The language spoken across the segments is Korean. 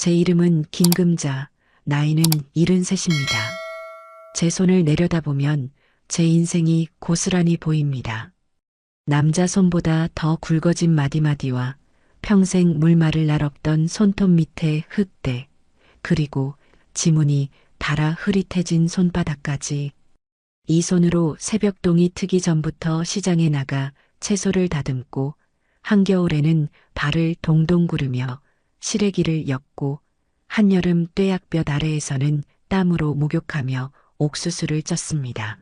제 이름은 김금자, 나이는 73입니다. 제 손을 내려다보면 제 인생이 고스란히 보입니다. 남자 손보다 더 굵어진 마디마디와 평생 물말을 날 없던 손톱 밑에 흙대, 그리고 지문이 달아 흐릿해진 손바닥까지. 이 손으로 새벽동이 트기 전부터 시장에 나가 채소를 다듬고 한겨울에는 발을 동동 구르며 시래기를 엮고 한여름 뙤약볕 아래에서는 땀으로 목욕하며 옥수수를 쪘습니다.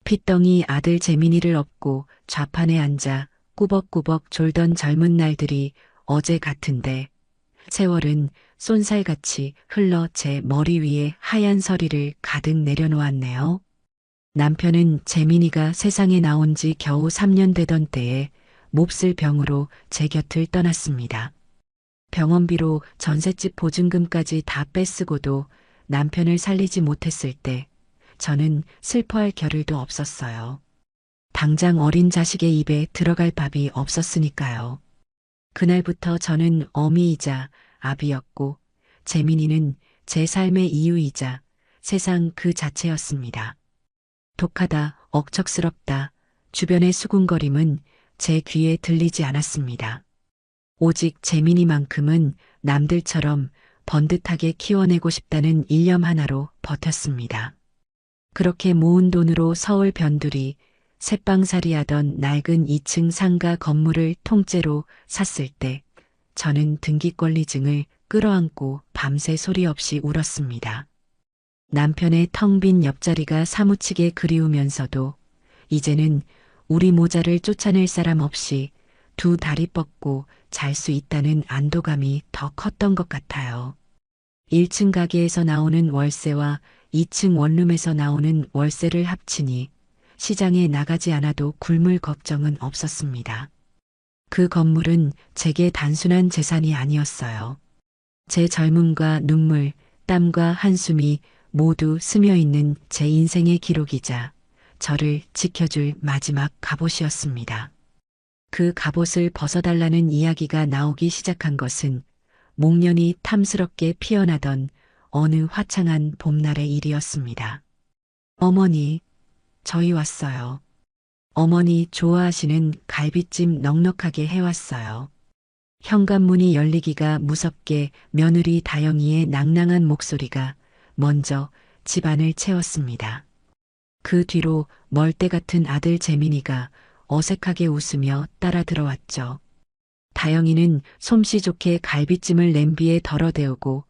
핏덩이 아들 재민이를 업고 좌판에 앉아 꾸벅꾸벅 졸던 젊은 날들이 어제 같은데 세월은 쏜살같이 흘러 제 머리 위에 하얀 서리를 가득 내려놓았네요. 남편은 재민이가 세상에 나온 지 겨우 3년 되던 때에 몹쓸 병으로 제 곁을 떠났습니다. 병원비로 전셋집 보증금까지 다 빼쓰고도 남편을 살리지 못했을 때 저는 슬퍼할 겨를도 없었어요. 당장 어린 자식의 입에 들어갈 밥이 없었으니까요. 그날부터 저는 어미이자 아비였고 재민이는 제 삶의 이유이자 세상 그 자체였습니다. 독하다, 억척스럽다, 주변의 수군거림은 제 귀에 들리지 않았습니다. 오직 재민이만큼은 남들처럼 번듯하게 키워내고 싶다는 일념 하나로 버텼습니다. 그렇게 모은 돈으로 서울 변두리, 새빵살이 하던 낡은 2층 상가 건물을 통째로 샀을 때 저는 등기권리증을 끌어안고 밤새 소리 없이 울었습니다. 남편의 텅 빈 옆자리가 사무치게 그리우면서도 이제는 우리 모자를 쫓아낼 사람 없이 두 다리 뻗고 잘 수 있다는 안도감이 더 컸던 것 같아요. 1층 가게에서 나오는 월세와 2층 원룸에서 나오는 월세를 합치니 시장에 나가지 않아도 굶을 걱정은 없었습니다. 그 건물은 제게 단순한 재산이 아니었어요. 제 젊음과 눈물, 땀과 한숨이 모두 스며있는 제 인생의 기록이자 저를 지켜줄 마지막 갑옷이었습니다. 그 갑옷을 벗어달라는 이야기가 나오기 시작한 것은 목련이 탐스럽게 피어나던 어느 화창한 봄날의 일이었습니다. 어머니, 저희 왔어요. 어머니 좋아하시는 갈비찜 넉넉하게 해왔어요. 현관문이 열리기가 무섭게 며느리 다영이의 낭낭한 목소리가 먼저 집안을 채웠습니다. 그 뒤로 멀대 같은 아들 재민이가 어색하게 웃으며 따라 들어왔죠. 다영이는 솜씨 좋게 갈비찜을 냄비에 덜어대우고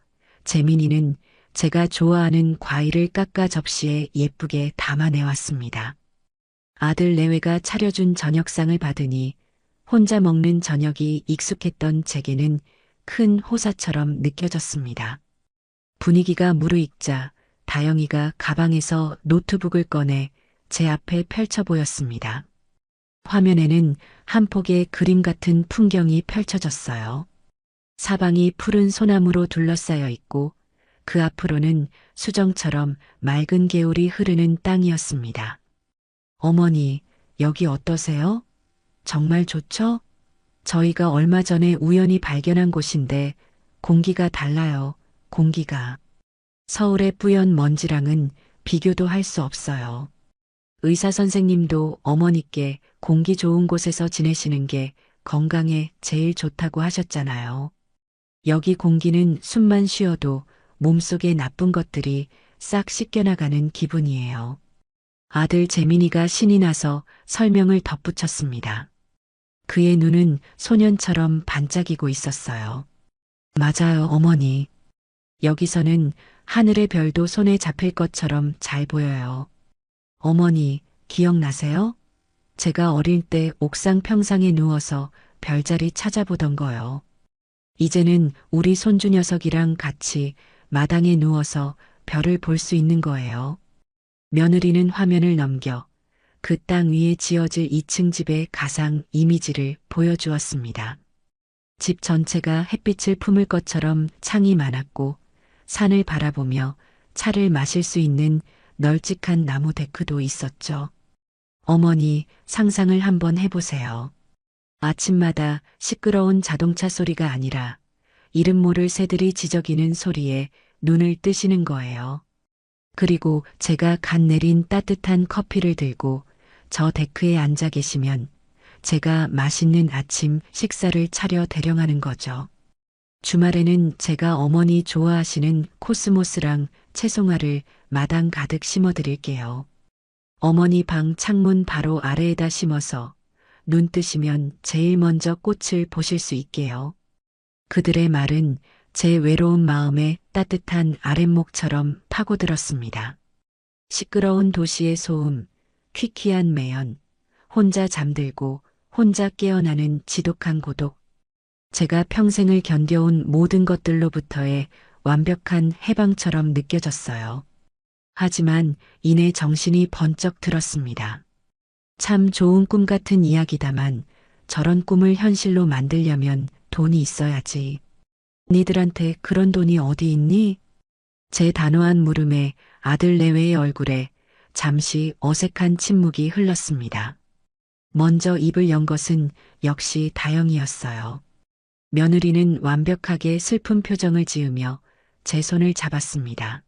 재민이는 제가 좋아하는 과일을 깎아 접시에 예쁘게 담아내왔습니다. 아들 내외가 차려준 저녁상을 받으니 혼자 먹는 저녁이 익숙했던 제게는 큰 호사처럼 느껴졌습니다. 분위기가 무르익자 다영이가 가방에서 노트북을 꺼내 제 앞에 펼쳐 보였습니다. 화면에는 한 폭의 그림 같은 풍경이 펼쳐졌어요. 사방이 푸른 소나무로 둘러싸여 있고 그 앞으로는 수정처럼 맑은 개울이 흐르는 땅이었습니다. 어머니, 여기 어떠세요? 정말 좋죠? 저희가 얼마 전에 우연히 발견한 곳인데 공기가 달라요. 공기가. 서울의 뿌연 먼지랑은 비교도 할 수 없어요. 의사 선생님도 어머니께 공기 좋은 곳에서 지내시는 게 건강에 제일 좋다고 하셨잖아요. 여기 공기는 숨만 쉬어도 몸속의 나쁜 것들이 싹 씻겨나가는 기분이에요. 아들 재민이가 신이 나서 설명을 덧붙였습니다. 그의 눈은 소년처럼 반짝이고 있었어요. 맞아요, 어머니. 여기서는 하늘의 별도 손에 잡힐 것처럼 잘 보여요. 어머니, 기억나세요? 제가 어릴 때 옥상 평상에 누워서 별자리 찾아보던 거요. 이제는 우리 손주 녀석이랑 같이 마당에 누워서 별을 볼 수 있는 거예요. 며느리는 화면을 넘겨 그 땅 위에 지어질 2층 집의 가상 이미지를 보여주었습니다. 집 전체가 햇빛을 품을 것처럼 창이 많았고 산을 바라보며 차를 마실 수 있는 널찍한 나무 데크도 있었죠. 어머니, 상상을 한번 해보세요. 아침마다 시끄러운 자동차 소리가 아니라 이름 모를 새들이 지저귀는 소리에 눈을 뜨시는 거예요. 그리고 제가 갓 내린 따뜻한 커피를 들고 저 데크에 앉아 계시면 제가 맛있는 아침 식사를 차려 대령하는 거죠. 주말에는 제가 어머니 좋아하시는 코스모스랑 채송화를 마당 가득 심어 드릴게요. 어머니 방 창문 바로 아래에다 심어서 눈 뜨시면 제일 먼저 꽃을 보실 수 있게요. 그들의 말은 제 외로운 마음에 따뜻한 아랫목처럼 파고들었습니다. 시끄러운 도시의 소음, 퀴퀴한 매연, 혼자 잠들고 혼자 깨어나는 지독한 고독. 제가 평생을 견뎌온 모든 것들로부터의 완벽한 해방처럼 느껴졌어요. 하지만 이내 정신이 번쩍 들었습니다. 참 좋은 꿈 같은 이야기다만 저런 꿈을 현실로 만들려면 돈이 있어야지. 니들한테 그런 돈이 어디 있니? 제 단호한 물음에 아들 내외의 얼굴에 잠시 어색한 침묵이 흘렀습니다. 먼저 입을 연 것은 역시 다영이었어요. 며느리는 완벽하게 슬픈 표정을 지으며 제 손을 잡았습니다.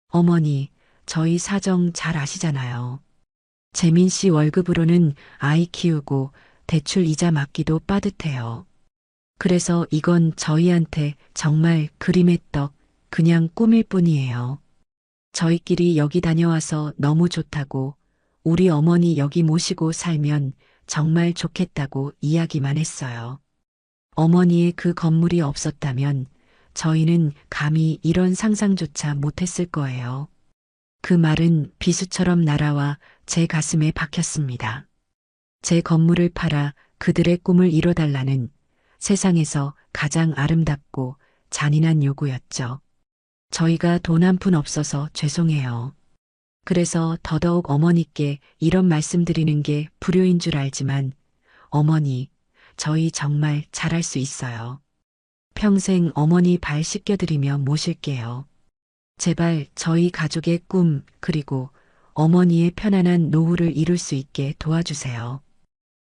어머니, 저희 사정 잘 아시잖아요. 재민 씨 월급으로는 아이 키우고 대출 이자 막기도 빠듯해요. 그래서 이건 저희한테 정말 그림의 떡, 그냥 꿈일 뿐이에요. 저희끼리 여기 다녀와서 너무 좋다고, 우리 어머니 여기 모시고 살면 정말 좋겠다고 이야기만 했어요. 어머니의 그 건물이 없었다면 저희는 감히 이런 상상조차 못했을 거예요. 그 말은 비수처럼 날아와 제 가슴에 박혔습니다. 제 건물을 팔아 그들의 꿈을 이뤄달라는 세상에서 가장 아름답고 잔인한 요구였죠. 저희가 돈 한 푼 없어서 죄송해요. 그래서 더더욱 어머니께 이런 말씀드리는 게 불효인 줄 알지만 어머니, 저희 정말 잘할 수 있어요. 평생 어머니 발 씻겨드리며 모실게요. 제발 저희 가족의 꿈 그리고 어머니의 편안한 노후를 이룰 수 있게 도와주세요.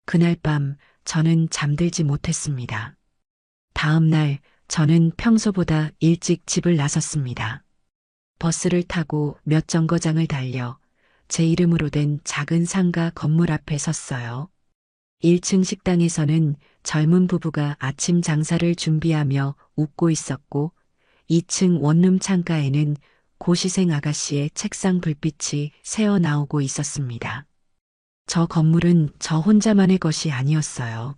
그날 밤 저는 잠들지 못했습니다. 다음 날 저는 평소보다 일찍 집을 나섰습니다. 버스를 타고 몇 정거장을 달려 제 이름으로 된 작은 상가 건물 앞에 섰어요. 1층 식당에서는 젊은 부부가 아침 장사를 준비하며 웃고 있었고 2층 원룸 창가에는 고시생 아가씨의 책상 불빛이 새어 나오고 있었습니다. 저 건물은 저 혼자만의 것이 아니었어요.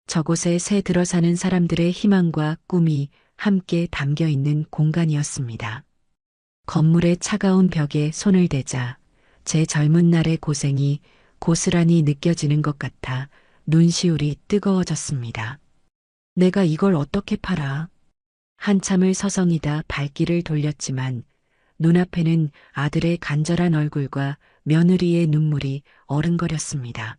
저곳에 새 들어 사는 사람들의 희망과 꿈이 함께 담겨 있는 공간이었습니다. 건물의 차가운 벽에 손을 대자 제 젊은 날의 고생이 고스란히 느껴지는 것 같아 눈시울이 뜨거워졌습니다. 내가 이걸 어떻게 팔아? 한참을 서성이다 발길을 돌렸지만 눈앞에는 아들의 간절한 얼굴과 며느리의 눈물이 어른거렸습니다.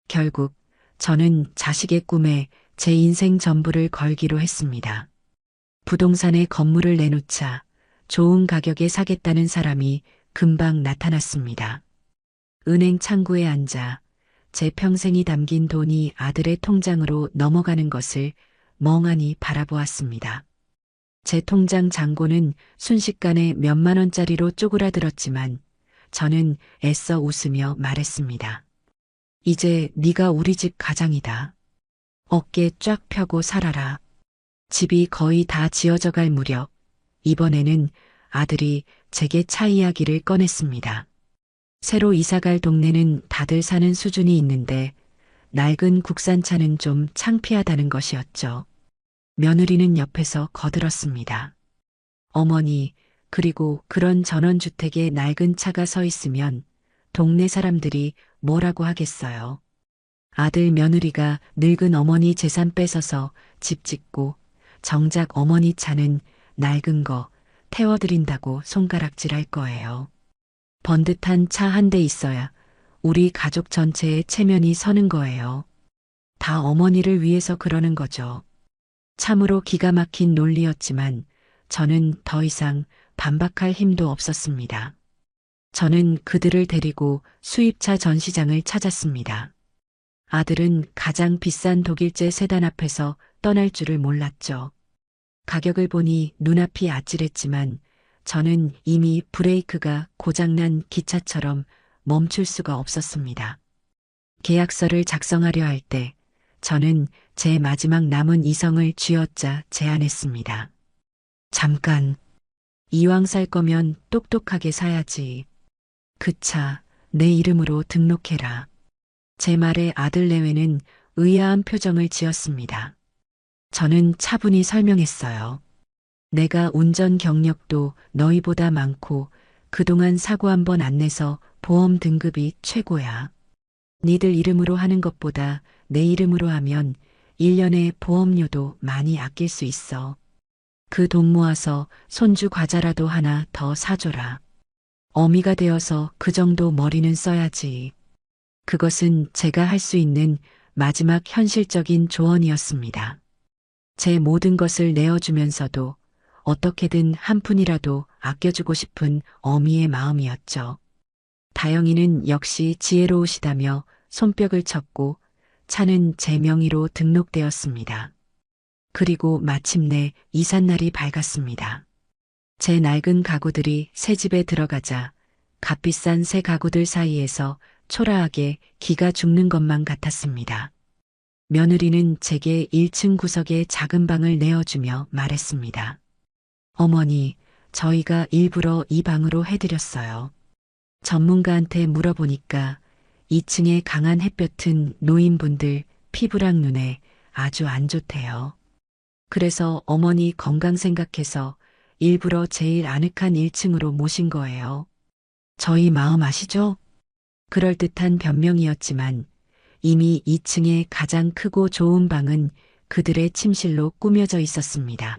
결국 저는 자식의 꿈에 제 인생 전부를 걸기로 했습니다. 부동산에 건물을 내놓자 좋은 가격에 사겠다는 사람이 금방 나타났습니다. 은행 창구에 앉아 제 평생이 담긴 돈이 아들의 통장으로 넘어가는 것을 멍하니 바라보았습니다. 제 통장 잔고는 순식간에 몇만 원짜리로 쪼그라들었지만 저는 애써 웃으며 말했습니다. 이제 네가 우리 집 가장이다. 어깨 쫙 펴고 살아라. 집이 거의 다 지어져 갈 무렵 이번에는 아들이 제게 차 이야기를 꺼냈습니다. 새로 이사갈 동네는 다들 사는 수준이 있는데 낡은 국산차는 좀 창피하다는 것이었죠. 며느리는 옆에서 거들었습니다. 어머니, 그리고 그런 전원주택에 낡은 차가 서 있으면 동네 사람들이 뭐라고 하겠어요. 아들 며느리가 늙은 어머니 재산 뺏어서 집 짓고 정작 어머니 차는 낡은 거 태워드린다고 손가락질할 거예요. 번듯한 차 한 대 있어야 우리 가족 전체의 체면이 서는 거예요. 다 어머니를 위해서 그러는 거죠. 참으로 기가 막힌 논리였지만 저는 더 이상 반박할 힘도 없었습니다. 저는 그들을 데리고 수입차 전시장을 찾았습니다. 아들은 가장 비싼 독일제 세단 앞에서 떠날 줄을 몰랐죠. 가격을 보니 눈앞이 아찔했지만 저는 이미 브레이크가 고장난 기차처럼 멈출 수가 없었습니다. 계약서를 작성하려 할 때 저는 제 마지막 남은 이성을 쥐어짜 제안했습니다. 잠깐, 이왕 살 거면 똑똑하게 사야지. 그 차 내 이름으로 등록해라. 제 말에 아들 내외는 의아한 표정을 지었습니다. 저는 차분히 설명했어요. 내가 운전 경력도 너희보다 많고 그동안 사고 한 번 안 내서 보험 등급이 최고야. 니들 이름으로 하는 것보다 내 이름으로 하면 1년에 보험료도 많이 아낄 수 있어. 그 돈 모아서 손주 과자라도 하나 더 사줘라. 어미가 되어서 그 정도 머리는 써야지. 그것은 제가 할 수 있는 마지막 현실적인 조언이었습니다. 제 모든 것을 내어주면서도 어떻게든 한 푼이라도 아껴주고 싶은 어미의 마음이었죠. 다영이는 역시 지혜로우시다며 손뼉을 쳤고 차는 제 명의로 등록되었습니다. 그리고 마침내 이삿날이 밝았습니다. 제 낡은 가구들이 새 집에 들어가자 값비싼 새 가구들 사이에서 초라하게 기가 죽는 것만 같았습니다. 며느리는 제게 1층 구석에 작은 방을 내어주며 말했습니다. 어머니, 저희가 일부러 이 방으로 해드렸어요. 전문가한테 물어보니까 2층에 강한 햇볕은 노인분들 피부랑 눈에 아주 안 좋대요. 그래서 어머니 건강 생각해서 일부러 제일 아늑한 1층으로 모신 거예요. 저희 마음 아시죠? 그럴듯한 변명이었지만 이미 2층의 가장 크고 좋은 방은 그들의 침실로 꾸며져 있었습니다.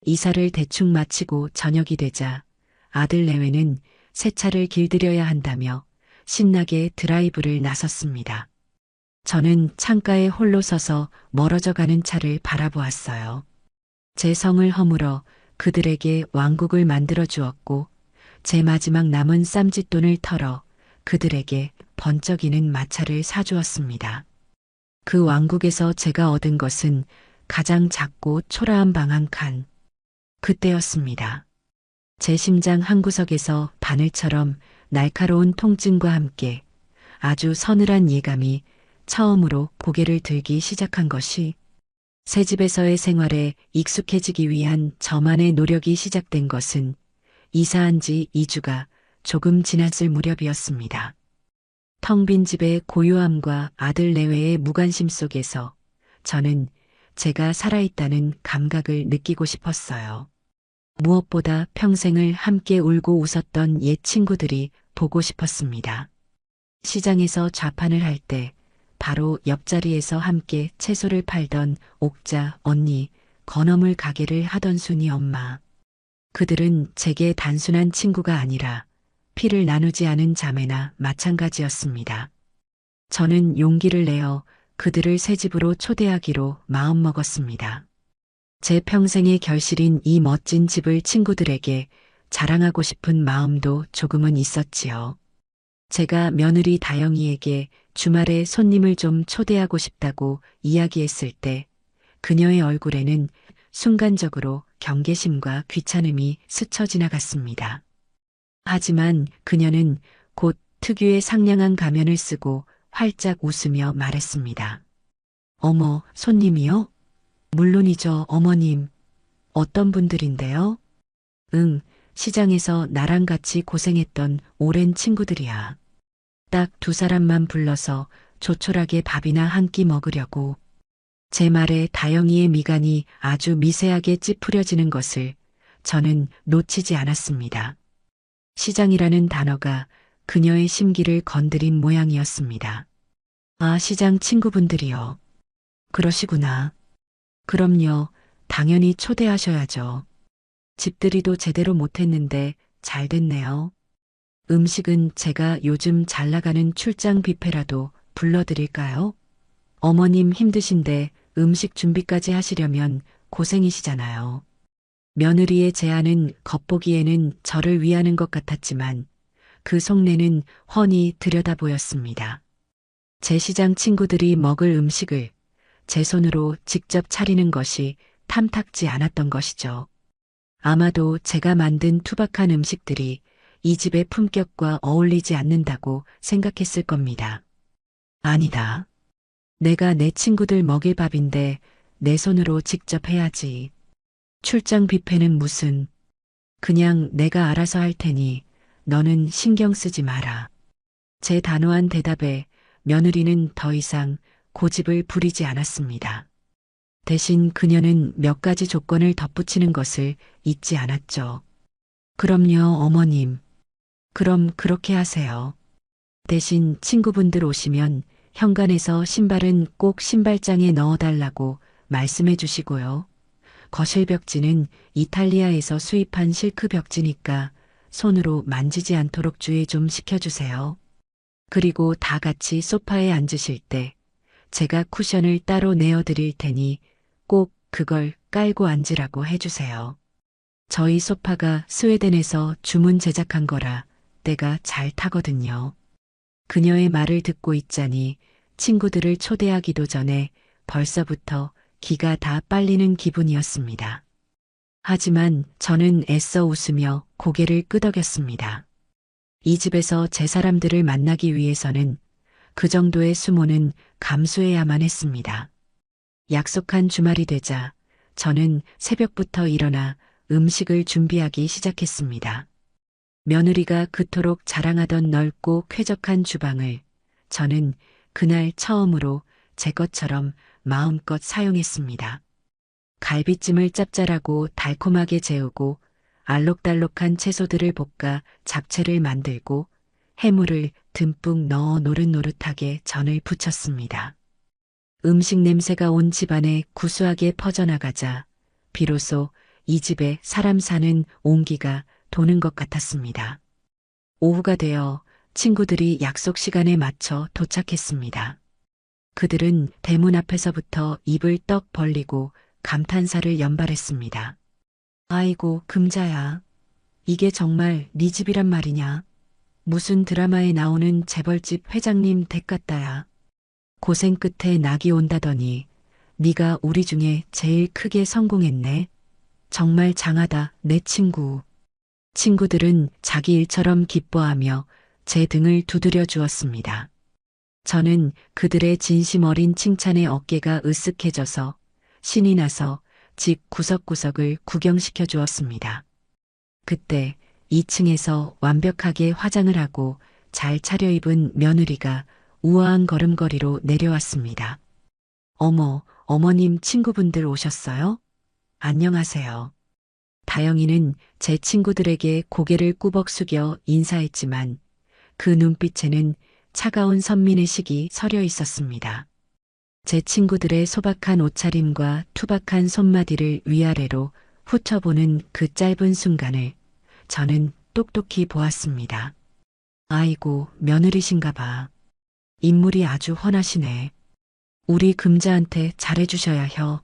이사를 대충 마치고 저녁이 되자 아들 내외는 새 차를 길들여야 한다며 신나게 드라이브를 나섰습니다. 저는 창가에 홀로 서서 멀어져 가는 차를 바라보았어요. 제 성을 허물어 그들에게 왕국을 만들어 주었고 제 마지막 남은 쌈짓돈을 털어 그들에게 번쩍이는 마차를 사주었습니다. 그 왕국에서 제가 얻은 것은 가장 작고 초라한 방 한 칸. 그때였습니다. 제 심장 한구석에서 바늘처럼 날카로운 통증과 함께 아주 서늘한 예감이 처음으로 고개를 들기 시작한 것이 새 집에서의 생활에 익숙해지기 위한 저만의 노력이 시작된 것은 이사한 지 2주가 조금 지났을 무렵이었습니다. 텅 빈 집의 고요함과 아들 내외의 무관심 속에서 저는 제가 살아있다는 감각을 느끼고 싶었어요. 무엇보다 평생을 함께 울고 웃었던 옛 친구들이 보고 싶었습니다. 시장에서 좌판을 할 때 바로 옆자리에서 함께 채소를 팔던 옥자 언니, 건어물 가게를 하던 순이 엄마. 그들은 제게 단순한 친구가 아니라 피를 나누지 않은 자매나 마찬가지였습니다. 저는 용기를 내어 그들을 새 집으로 초대하기로 마음먹었습니다. 제 평생의 결실인 이 멋진 집을 친구들에게 자랑하고 싶은 마음도 조금은 있었지요. 제가 며느리 다영이에게 주말에 손님을 좀 초대하고 싶다고 이야기했을 때 그녀의 얼굴에는 순간적으로 경계심과 귀찮음이 스쳐 지나갔습니다. 하지만 그녀는 곧 특유의 상냥한 가면을 쓰고 활짝 웃으며 말했습니다. 어머, 손님이요? 물론이죠, 어머님. 어떤 분들인데요? 응, 시장에서 나랑 같이 고생했던 오랜 친구들이야. 딱 2사람만 불러서 조촐하게 밥이나 한 끼 먹으려고. 제 말에 다영이의 미간이 아주 미세하게 찌푸려지는 것을 저는 놓치지 않았습니다. 시장이라는 단어가 그녀의 심기를 건드린 모양이었습니다. 아, 시장 친구분들이요. 그러시구나. 그럼요, 당연히 초대하셔야죠. 집들이도 제대로 못했는데 잘 됐네요. 음식은 제가 요즘 잘 나가는 출장 뷔페라도 불러드릴까요? 어머님 힘드신데 음식 준비까지 하시려면 고생이시잖아요. 며느리의 제안은 겉보기에는 저를 위하는 것 같았지만 그 속내는 훤히 들여다 보였습니다. 제 시장 친구들이 먹을 음식을 제 손으로 직접 차리는 것이 탐탁지 않았던 것이죠. 아마도 제가 만든 투박한 음식들이 이 집의 품격과 어울리지 않는다고 생각했을 겁니다. 아니다. 내가 내 친구들 먹일 밥인데 내 손으로 직접 해야지. 출장 뷔페는 무슨. 그냥 내가 알아서 할 테니 너는 신경 쓰지 마라. 제 단호한 대답에 며느리는 더 이상 고집을 부리지 않았습니다. 대신 그녀는 몇 가지 조건을 덧붙이는 것을 잊지 않았죠. 그럼요, 어머님. 그럼 그렇게 하세요. 대신 친구분들 오시면 현관에서 신발은 꼭 신발장에 넣어달라고 말씀해 주시고요. 거실 벽지는 이탈리아에서 수입한 실크 벽지니까 손으로 만지지 않도록 주의 좀 시켜주세요. 그리고 다 같이 소파에 앉으실 때 제가 쿠션을 따로 내어드릴 테니 꼭 그걸 깔고 앉으라고 해주세요. 저희 소파가 스웨덴에서 주문 제작한 거라 때가 잘 타거든요. 그녀의 말을 듣고 있자니 친구들을 초대하기도 전에 벌써부터 기가 다 빨리는 기분이었습니다. 하지만 저는 애써 웃으며 고개를 끄덕였습니다. 이 집에서 제 사람들을 만나기 위해서는 그 정도의 수모는 감수해야만 했습니다. 약속한 주말이 되자 저는 새벽부터 일어나 음식을 준비하기 시작했습니다. 며느리가 그토록 자랑하던 넓고 쾌적한 주방을 저는 그날 처음으로 제 것처럼 마음껏 사용했습니다. 갈비찜을 짭짤하고 달콤하게 재우고 알록달록한 채소들을 볶아 잡채를 만들고 해물을 듬뿍 넣어 노릇노릇하게 전을 부쳤습니다. 음식 냄새가 온 집안에 구수하게 퍼져나가자 비로소 이 집에 사람 사는 온기가 도는 것 같았습니다. 오후가 되어 친구들이 약속 시간에 맞춰 도착했습니다. 그들은 대문 앞에서부터 입을 떡 벌리고 감탄사를 연발했습니다. 아이고, 금자야. 이게 정말 네 집이란 말이냐? 무슨 드라마에 나오는 재벌집 회장님 댁 같다야. 고생 끝에 낙이 온다더니 네가 우리 중에 제일 크게 성공했네. 정말 장하다, 내 친구. 친구들은 자기 일처럼 기뻐하며 제 등을 두드려 주었습니다. 저는 그들의 진심 어린 칭찬에 어깨가 으쓱해져서 신이 나서 집 구석구석을 구경시켜 주었습니다. 그때 2층에서 완벽하게 화장을 하고 잘 차려입은 며느리가 우아한 걸음걸이로 내려왔습니다. 어머, 어머님 친구분들 오셨어요? 안녕하세요. 다영이는 제 친구들에게 고개를 꾸벅 숙여 인사했지만 그 눈빛에는 차가운 선민의식이 서려 있었습니다. 제 친구들의 소박한 옷차림과 투박한 손마디를 위아래로 훑어보는 그 짧은 순간을 저는 똑똑히 보았습니다. 아이고, 며느리신가 봐. 인물이 아주 훤하시네. 우리 금자한테 잘해주셔야 혀.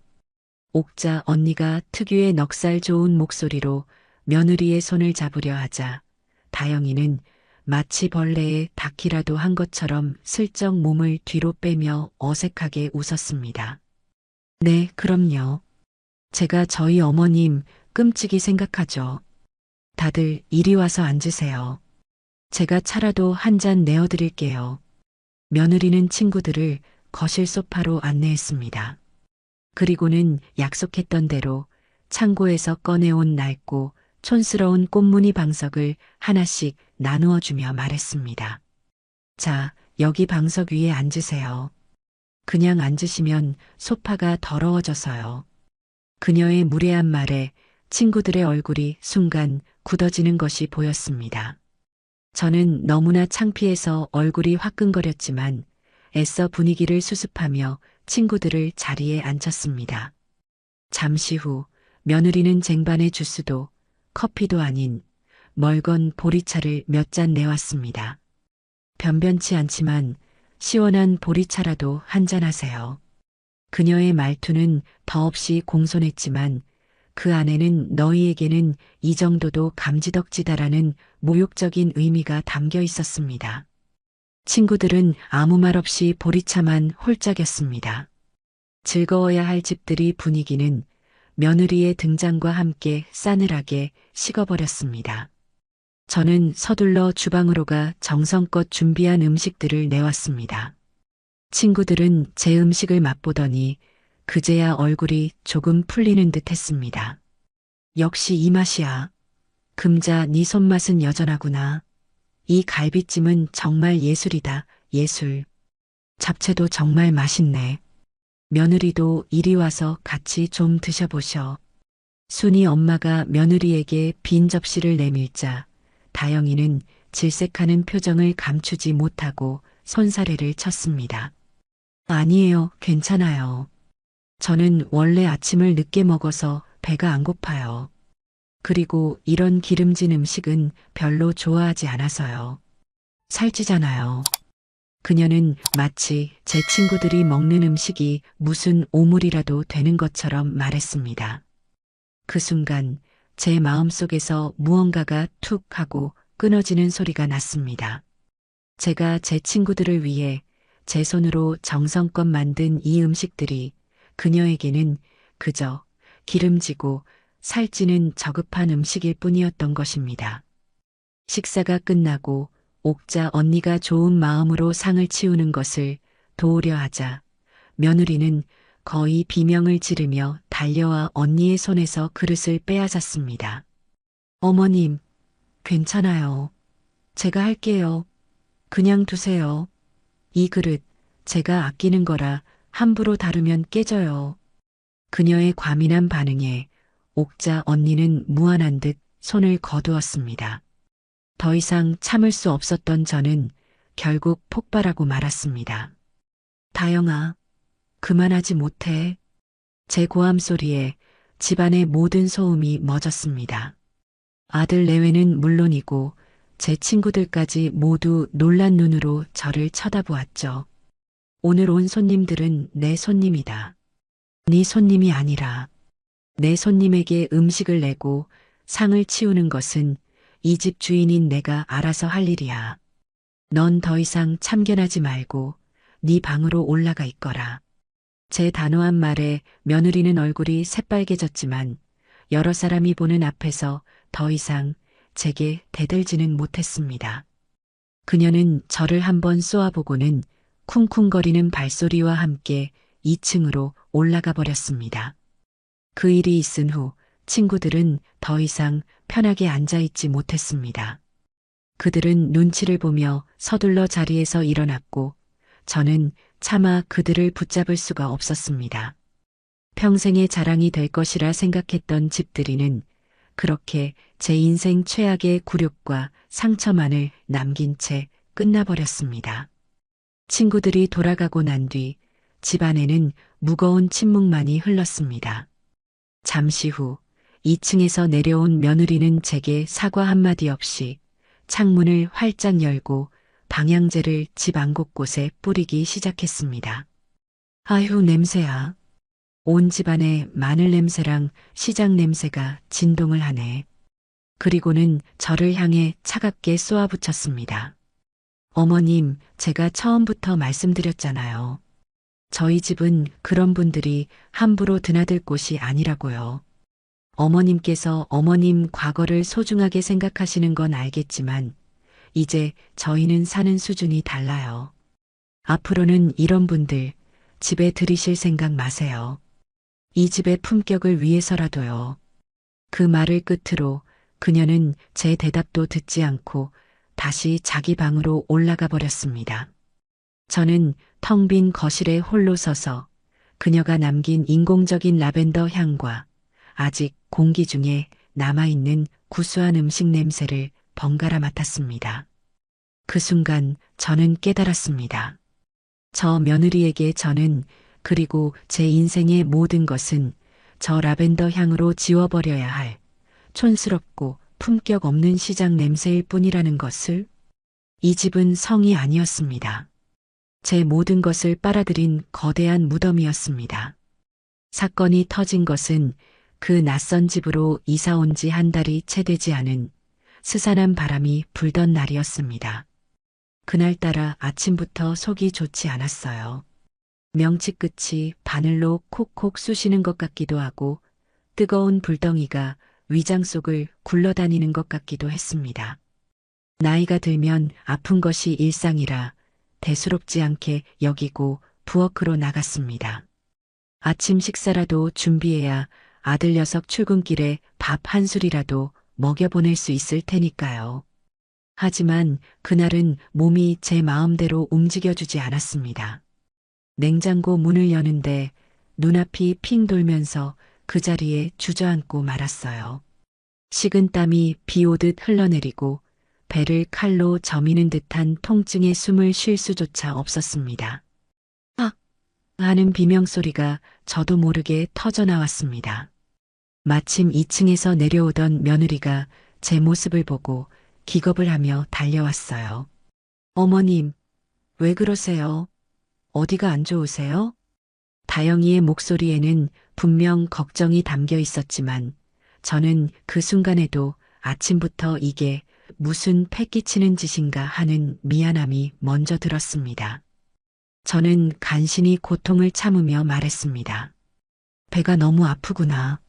옥자 언니가 특유의 넉살 좋은 목소리로 며느리의 손을 잡으려 하자 다영이는 마치 벌레에 닿기라도 한 것처럼 슬쩍 몸을 뒤로 빼며 어색하게 웃었습니다. 네, 그럼요. 제가 저희 어머님 끔찍이 생각하죠. 다들 이리 와서 앉으세요. 제가 차라도 한 잔 내어드릴게요. 며느리는 친구들을 거실 소파로 안내했습니다. 그리고는 약속했던 대로 창고에서 꺼내온 낡고 촌스러운 꽃무늬 방석을 하나씩 나누어 주며 말했습니다. 자, 여기 방석 위에 앉으세요. 그냥 앉으시면 소파가 더러워져서요. 그녀의 무례한 말에 친구들의 얼굴이 순간 굳어지는 것이 보였습니다. 저는 너무나 창피해서 얼굴이 화끈거렸지만 애써 분위기를 수습하며 친구들을 자리에 앉혔습니다. 잠시 후 며느리는 쟁반에 주스도 커피도 아닌 멀건 보리차를 몇 잔 내왔습니다. 변변치 않지만 시원한 보리차라도 한 잔 하세요. 그녀의 말투는 더없이 공손했지만 그 안에는 너희에게는 이 정도도 감지덕지다라는 모욕적인 의미가 담겨 있었습니다. 친구들은 아무 말 없이 보리차만 홀짝였습니다. 즐거워야 할 집들이 분위기는 며느리의 등장과 함께 싸늘하게 식어버렸습니다. 저는 서둘러 주방으로 가 정성껏 준비한 음식들을 내왔습니다. 친구들은 제 음식을 맛보더니 그제야 얼굴이 조금 풀리는 듯 했습니다. 역시 이 맛이야. 금자, 네 손맛은 여전하구나. 이 갈비찜은 정말 예술이다, 예술. 잡채도 정말 맛있네. 며느리도 이리 와서 같이 좀 드셔보셔. 순이 엄마가 며느리에게 빈 접시를 내밀자 다영이는 질색하는 표정을 감추지 못하고 손사래를 쳤습니다. 아니에요, 괜찮아요. 저는 원래 아침을 늦게 먹어서 배가 안 고파요. 그리고 이런 기름진 음식은 별로 좋아하지 않아서요. 살찌잖아요. 그녀는 마치 제 친구들이 먹는 음식이 무슨 오물이라도 되는 것처럼 말했습니다. 그 순간 제 마음속에서 무언가가 툭 하고 끊어지는 소리가 났습니다. 제가 제 친구들을 위해 제 손으로 정성껏 만든 이 음식들이 그녀에게는 그저 기름지고 살찌는 저급한 음식일 뿐이었던 것입니다. 식사가 끝나고 옥자 언니가 좋은 마음으로 상을 치우는 것을 도우려 하자 며느리는 거의 비명을 지르며 달려와 언니의 손에서 그릇을 빼앗았습니다. 어머님, 괜찮아요. 제가 할게요. 그냥 두세요. 이 그릇 제가 아끼는 거라 함부로 다루면 깨져요. 그녀의 과민한 반응에 옥자 언니는 무안한 듯 손을 거두었습니다. 더 이상 참을 수 없었던 저는 결국 폭발하고 말았습니다. 다영아, 그만하지 못해. 제 고함 소리에 집안의 모든 소음이 멎었습니다. 아들 내외는 물론이고 제 친구들까지 모두 놀란 눈으로 저를 쳐다보았죠. 오늘 온 손님들은 내 손님이다. 네 손님이 아니라 내 손님에게 음식을 내고 상을 치우는 것은 이 집 주인인 내가 알아서 할 일이야. 넌 더 이상 참견하지 말고 네 방으로 올라가 있거라. 제 단호한 말에 며느리는 얼굴이 새빨개졌지만 여러 사람이 보는 앞에서 더 이상 제게 대들지는 못했습니다. 그녀는 저를 한번 쏘아보고는 쿵쿵거리는 발소리와 함께 2층으로 올라가 버렸습니다. 그 일이 있은 후 친구들은 더 이상 편하게 앉아있지 못했습니다. 그들은 눈치를 보며 서둘러 자리에서 일어났고 저는 차마 그들을 붙잡을 수가 없었습니다. 평생의 자랑이 될 것이라 생각했던 집들이는 그렇게 제 인생 최악의 굴욕과 상처만을 남긴 채 끝나버렸습니다. 친구들이 돌아가고 난 뒤 집안에는 무거운 침묵만이 흘렀습니다. 잠시 후 2층에서 내려온 며느리는 제게 사과 한마디 없이 창문을 활짝 열고 방향제를 집 안 곳곳에 뿌리기 시작했습니다. 아휴, 냄새야. 온 집안에 마늘 냄새랑 시장 냄새가 진동을 하네. 그리고는 저를 향해 차갑게 쏘아붙였습니다. 어머님, 제가 처음부터 말씀드렸잖아요. 저희 집은 그런 분들이 함부로 드나들 곳이 아니라고요. 어머님께서 어머님 과거를 소중하게 생각하시는 건 알겠지만 이제 저희는 사는 수준이 달라요. 앞으로는 이런 분들 집에 들이실 생각 마세요. 이 집의 품격을 위해서라도요. 그 말을 끝으로 그녀는 제 대답도 듣지 않고 다시 자기 방으로 올라가 버렸습니다. 저는 텅 빈 거실에 홀로 서서 그녀가 남긴 인공적인 라벤더 향과 아직 공기 중에 남아있는 구수한 음식 냄새를 번갈아 맡았습니다. 그 순간 저는 깨달았습니다. 저 며느리에게 저는 그리고 제 인생의 모든 것은 저 라벤더 향으로 지워버려야 할 촌스럽고 품격 없는 시장 냄새일 뿐이라는 것을. 이 집은 성이 아니었습니다. 제 모든 것을 빨아들인 거대한 무덤이었습니다. 사건이 터진 것은 그 낯선 집으로 이사 온 지 한 달이 채 되지 않은 스산한 바람이 불던 날이었습니다. 그날따라 아침부터 속이 좋지 않았어요. 명치 끝이 바늘로 콕콕 쑤시는 것 같기도 하고 뜨거운 불덩이가 위장 속을 굴러다니는 것 같기도 했습니다. 나이가 들면 아픈 것이 일상이라 대수롭지 않게 여기고 부엌으로 나갔습니다. 아침 식사라도 준비해야 아들 녀석 출근길에 밥 한 술이라도 먹여보낼 수 있을 테니까요. 하지만 그날은 몸이 제 마음대로 움직여주지 않았습니다. 냉장고 문을 여는데 눈앞이 핑 돌면서 그 자리에 주저앉고 말았어요. 식은 땀이 비 오듯 흘러내리고 배를 칼로 저미는 듯한 통증에 숨을 쉴 수조차 없었습니다. 아! 하는 비명소리가 저도 모르게 터져나왔습니다. 마침 2층에서 내려오던 며느리가 제 모습을 보고 기겁을 하며 달려왔어요. 어머님, 왜 그러세요? 어디가 안 좋으세요? 다영이의 목소리에는 분명 걱정이 담겨 있었지만 저는 그 순간에도 아침부터 이게 무슨 패기치는 짓인가 하는 미안함이 먼저 들었습니다. 저는 간신히 고통을 참으며 말했습니다. 배가 너무 아프구나.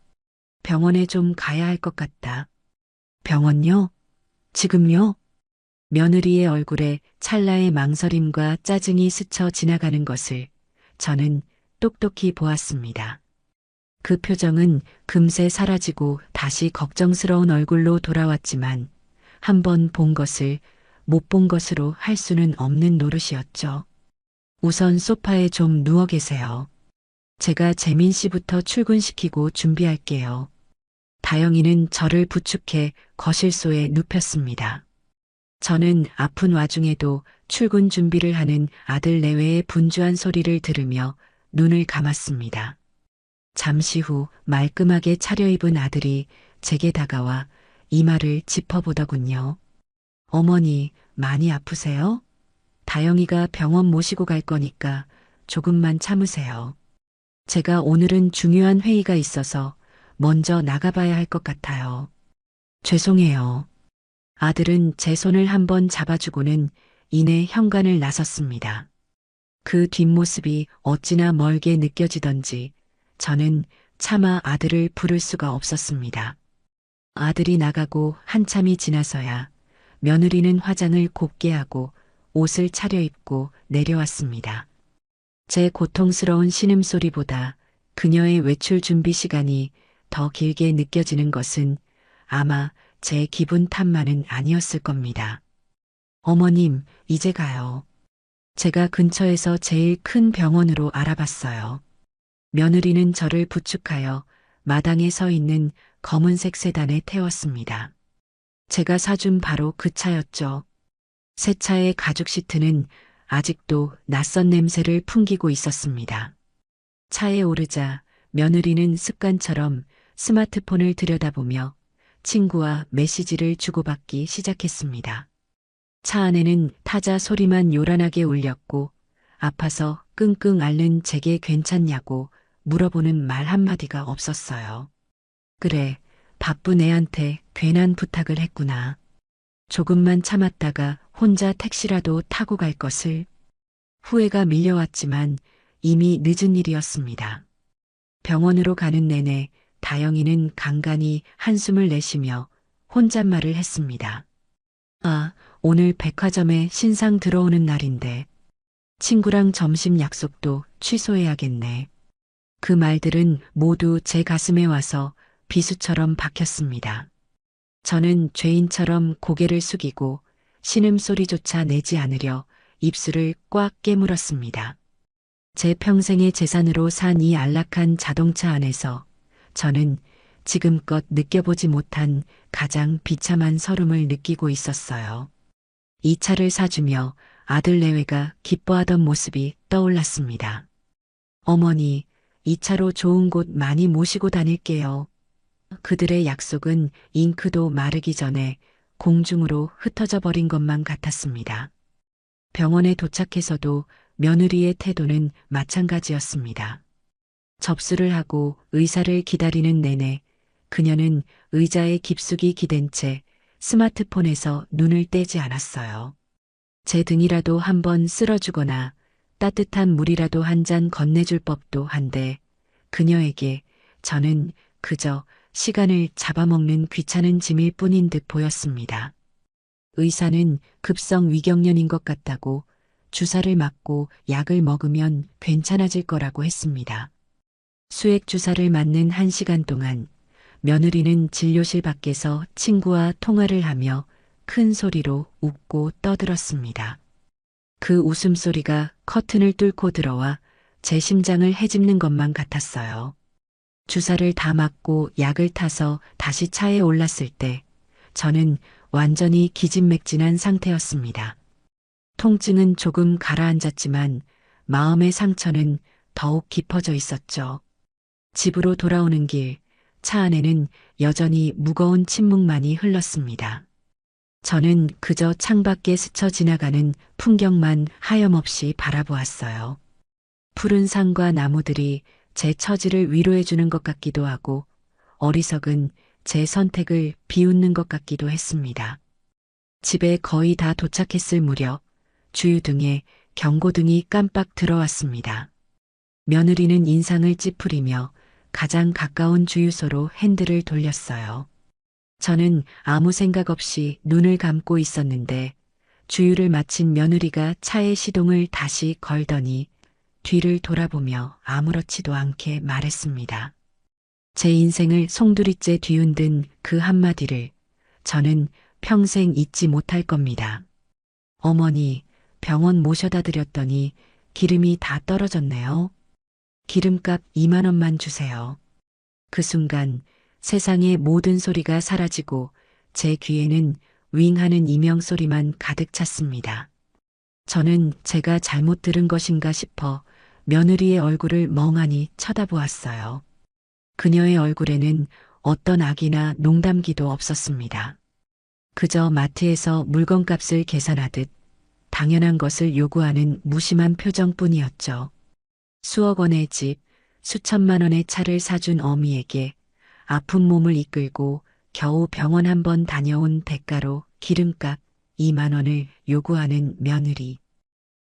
병원에 좀 가야 할 것 같다. 병원요? 지금요? 며느리의 얼굴에 찰나의 망설임과 짜증이 스쳐 지나가는 것을 저는 똑똑히 보았습니다. 그 표정은 금세 사라지고 다시 걱정스러운 얼굴로 돌아왔지만 한 번 본 것을 못 본 것으로 할 수는 없는 노릇이었죠. 우선 소파에 좀 누워 계세요. 제가 재민 씨부터 출근시키고 준비할게요. 다영이는 저를 부축해 거실소에 눕혔습니다. 저는 아픈 와중에도 출근 준비를 하는 아들 내외의 분주한 소리를 들으며 눈을 감았습니다. 잠시 후 말끔하게 차려입은 아들이 제게 다가와 이마를 짚어보더군요. 어머니, 많이 아프세요? 다영이가 병원 모시고 갈 거니까 조금만 참으세요. 제가 오늘은 중요한 회의가 있어서 먼저 나가봐야 할 것 같아요. 죄송해요. 아들은 제 손을 한번 잡아주고는 이내 현관을 나섰습니다. 그 뒷모습이 어찌나 멀게 느껴지던지 저는 차마 아들을 부를 수가 없었습니다. 아들이 나가고 한참이 지나서야 며느리는 화장을 곱게 하고 옷을 차려입고 내려왔습니다. 제 고통스러운 신음소리보다 그녀의 외출 준비 시간이 더 길게 느껴지는 것은 아마 제 기분 탓만은 아니었을 겁니다. 어머님, 이제 가요. 제가 근처에서 제일 큰 병원으로 알아봤어요. 며느리는 저를 부축하여 마당에 서 있는 검은색 세단에 태웠습니다. 제가 사준 바로 그 차였죠. 새 차의 가죽 시트는 아직도 낯선 냄새를 풍기고 있었습니다. 차에 오르자 며느리는 습관처럼 스마트폰을 들여다보며 친구와 메시지를 주고받기 시작했습니다. 차 안에는 타자 소리만 요란하게 울렸고 아파서 끙끙 앓는 제게 괜찮냐고 물어보는 말 한마디가 없었어요. 그래, 바쁜 애한테 괜한 부탁을 했구나. 조금만 참았다가 혼자 택시라도 타고 갈 것을. 후회가 밀려왔지만 이미 늦은 일이었습니다. 병원으로 가는 내내 다영이는 간간히 한숨을 내쉬며 혼잣말을 했습니다. 아, 오늘 백화점에 신상 들어오는 날인데 친구랑 점심 약속도 취소해야겠네. 그 말들은 모두 제 가슴에 와서 비수처럼 박혔습니다. 저는 죄인처럼 고개를 숙이고 신음소리조차 내지 않으려 입술을 꽉 깨물었습니다. 제 평생의 재산으로 산 이 안락한 자동차 안에서 저는 지금껏 느껴보지 못한 가장 비참한 서름을 느끼고 있었어요. 이 차를 사주며 아들 내외가 기뻐하던 모습이 떠올랐습니다. 어머니, 이 차로 좋은 곳 많이 모시고 다닐게요. 그들의 약속은 잉크도 마르기 전에 공중으로 흩어져 버린 것만 같았습니다. 병원에 도착해서도 며느리의 태도는 마찬가지였습니다. 접수를 하고 의사를 기다리는 내내 그녀는 의자에 깊숙이 기댄 채 스마트폰에서 눈을 떼지 않았어요. 제 등이라도 한번 쓸어주거나 따뜻한 물이라도 한 잔 건네줄 법도 한데 그녀에게 저는 그저 시간을 잡아먹는 귀찮은 짐일 뿐인 듯 보였습니다. 의사는 급성 위경련인 것 같다고 주사를 맞고 약을 먹으면 괜찮아질 거라고 했습니다. 수액 주사를 맞는 1시간 동안 며느리는 진료실 밖에서 친구와 통화를 하며 큰 소리로 웃고 떠들었습니다. 그 웃음소리가 커튼을 뚫고 들어와 제 심장을 헤집는 것만 같았어요. 주사를 다 맞고 약을 타서 다시 차에 올랐을 때 저는 완전히 기진맥진한 상태였습니다. 통증은 조금 가라앉았지만 마음의 상처는 더욱 깊어져 있었죠. 집으로 돌아오는 길, 차 안에는 여전히 무거운 침묵만이 흘렀습니다. 저는 그저 창밖에 스쳐 지나가는 풍경만 하염없이 바라보았어요. 푸른 산과 나무들이 제 처지를 위로해주는 것 같기도 하고 어리석은 제 선택을 비웃는 것 같기도 했습니다. 집에 거의 다 도착했을 무렵 주유등에 경고등이 깜빡 들어왔습니다. 며느리는 인상을 찌푸리며 가장 가까운 주유소로 핸들을 돌렸어요. 저는 아무 생각 없이 눈을 감고 있었는데 주유를 마친 며느리가 차의 시동을 다시 걸더니 뒤를 돌아보며 아무렇지도 않게 말했습니다. 제 인생을 송두리째 뒤흔든 그 한마디를 저는 평생 잊지 못할 겁니다. 어머니, 병원 모셔다 드렸더니 기름이 다 떨어졌네요. 기름값 2만 원만 주세요. 그 순간 세상의 모든 소리가 사라지고 제 귀에는 윙 하는 이명 소리만 가득 찼습니다. 저는 제가 잘못 들은 것인가 싶어 며느리의 얼굴을 멍하니 쳐다보았어요. 그녀의 얼굴에는 어떤 악이나 농담기도 없었습니다. 그저 마트에서 물건값을 계산하듯 당연한 것을 요구하는 무심한 표정뿐이었죠. 수억 원의 집, 수천만 원의 차를 사준 어미에게 아픈 몸을 이끌고 겨우 병원 한 번 다녀온 대가로 기름값 2만 원을 요구하는 며느리.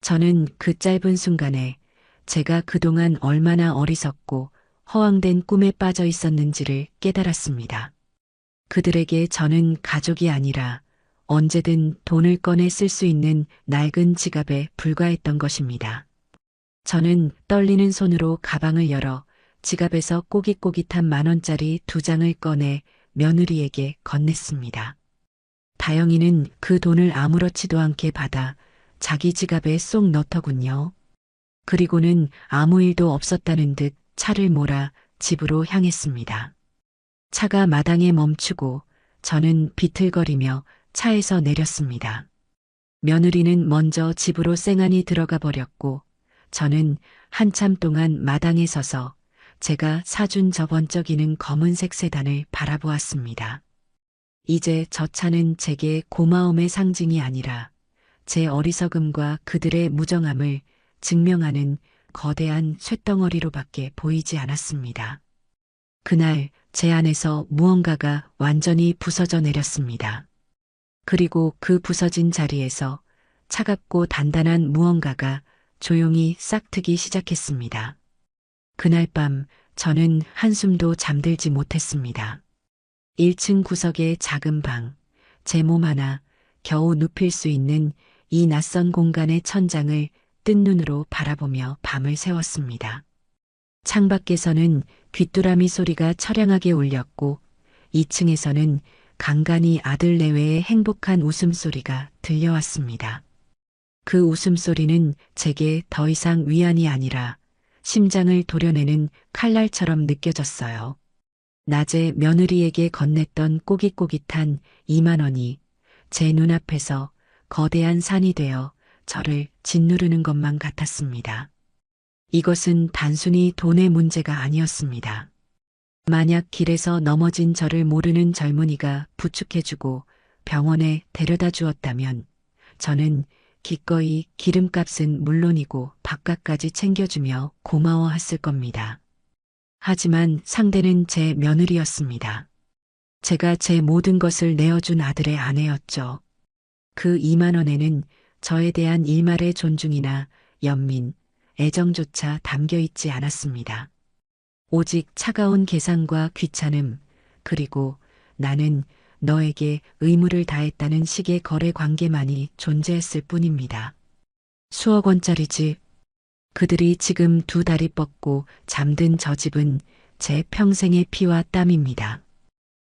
저는 그 짧은 순간에 제가 그동안 얼마나 어리석고 허황된 꿈에 빠져 있었는지를 깨달았습니다. 그들에게 저는 가족이 아니라 언제든 돈을 꺼내 쓸 수 있는 낡은 지갑에 불과했던 것입니다. 저는 떨리는 손으로 가방을 열어 지갑에서 꼬깃꼬깃한 10,000원짜리 2장을 꺼내 며느리에게 건넸습니다. 다영이는 그 돈을 아무렇지도 않게 받아 자기 지갑에 쏙 넣더군요. 그리고는 아무 일도 없었다는 듯 차를 몰아 집으로 향했습니다. 차가 마당에 멈추고 저는 비틀거리며 차에서 내렸습니다. 며느리는 먼저 집으로 쌩안이 들어가 버렸고 저는 한참 동안 마당에 서서 제가 사준 저 번쩍이는 검은색 세단을 바라보았습니다. 이제 저 차는 제게 고마움의 상징이 아니라 제 어리석음과 그들의 무정함을 증명하는 거대한 쇳덩어리로밖에 보이지 않았습니다. 그날 제 안에서 무언가가 완전히 부서져 내렸습니다. 그리고 그 부서진 자리에서 차갑고 단단한 무언가가 조용히 싹트기 시작했습니다. 그날 밤 저는 한숨도 잠들지 못했습니다. 1층 구석의 작은 방, 제 몸 하나 겨우 눕힐 수 있는 이 낯선 공간의 천장을 뜬 눈으로 바라보며 밤을 새웠습니다. 창밖에서는 귀뚜라미 소리가 처량하게 울렸고 2층에서는 간간히 아들 내외의 행복한 웃음소리가 들려왔습니다. 그 웃음소리는 제게 더 이상 위안이 아니라 심장을 도려내는 칼날처럼 느껴졌어요. 낮에 며느리에게 건넸던 꼬깃꼬깃한 2만 원이 제 눈앞에서 거대한 산이 되어 저를 짓누르는 것만 같았습니다. 이것은 단순히 돈의 문제가 아니었습니다. 만약 길에서 넘어진 저를 모르는 젊은이가 부축해주고 병원에 데려다 주었다면 저는 기꺼이 기름값은 물론이고 밥값까지 챙겨주며 고마워했을 겁니다. 하지만 상대는 제 며느리였습니다. 제가 제 모든 것을 내어준 아들의 아내였죠. 그 2만 원에는 저에 대한 일말의 존중이나 연민, 애정조차 담겨 있지 않았습니다. 오직 차가운 계산과 귀찮음, 그리고 나는 너에게 의무를 다했다는 식의 거래 관계만이 존재했을 뿐입니다. 수억 원짜리 집. 그들이 지금 두 다리 뻗고 잠든 저 집은 제 평생의 피와 땀입니다.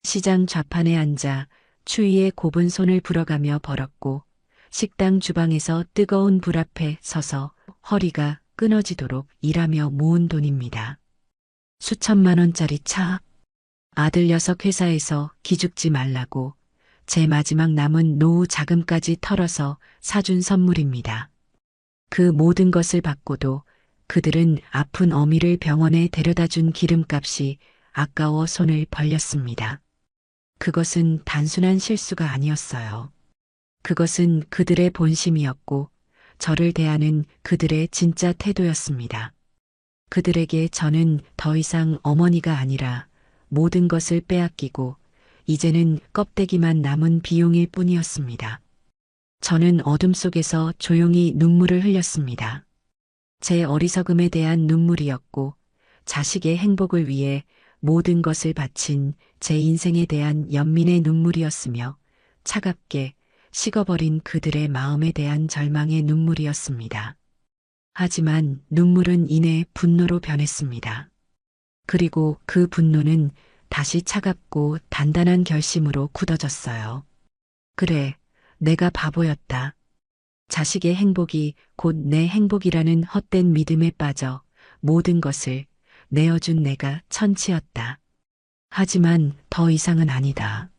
시장 좌판에 앉아 추위에 곱은 손을 불어가며 벌었고 식당 주방에서 뜨거운 불 앞에 서서 허리가 끊어지도록 일하며 모은 돈입니다. 수천만 원짜리 차. 아들 녀석 회사에서 기죽지 말라고 제 마지막 남은 노후 자금까지 털어서 사준 선물입니다. 그 모든 것을 받고도 그들은 아픈 어미를 병원에 데려다 준 기름값이 아까워 손을 벌렸습니다. 그것은 단순한 실수가 아니었어요. 그것은 그들의 본심이었고 저를 대하는 그들의 진짜 태도였습니다. 그들에게 저는 더 이상 어머니가 아니라 모든 것을 빼앗기고 이제는 껍데기만 남은 비용일 뿐이었습니다. 저는 어둠 속에서 조용히 눈물을 흘렸습니다. 제 어리석음에 대한 눈물이었고 자식의 행복을 위해 모든 것을 바친 제 인생에 대한 연민의 눈물이었으며 차갑게 식어버린 그들의 마음에 대한 절망의 눈물이었습니다. 하지만 눈물은 이내 분노로 변했습니다. 그리고 그 분노는 다시 차갑고 단단한 결심으로 굳어졌어요. 그래, 내가 바보였다. 자식의 행복이 곧 내 행복이라는 헛된 믿음에 빠져 모든 것을 내어준 내가 천치였다. 하지만 더 이상은 아니다.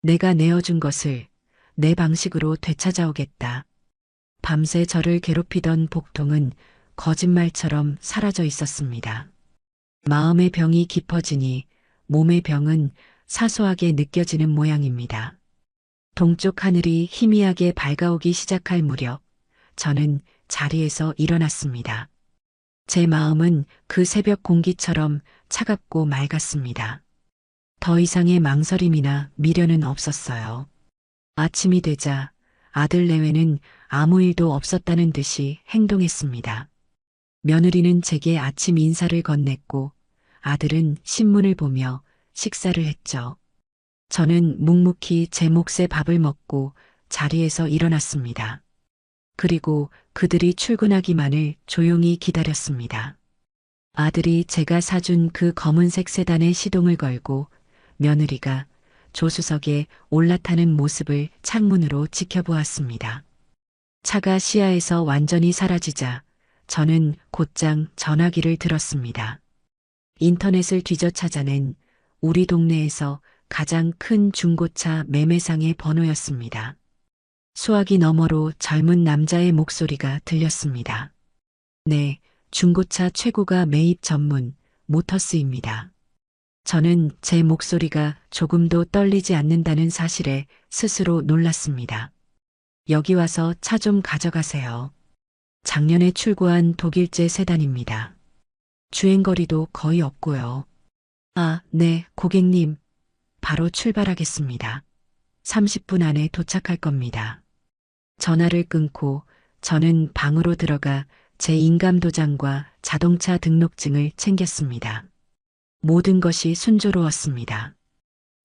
내가 내어준 것을 내 방식으로 되찾아오겠다. 밤새 저를 괴롭히던 복통은 거짓말처럼 사라져 있었습니다. 마음의 병이 깊어지니 몸의 병은 사소하게 느껴지는 모양입니다. 동쪽 하늘이 희미하게 밝아오기 시작할 무렵 저는 자리에서 일어났습니다. 제 마음은 그 새벽 공기처럼 차갑고 맑았습니다. 더 이상의 망설임이나 미련은 없었어요. 아침이 되자 아들 내외는 아무 일도 없었다는 듯이 행동했습니다. 며느리는 제게 아침 인사를 건넸고 아들은 신문을 보며 식사를 했죠. 저는 묵묵히 제 몫의 밥을 먹고 자리에서 일어났습니다. 그리고 그들이 출근하기만을 조용히 기다렸습니다. 아들이 제가 사준 그 검은색 세단에 시동을 걸고 며느리가 조수석에 올라타는 모습을 창문으로 지켜보았습니다. 차가 시야에서 완전히 사라지자 저는 곧장 전화기를 들었습니다. 인터넷을 뒤져 찾아낸 우리 동네에서 가장 큰 중고차 매매상의 번호였습니다. 수화기 너머로 젊은 남자의 목소리가 들렸습니다. 네, 중고차 최고가 매입 전문 모터스입니다. 저는 제 목소리가 조금도 떨리지 않는다는 사실에 스스로 놀랐습니다. 여기 와서 차 좀 가져가세요. 작년에 출고한 독일제 세단입니다. 주행거리도 거의 없고요. 아, 네, 고객님. 바로 출발하겠습니다. 30분 안에 도착할 겁니다. 전화를 끊고 저는 방으로 들어가 제 인감도장과 자동차 등록증을 챙겼습니다. 모든 것이 순조로웠습니다.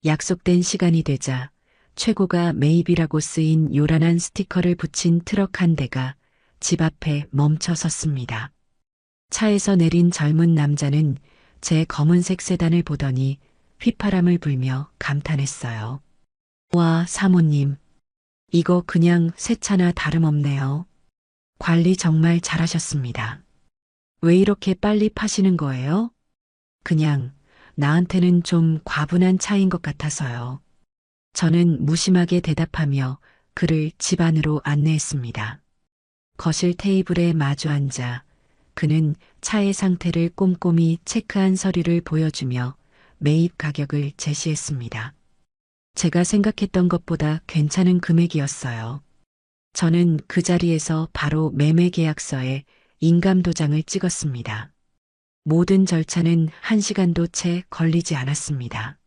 약속된 시간이 되자 최고가 매입이라고 쓰인 요란한 스티커를 붙인 트럭 한 대가 집 앞에 멈춰 섰습니다. 차에서 내린 젊은 남자는 제 검은색 세단을 보더니 휘파람을 불며 감탄했어요. 와, 사모님. 이거 그냥 새 차나 다름없네요. 관리 정말 잘하셨습니다. 왜 이렇게 빨리 파시는 거예요? 그냥 나한테는 좀 과분한 차인 것 같아서요. 저는 무심하게 대답하며 그를 집 안으로 안내했습니다. 거실 테이블에 마주 앉아 그는 차의 상태를 꼼꼼히 체크한 서류를 보여주며 매입 가격을 제시했습니다. 제가 생각했던 것보다 괜찮은 금액이었어요. 저는 그 자리에서 바로 매매 계약서에 인감도장을 찍었습니다. 모든 절차는 1시간도 채 걸리지 않았습니다.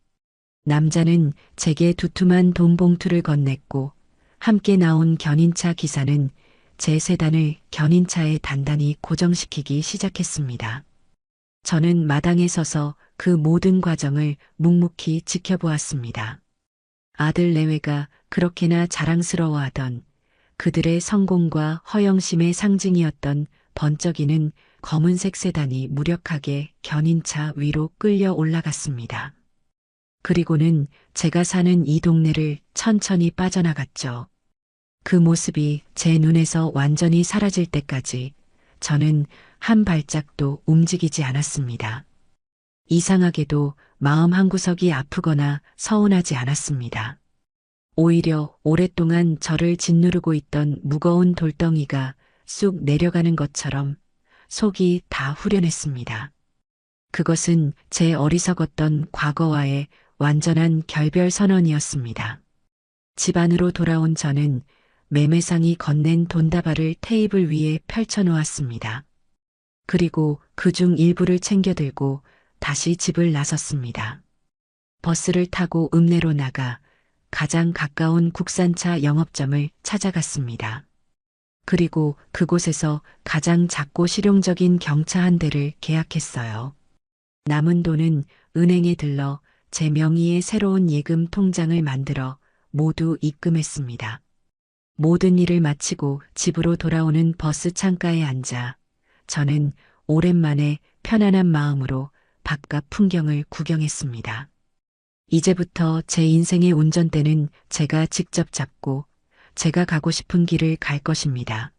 남자는 제게 두툼한 돈 봉투를 건넸고 함께 나온 견인차 기사는 제 세단을 견인차에 단단히 고정시키기 시작했습니다. 저는 마당에 서서 그 모든 과정을 묵묵히 지켜보았습니다. 아들 내외가 그렇게나 자랑스러워하던 그들의 성공과 허영심의 상징이었던 번쩍이는 검은색 세단이 무력하게 견인차 위로 끌려 올라갔습니다. 그리고는 제가 사는 이 동네를 천천히 빠져나갔죠. 그 모습이 제 눈에서 완전히 사라질 때까지 저는 한 발짝도 움직이지 않았습니다. 이상하게도 마음 한구석이 아프거나 서운하지 않았습니다. 오히려 오랫동안 저를 짓누르고 있던 무거운 돌덩이가 쑥 내려가는 것처럼 속이 다 후련했습니다. 그것은 제 어리석었던 과거와의 완전한 결별 선언이었습니다. 집 안으로 돌아온 저는 매매상이 건넨 돈다발을 테이블 위에 펼쳐놓았습니다. 그리고 그중 일부를 챙겨들고 다시 집을 나섰습니다. 버스를 타고 읍내로 나가 가장 가까운 국산차 영업점을 찾아갔습니다. 그리고 그곳에서 가장 작고 실용적인 경차 한 대를 계약했어요. 남은 돈은 은행에 들러 제 명의의 새로운 예금 통장을 만들어 모두 입금했습니다. 모든 일을 마치고 집으로 돌아오는 버스 창가에 앉아 저는 오랜만에 편안한 마음으로 바깥 풍경을 구경했습니다. 이제부터 제 인생의 운전대는 제가 직접 잡고 제가 가고 싶은 길을 갈 것입니다.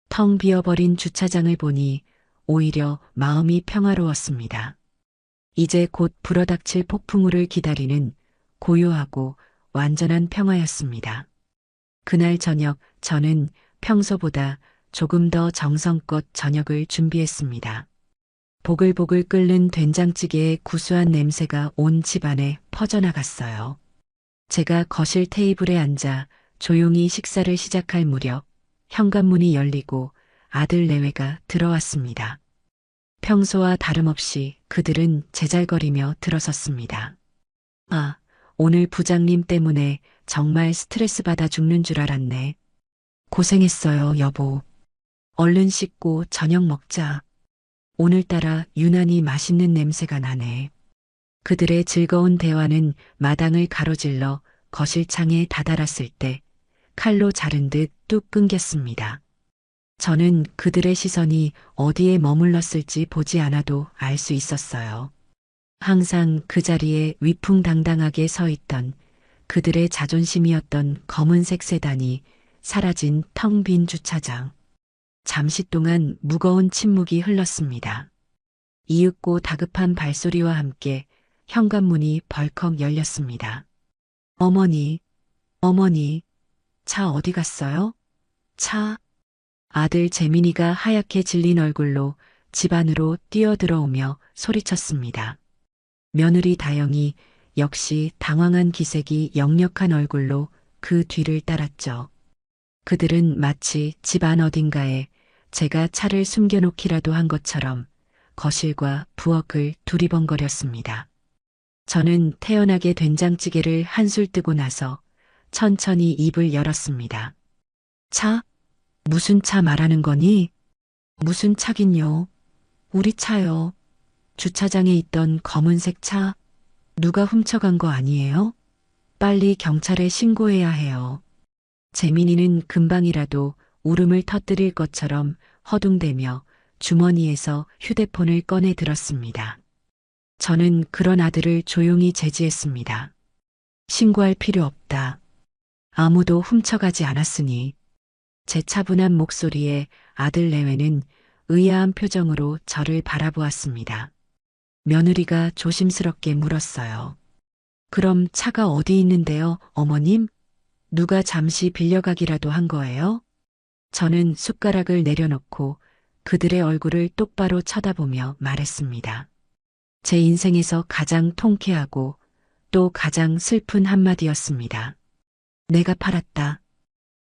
텅 비어버린 주차장을 보니 오히려 마음이 평화로웠습니다. 이제 곧 불어닥칠 폭풍우를 기다리는 고요하고 완전한 평화였습니다. 그날 저녁 저는 평소보다 조금 더 정성껏 저녁을 준비했습니다. 보글보글 끓는 된장찌개의 구수한 냄새가 온 집안에 퍼져나갔어요. 제가 거실 테이블에 앉아 조용히 식사를 시작할 무렵 현관문이 열리고 아들 내외가 들어왔습니다. 평소와 다름없이 그들은 제잘거리며 들어섰습니다. 아, 오늘 부장님 때문에 정말 스트레스 받아 죽는 줄 알았네. 고생했어요, 여보. 얼른 씻고 저녁 먹자. 오늘따라 유난히 맛있는 냄새가 나네. 그들의 즐거운 대화는 마당을 가로질러 거실창에 다다랐을 때 칼로 자른 듯 뚝 끊겼습니다. 저는 그들의 시선이 어디에 머물렀을지 보지 않아도 알 수 있었어요. 항상 그 자리에 위풍당당하게 서 있던 그들의 자존심이었던 검은색 세단이 사라진 텅 빈 주차장. 잠시 동안 무거운 침묵이 흘렀습니다. 이윽고 다급한 발소리와 함께 현관문이 벌컥 열렸습니다. 어머니, 어머니, 차 어디 갔어요? 차? 아들 재민이가 하얗게 질린 얼굴로 집 안으로 뛰어들어오며 소리쳤습니다. 며느리 다영이 역시 당황한 기색이 역력한 얼굴로 그 뒤를 따랐죠. 그들은 마치 집 안 어딘가에 제가 차를 숨겨놓기라도 한 것처럼 거실과 부엌을 두리번거렸습니다. 저는 태연하게 된장찌개를 한술 뜨고 나서 천천히 입을 열었습니다. 차? 무슨 차 말하는 거니? 무슨 차긴요? 우리 차요. 주차장에 있던 검은색 차. 누가 훔쳐간 거 아니에요? 빨리 경찰에 신고해야 해요. 재민이는 금방이라도 울음을 터뜨릴 것처럼 허둥대며 주머니에서 휴대폰을 꺼내 들었습니다. 저는 그런 아들을 조용히 제지했습니다. 신고할 필요 없다. 아무도 훔쳐가지 않았으니. 제 차분한 목소리에 아들 내외는 의아한 표정으로 저를 바라보았습니다. 며느리가 조심스럽게 물었어요. 그럼 차가 어디 있는데요, 어머님? 누가 잠시 빌려가기라도 한 거예요? 저는 숟가락을 내려놓고 그들의 얼굴을 똑바로 쳐다보며 말했습니다. 제 인생에서 가장 통쾌하고 또 가장 슬픈 한마디였습니다. 내가 팔았다.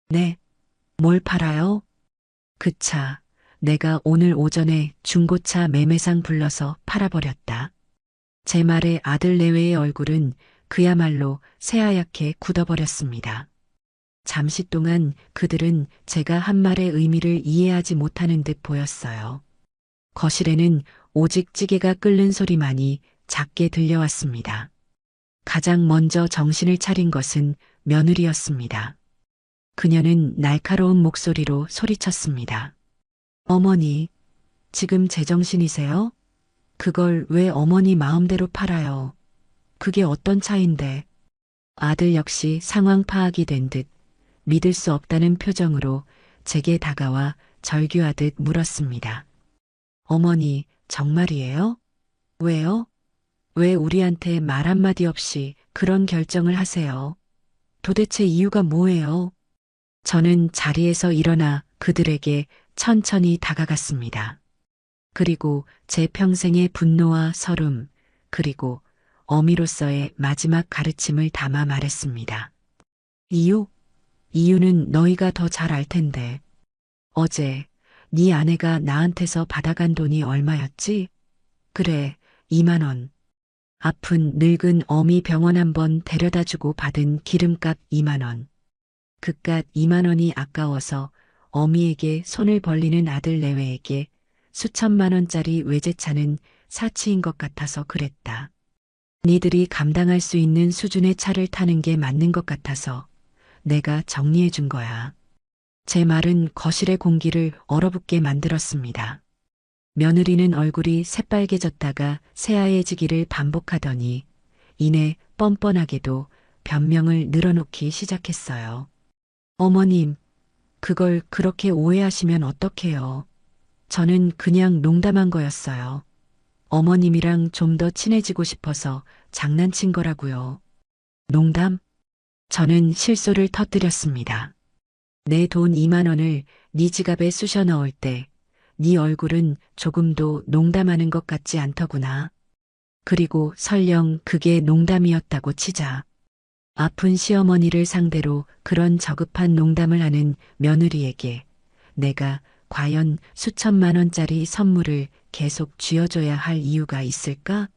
네. 뭘 팔아요? 그 차, 내가 오늘 오전에 중고차 매매상 불러서 팔아버렸다. 제 말에 아들 내외의 얼굴은 그야말로 새하얗게 굳어버렸습니다. 잠시 동안 그들은 제가 한 말의 의미를 이해하지 못하는 듯 보였어요. 거실에는 오직 찌개가 끓는 소리만이 작게 들려왔습니다. 가장 먼저 정신을 차린 것은 며느리였습니다. 그녀는 날카로운 목소리로 소리쳤습니다. 어머니, 지금 제정신이세요? 그걸 왜 어머니 마음대로 팔아요? 그게 어떤 차인데? 아들 역시 상황 파악이 된 듯 믿을 수 없다는 표정으로 제게 다가와 절규하듯 물었습니다. 어머니, 정말이에요? 왜요? 왜 우리한테 말 한마디 없이 그런 결정을 하세요? 도대체 이유가 뭐예요? 저는 자리에서 일어나 그들에게 천천히 다가갔습니다. 그리고 제 평생의 분노와 서름, 그리고 어미로서의 마지막 가르침을 담아 말했습니다. 이유? 이유는 너희가 더 잘 알 텐데. 어제 네 아내가 나한테서 받아간 돈이 얼마였지? 그래, 2만 원. 아픈 늙은 어미 병원 한번 데려다주고 받은 기름값 2만 원. 그깟 2만 원이 아까워서 어미에게 손을 벌리는 아들 내외에게 수천만 원짜리 외제차는 사치인 것 같아서 그랬다. 니들이 감당할 수 있는 수준의 차를 타는 게 맞는 것 같아서 내가 정리해 준 거야. 제 말은 거실의 공기를 얼어붙게 만들었습니다. 며느리는 얼굴이 새빨개졌다가 새하얘지기를 반복하더니 이내 뻔뻔하게도 변명을 늘어놓기 시작했어요. 어머님, 그걸 그렇게 오해하시면 어떡해요. 저는 그냥 농담한 거였어요. 어머님이랑 좀 더 친해지고 싶어서 장난친 거라고요. 농담? 저는 실소를 터뜨렸습니다. 내 돈 2만 원을 네 지갑에 쑤셔 넣을 때 네 얼굴은 조금도 농담하는 것 같지 않더구나. 그리고 설령 그게 농담이었다고 치자. 아픈 시어머니를 상대로 그런 저급한 농담을 하는 며느리에게 내가 과연 수천만 원짜리 선물을 계속 쥐어줘야 할 이유가 있을까?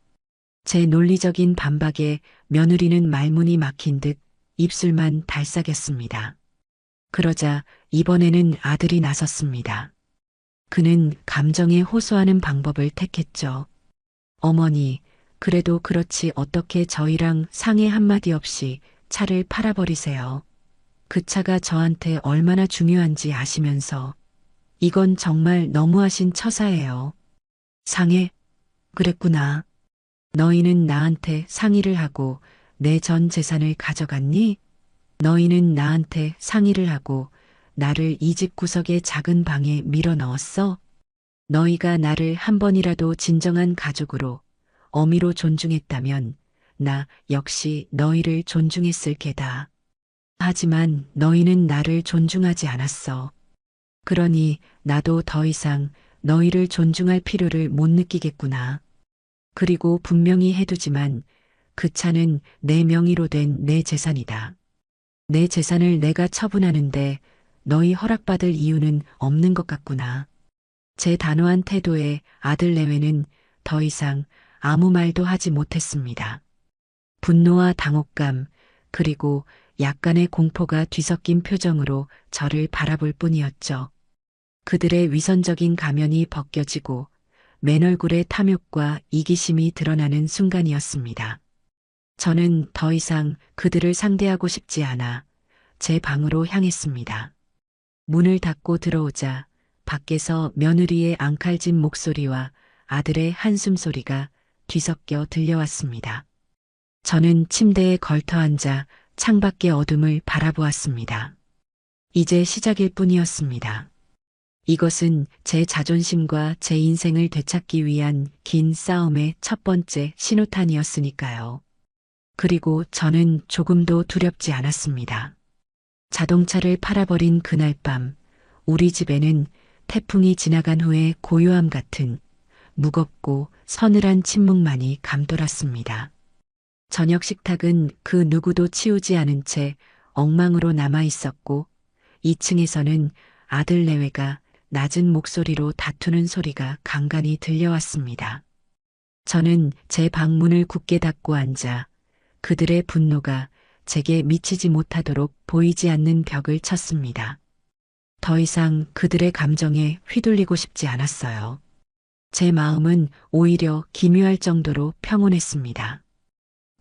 제 논리적인 반박에 며느리는 말문이 막힌 듯 입술만 달싹였습니다. 그러자 이번에는 아들이 나섰습니다. 그는 감정에 호소하는 방법을 택했죠. 어머니, 그래도 그렇지 어떻게 저희랑 상의 한마디 없이 차를 팔아버리세요. 그 차가 저한테 얼마나 중요한지 아시면서 이건 정말 너무하신 처사예요. 상해? 그랬구나. 너희는 나한테 상의를 하고 내 전 재산을 가져갔니? 너희는 나한테 상의를 하고 나를 이 집 구석의 작은 방에 밀어 넣었어? 너희가 나를 한 번이라도 진정한 가족으로, 어미로 존중했다면 나 역시 너희를 존중했을 게다. 하지만 너희는 나를 존중하지 않았어. 그러니 나도 더 이상 너희를 존중할 필요를 못 느끼겠구나. 그리고 분명히 해두지만 그 차는 내 명의로 된 내 재산이다. 내 재산을 내가 처분하는데 너희 허락받을 이유는 없는 것 같구나. 제 단호한 태도에 아들 내외는 더 이상 아무 말도 하지 못했습니다. 분노와 당혹감, 그리고 약간의 공포가 뒤섞인 표정으로 저를 바라볼 뿐이었죠. 그들의 위선적인 가면이 벗겨지고 맨 얼굴에 탐욕과 이기심이 드러나는 순간이었습니다. 저는 더 이상 그들을 상대하고 싶지 않아 제 방으로 향했습니다. 문을 닫고 들어오자 밖에서 며느리의 앙칼진 목소리와 아들의 한숨 소리가 뒤섞여 들려왔습니다. 저는 침대에 걸터 앉아 창밖의 어둠을 바라보았습니다. 이제 시작일 뿐이었습니다. 이것은 제 자존심과 제 인생을 되찾기 위한 긴 싸움의 첫 번째 신호탄이었으니까요. 그리고 저는 조금도 두렵지 않았습니다. 자동차를 팔아버린 그날 밤, 우리 집에는 태풍이 지나간 후에 고요함 같은 무겁고 서늘한 침묵만이 감돌았습니다. 저녁 식탁은 그 누구도 치우지 않은 채 엉망으로 남아 있었고 2층에서는 아들 내외가 낮은 목소리로 다투는 소리가 간간히 들려왔습니다. 저는 제 방문을 굳게 닫고 앉아 그들의 분노가 제게 미치지 못하도록 보이지 않는 벽을 쳤습니다. 더 이상 그들의 감정에 휘둘리고 싶지 않았어요. 제 마음은 오히려 기묘할 정도로 평온했습니다.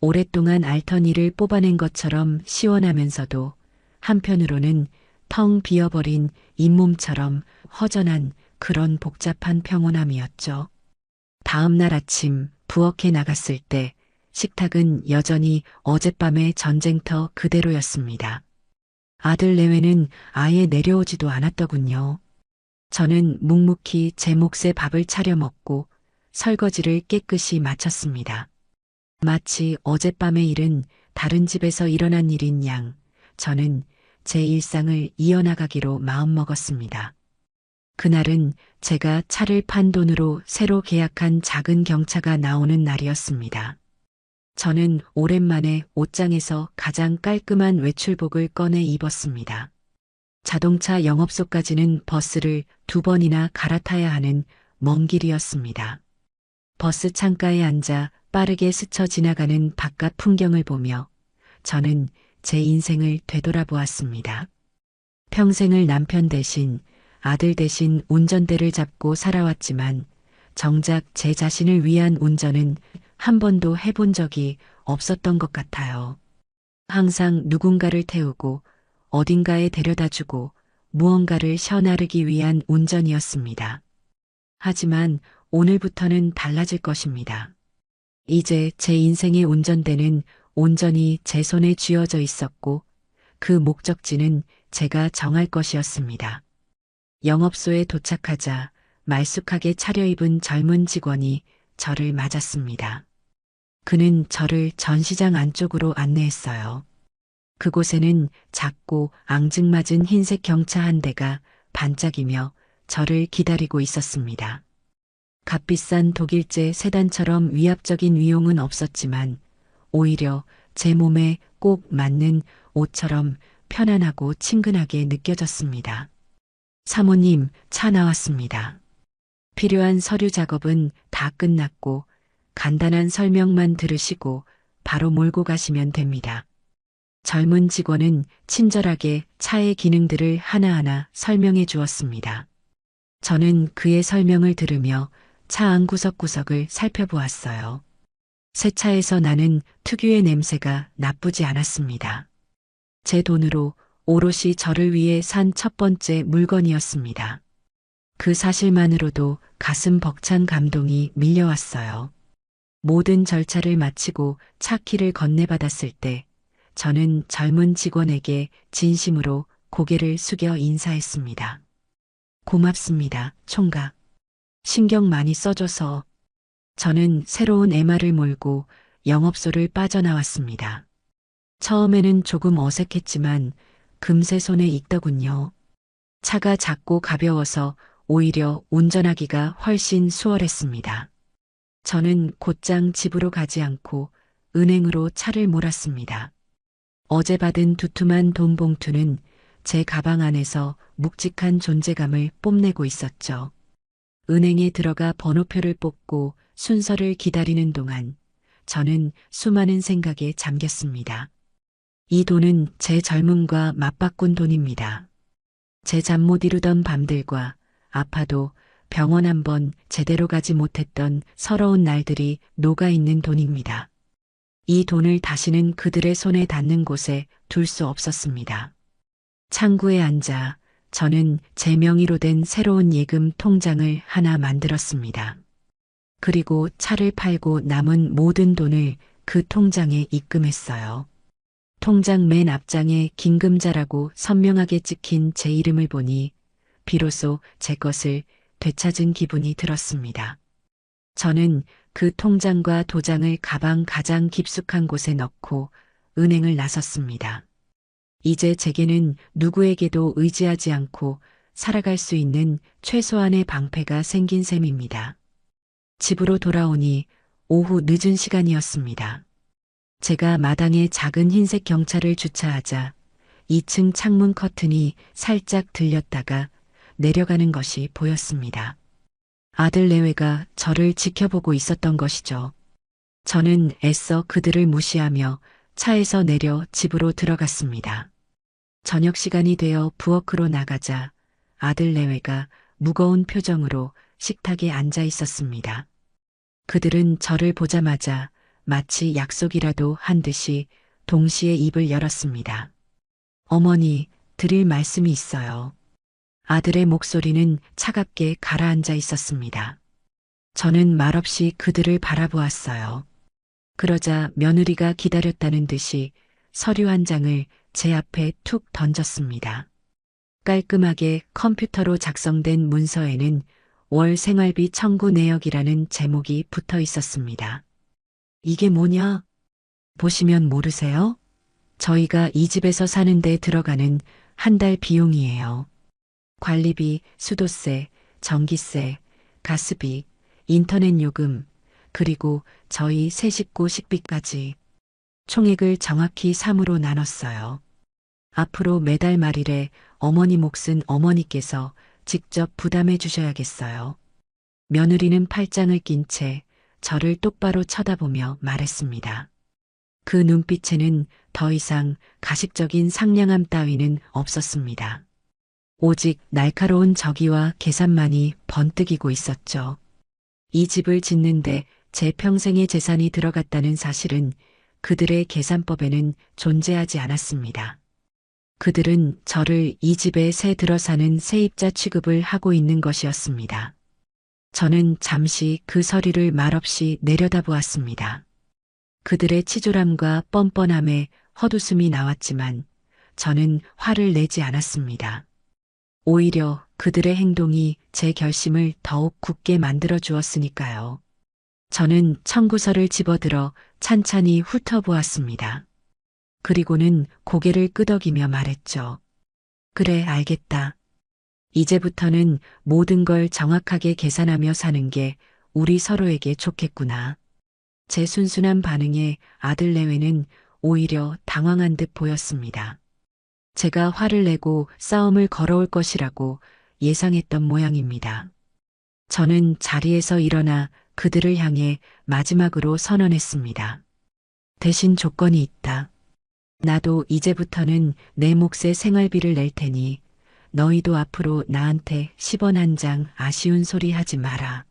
오랫동안 앓던 일을 뽑아낸 것처럼 시원하면서도 한편으로는 텅 비어버린 잇몸처럼 허전한 그런 복잡한 평온함이었죠. 다음 날 아침 부엌에 나갔을 때 식탁은 여전히 어젯밤의 전쟁터 그대로였습니다. 아들 내외는 아예 내려오지도 않았더군요. 저는 묵묵히 제 몫의 밥을 차려 먹고 설거지를 깨끗이 마쳤습니다. 마치 어젯밤의 일은 다른 집에서 일어난 일인 양, 저는 제 일상을 이어나가기로 마음먹었습니다. 그날은 제가 차를 판 돈으로 새로 계약한 작은 경차가 나오는 날이었습니다. 저는 오랜만에 옷장에서 가장 깔끔한 외출복을 꺼내 입었습니다. 자동차 영업소까지는 버스를 2번이나 갈아타야 하는 먼 길이었습니다. 버스 창가에 앉아 빠르게 스쳐 지나가는 바깥 풍경을 보며 저는 제 인생을 되돌아보았습니다. 평생을 남편 대신 아들 대신 운전대를 잡고 살아왔지만 정작 제 자신을 위한 운전은 한 번도 해본 적이 없었던 것 같아요. 항상 누군가를 태우고 어딘가에 데려다주고 무언가를 셔나르기 위한 운전이었습니다. 하지만 오늘부터는 달라질 것입니다. 이제 제 인생의 운전대는 온전히 제 손에 쥐어져 있었고 그 목적지는 제가 정할 것이었습니다. 영업소에 도착하자 말쑥하게 차려입은 젊은 직원이 저를 맞았습니다. 그는 저를 전시장 안쪽으로 안내했어요. 그곳에는 작고 앙증맞은 흰색 경차 한 대가 반짝이며 저를 기다리고 있었습니다. 값비싼 독일제 세단처럼 위압적인 위용은 없었지만 오히려 제 몸에 꼭 맞는 옷처럼 편안하고 친근하게 느껴졌습니다. 사모님, 차 나왔습니다. 필요한 서류 작업은 다 끝났고 간단한 설명만 들으시고 바로 몰고 가시면 됩니다. 젊은 직원은 친절하게 차의 기능들을 하나하나 설명해 주었습니다. 저는 그의 설명을 들으며 차 안 구석구석을 살펴보았어요. 새 차에서 나는 특유의 냄새가 나쁘지 않았습니다. 제 돈으로 오롯이 저를 위해 산 첫 번째 물건이었습니다. 그 사실만으로도 가슴 벅찬 감동이 밀려왔어요. 모든 절차를 마치고 차 키를 건네받았을 때 저는 젊은 직원에게 진심으로 고개를 숙여 인사했습니다. 고맙습니다, 총각. 신경 많이 써줘서. 저는 새로운 MR을 몰고 영업소를 빠져나왔습니다. 처음에는 조금 어색했지만 금세 손에 익더군요. 차가 작고 가벼워서 오히려 운전하기가 훨씬 수월했습니다. 저는 곧장 집으로 가지 않고 은행으로 차를 몰았습니다. 어제 받은 두툼한 돈 봉투는 제 가방 안에서 묵직한 존재감을 뽐내고 있었죠. 은행에 들어가 번호표를 뽑고 순서를 기다리는 동안 저는 수많은 생각에 잠겼습니다. 이 돈은 제 젊음과 맞바꾼 돈입니다. 제 잠 못 이루던 밤들과 아파도 병원 한 번 제대로 가지 못했던 서러운 날들이 녹아있는 돈입니다. 이 돈을 다시는 그들의 손에 닿는 곳에 둘 수 없었습니다. 창구에 앉아 저는 제 명의로 된 새로운 예금 통장을 하나 만들었습니다. 그리고 차를 팔고 남은 모든 돈을 그 통장에 입금했어요. 통장 맨 앞장에 긴금자라고 선명하게 찍힌 제 이름을 보니 비로소 제 것을 되찾은 기분이 들었습니다. 저는 그 통장과 도장을 가방 가장 깊숙한 곳에 넣고 은행을 나섰습니다. 이제 제게는 누구에게도 의지하지 않고 살아갈 수 있는 최소한의 방패가 생긴 셈입니다. 집으로 돌아오니 오후 늦은 시간이었습니다. 제가 마당에 작은 흰색 경차를 주차하자 2층 창문 커튼이 살짝 들렸다가 내려가는 것이 보였습니다. 아들 내외가 저를 지켜보고 있었던 것이죠. 저는 애써 그들을 무시하며 차에서 내려 집으로 들어갔습니다. 저녁 시간이 되어 부엌으로 나가자 아들 내외가 무거운 표정으로 식탁에 앉아 있었습니다. 그들은 저를 보자마자 마치 약속이라도 한 듯이 동시에 입을 열었습니다. 어머니, 드릴 말씀이 있어요. 아들의 목소리는 차갑게 가라앉아 있었습니다. 저는 말없이 그들을 바라보았어요. 그러자 며느리가 기다렸다는 듯이 서류 한 장을 제 앞에 툭 던졌습니다. 깔끔하게 컴퓨터로 작성된 문서에는 월 생활비 청구 내역이라는 제목이 붙어 있었습니다. 이게 뭐냐? 보시면 모르세요? 저희가 이 집에서 사는데 들어가는 한 달 비용이에요. 관리비, 수도세, 전기세, 가스비, 인터넷 요금, 그리고 저희 세 식구 식비까지 총액을 정확히 3으로 나눴어요. 앞으로 매달 말일에 어머니 몫은 어머니께서 직접 부담해 주셔야겠어요. 며느리는 팔짱을 낀 채 저를 똑바로 쳐다보며 말했습니다. 그 눈빛에는 더 이상 가식적인 상냥함 따위는 없었습니다. 오직 날카로운 저기와 계산만이 번뜩이고 있었죠. 이 집을 짓는데 제 평생의 재산이 들어갔다는 사실은 그들의 계산법에는 존재하지 않았습니다. 그들은 저를 이 집에 새 들어 사는 세입자 취급을 하고 있는 것이었습니다. 저는 잠시 그 서리를 말없이 내려다보았습니다. 그들의 치졸함과 뻔뻔함에 헛웃음이 나왔지만 저는 화를 내지 않았습니다. 오히려 그들의 행동이 제 결심을 더욱 굳게 만들어 주었으니까요. 저는 청구서를 집어들어 찬찬히 훑어보았습니다. 그리고는 고개를 끄덕이며 말했죠. 그래, 알겠다. 이제부터는 모든 걸 정확하게 계산하며 사는 게 우리 서로에게 좋겠구나. 제 순순한 반응에 아들 내외는 오히려 당황한 듯 보였습니다. 제가 화를 내고 싸움을 걸어올 것이라고 예상했던 모양입니다. 저는 자리에서 일어나 그들을 향해 마지막으로 선언했습니다. 대신 조건이 있다. 나도 이제부터는 내 몫의 생활비를 낼 테니 너희도 앞으로 나한테 10원 한 장 아쉬운 소리 하지 마라.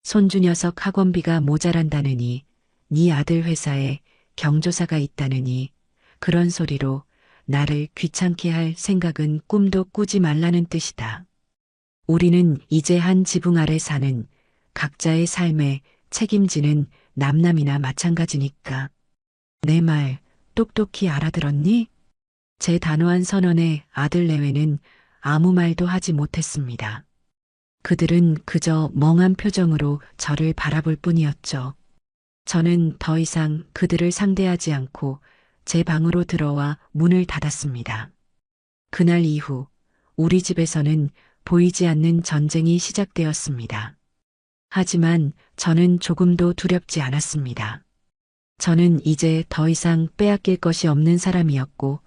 손주 녀석 학원비가 모자란다느니 네 아들 회사에 경조사가 있다느니 그런 소리로 나를 귀찮게 할 생각은 꿈도 꾸지 말라는 뜻이다. 우리는 이제 한 지붕 아래 사는 각자의 삶에 책임지는 남남이나 마찬가지니까. 내 말 똑똑히 알아들었니? 제 단호한 선언에 아들 내외는 아무 말도 하지 못했습니다. 그들은 그저 멍한 표정으로 저를 바라볼 뿐이었죠. 저는 더 이상 그들을 상대하지 않고 제 방으로 들어와 문을 닫았습니다. 그날 이후 우리 집에서는 보이지 않는 전쟁이 시작되었습니다. 하지만 저는 조금도 두렵지 않았습니다. 저는 이제 더 이상 빼앗길 것이 없는 사람이었고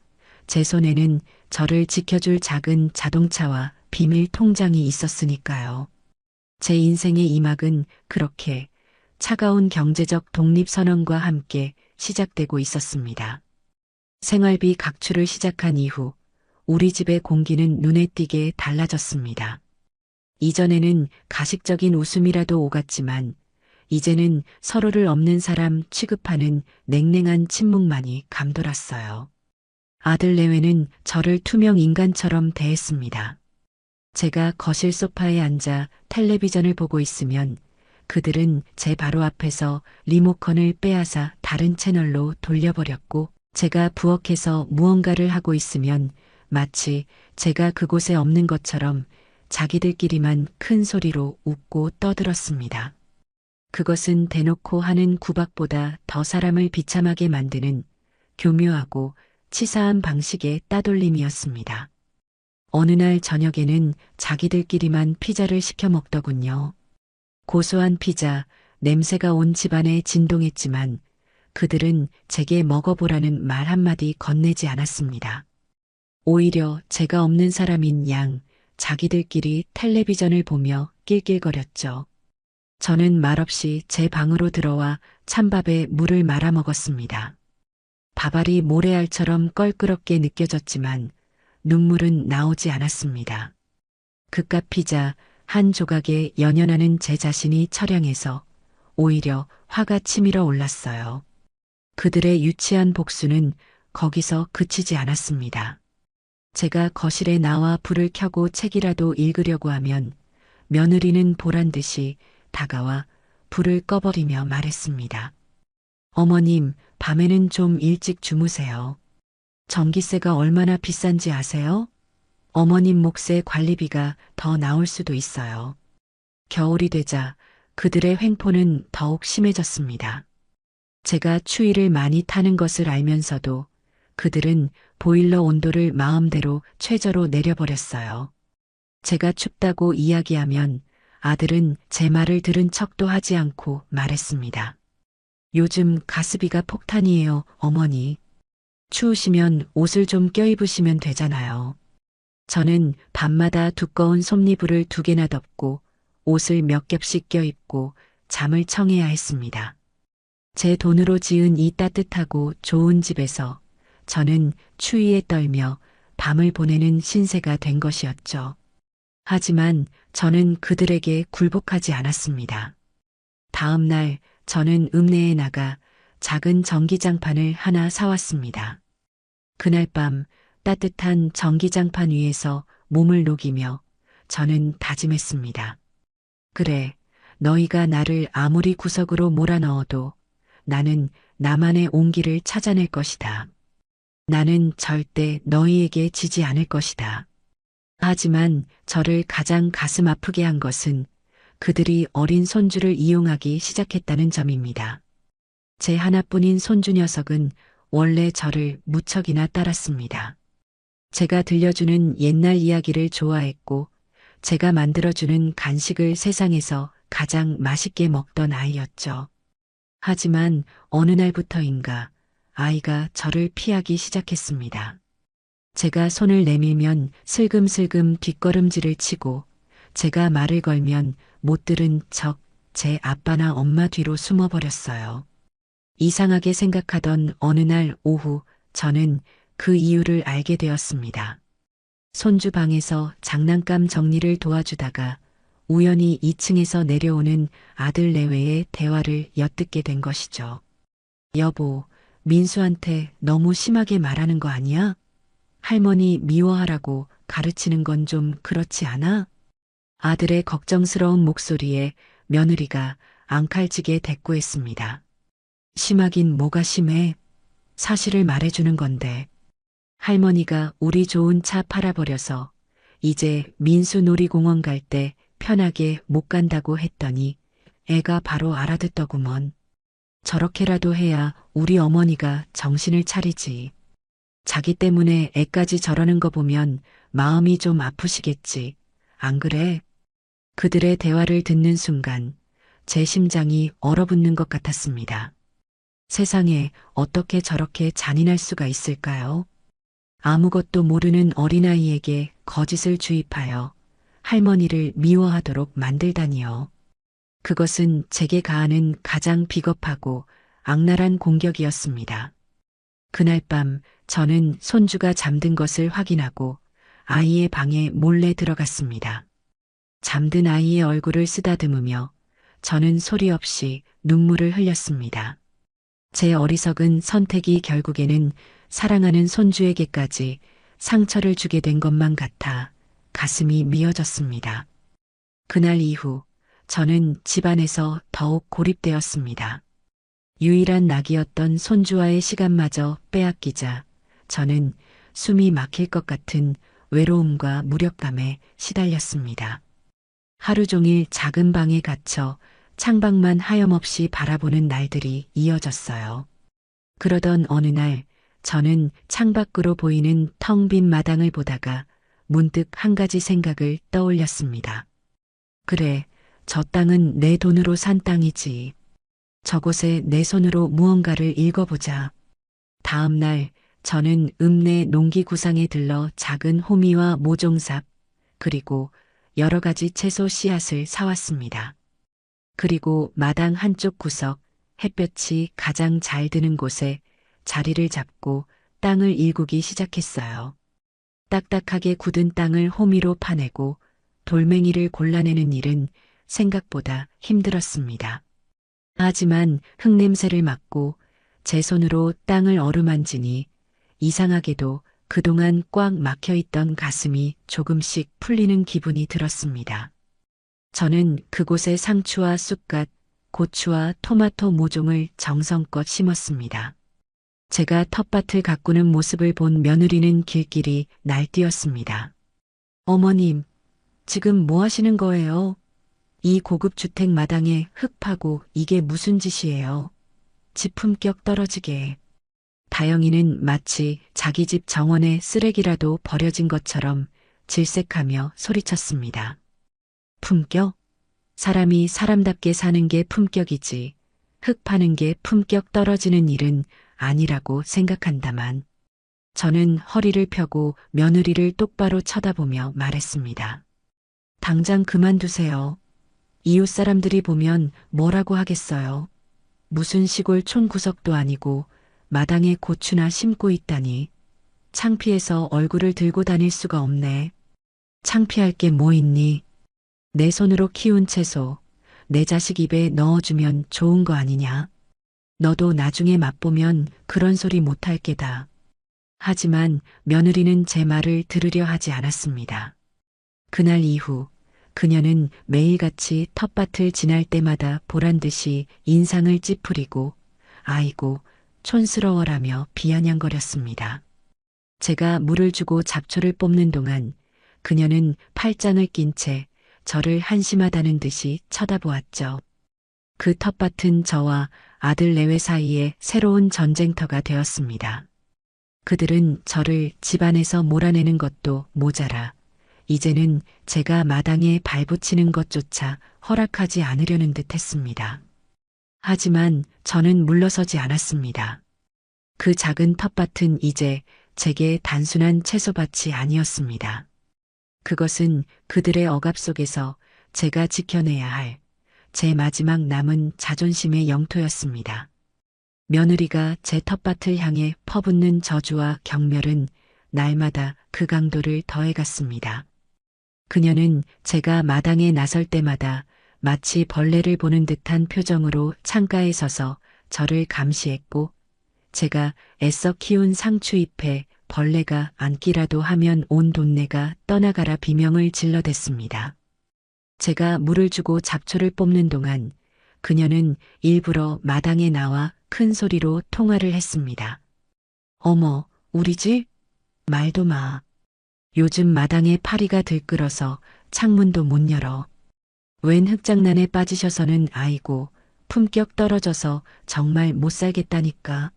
제 손에는 저를 지켜줄 작은 자동차와 비밀 통장이 있었으니까요. 제 인생의 이막은 그렇게 차가운 경제적 독립선언과 함께 시작되고 있었습니다. 생활비 각출을 시작한 이후 우리 집의 공기는 눈에 띄게 달라졌습니다. 이전에는 가식적인 웃음이라도 오갔지만 이제는 서로를 없는 사람 취급하는 냉랭한 침묵만이 감돌았어요. 아들 내외는 저를 투명 인간처럼 대했습니다. 제가 거실 소파에 앉아 텔레비전을 보고 있으면 그들은 제 바로 앞에서 리모컨을 빼앗아 다른 채널로 돌려버렸고 제가 부엌에서 무언가를 하고 있으면 마치 제가 그곳에 없는 것처럼 자기들끼리만 큰 소리로 웃고 떠들었습니다. 그것은 대놓고 하는 구박보다 더 사람을 비참하게 만드는 교묘하고 치사한 방식의 따돌림이었습니다. 어느 날 저녁에는 자기들끼리만 피자를 시켜 먹더군요. 고소한 피자, 냄새가 온 집안에 진동했지만 그들은 제게 먹어보라는 말 한마디 건네지 않았습니다. 오히려 제가 없는 사람인 양 자기들끼리 텔레비전을 보며 낄낄거렸죠. 저는 말없이 제 방으로 들어와 찬밥에 물을 말아 먹었습니다. 밥알이 모래알처럼 껄끄럽게 느껴졌지만 눈물은 나오지 않았습니다. 그깟 피자, 한 조각에 연연하는 제 자신이 처량해서 오히려 화가 치밀어 올랐어요. 그들의 유치한 복수는 거기서 그치지 않았습니다. 제가 거실에 나와 불을 켜고 책이라도 읽으려고 하면 며느리는 보란 듯이 다가와 불을 꺼버리며 말했습니다. 어머님, 밤에는 좀 일찍 주무세요. 전기세가 얼마나 비싼지 아세요? 어머님 몫의 관리비가 더 나올 수도 있어요. 겨울이 되자 그들의 횡포는 더욱 심해졌습니다. 제가 추위를 많이 타는 것을 알면서도 그들은 보일러 온도를 마음대로 최저로 내려버렸어요. 제가 춥다고 이야기하면 아들은 제 말을 들은 척도 하지 않고 말했습니다. 요즘 가스비가 폭탄이에요, 어머니. 추우시면 옷을 좀 껴입으시면 되잖아요. 저는 밤마다 두꺼운 솜니부를 2개나 덮고 옷을 몇 겹씩 껴입고 잠을 청해야 했습니다. 제 돈으로 지은 이 따뜻하고 좋은 집에서 저는 추위에 떨며 밤을 보내는 신세가 된 것이었죠. 하지만 저는 그들에게 굴복하지 않았습니다. 다음 날 저는 읍내에 나가 작은 전기장판을 하나 사왔습니다. 그날 밤 따뜻한 전기장판 위에서 몸을 녹이며 저는 다짐했습니다. 그래, 너희가 나를 아무리 구석으로 몰아넣어도 나는 나만의 온기를 찾아낼 것이다. 나는 절대 너희에게 지지 않을 것이다. 하지만 저를 가장 가슴 아프게 한 것은 그들이 어린 손주를 이용하기 시작했다는 점입니다. 제 하나뿐인 손주 녀석은 원래 저를 무척이나 따랐습니다. 제가 들려주는 옛날 이야기를 좋아했고 제가 만들어주는 간식을 세상에서 가장 맛있게 먹던 아이였죠. 하지만 어느 날부터인가 아이가 저를 피하기 시작했습니다. 제가 손을 내밀면 슬금슬금 뒷걸음질을 치고 제가 말을 걸면 못 들은 척 제 아빠나 엄마 뒤로 숨어버렸어요. 이상하게 생각하던 어느 날 오후 저는 그 이유를 알게 되었습니다. 손주 방에서 장난감 정리를 도와주다가 우연히 2층에서 내려오는 아들 내외의 대화를 엿듣게 된 것이죠. 여보, 민수한테 너무 심하게 말하는 거 아니야? 할머니 미워하라고 가르치는 건 좀 그렇지 않아? 아들의 걱정스러운 목소리에 며느리가 앙칼지게 대꾸했습니다. 심하긴 뭐가 심해? 사실을 말해주는 건데. 할머니가 우리 좋은 차 팔아버려서 이제 민수 놀이공원 갈 때 편하게 못 간다고 했더니 애가 바로 알아듣더구먼. 저렇게라도 해야 우리 어머니가 정신을 차리지. 자기 때문에 애까지 저러는 거 보면 마음이 좀 아프시겠지. 안 그래? 그들의 대화를 듣는 순간 제 심장이 얼어붙는 것 같았습니다. 세상에 어떻게 저렇게 잔인할 수가 있을까요? 아무것도 모르는 어린아이에게 거짓을 주입하여 할머니를 미워하도록 만들다니요. 그것은 제게 가하는 가장 비겁하고 악랄한 공격이었습니다. 그날 밤 저는 손주가 잠든 것을 확인하고 아이의 방에 몰래 들어갔습니다. 잠든 아이의 얼굴을 쓰다듬으며 저는 소리 없이 눈물을 흘렸습니다. 제 어리석은 선택이 결국에는 사랑하는 손주에게까지 상처를 주게 된 것만 같아 가슴이 미어졌습니다. 그날 이후 저는 집안에서 더욱 고립되었습니다. 유일한 낙이었던 손주와의 시간마저 빼앗기자 저는 숨이 막힐 것 같은 외로움과 무력감에 시달렸습니다. 하루 종일 작은 방에 갇혀 창밖만 하염없이 바라보는 날들이 이어졌어요. 그러던 어느 날 저는 창밖으로 보이는 텅 빈 마당을 보다가 문득 한 가지 생각을 떠올렸습니다. 그래, 저 땅은 내 돈으로 산 땅이지. 저곳에 내 손으로 무언가를 읽어보자. 다음 날 저는 읍내 농기구상에 들러 작은 호미와 모종삽 그리고 여러 가지 채소 씨앗을 사왔습니다. 그리고 마당 한쪽 구석 햇볕이 가장 잘 드는 곳에 자리를 잡고 땅을 일구기 시작했어요. 딱딱하게 굳은 땅을 호미로 파내고 돌멩이를 골라내는 일은 생각보다 힘들었습니다. 하지만 흙냄새를 맡고 제 손으로 땅을 어루만지니 이상하게도 그동안 꽉 막혀있던 가슴이 조금씩 풀리는 기분이 들었습니다. 저는 그곳에 상추와 쑥갓, 고추와 토마토 모종을 정성껏 심었습니다. 제가 텃밭을 가꾸는 모습을 본 며느리는 길길이 날뛰었습니다. 어머님, 지금 뭐 하시는 거예요? 이 고급 주택 마당에 흙 파고 이게 무슨 짓이에요? 집 품격 떨어지게. 다영이는 마치 자기 집 정원에 쓰레기라도 버려진 것처럼 질색하며 소리쳤습니다. 품격? 사람이 사람답게 사는 게 품격이지. 흙 파는 게 품격 떨어지는 일은 아니라고 생각한다만. 저는 허리를 펴고 며느리를 똑바로 쳐다보며 말했습니다. 당장 그만두세요. 이웃 사람들이 보면 뭐라고 하겠어요. 무슨 시골 촌구석도 아니고 마당에 고추나 심고 있다니. 창피해서 얼굴을 들고 다닐 수가 없네. 창피할 게 뭐 있니? 내 손으로 키운 채소, 내 자식 입에 넣어주면 좋은 거 아니냐? 너도 나중에 맛보면 그런 소리 못할 게다. 하지만 며느리는 제 말을 들으려 하지 않았습니다. 그날 이후 그녀는 매일같이 텃밭을 지날 때마다 보란듯이 인상을 찌푸리고 아이고 촌스러워라며 비아냥거렸습니다. 제가 물을 주고 잡초를 뽑는 동안 그녀는 팔짱을 낀 채 저를 한심하다는 듯이 쳐다보았죠. 그 텃밭은 저와 아들 내외 사이에 새로운 전쟁터가 되었습니다. 그들은 저를 집안에서 몰아내는 것도 모자라 이제는 제가 마당에 발붙이는 것조차 허락하지 않으려는 듯 했습니다. 하지만 저는 물러서지 않았습니다. 그 작은 텃밭은 이제 제게 단순한 채소밭이 아니었습니다. 그것은 그들의 억압 속에서 제가 지켜내야 할 제 마지막 남은 자존심의 영토였습니다. 며느리가 제 텃밭을 향해 퍼붓는 저주와 경멸은 날마다 그 강도를 더해갔습니다. 그녀는 제가 마당에 나설 때마다 마치 벌레를 보는 듯한 표정으로 창가에 서서 저를 감시했고 제가 애써 키운 상추잎에 벌레가 앉기라도 하면 온 동네가 떠나가라 비명을 질러댔습니다. 제가 물을 주고 잡초를 뽑는 동안 그녀는 일부러 마당에 나와 큰 소리로 통화를 했습니다. 어머, 우리 집? 말도 마. 요즘 마당에 파리가 들끓어서 창문도 못 열어. 웬 흙장난에 빠지셔서는 아이고, 품격 떨어져서 정말 못 살겠다니까.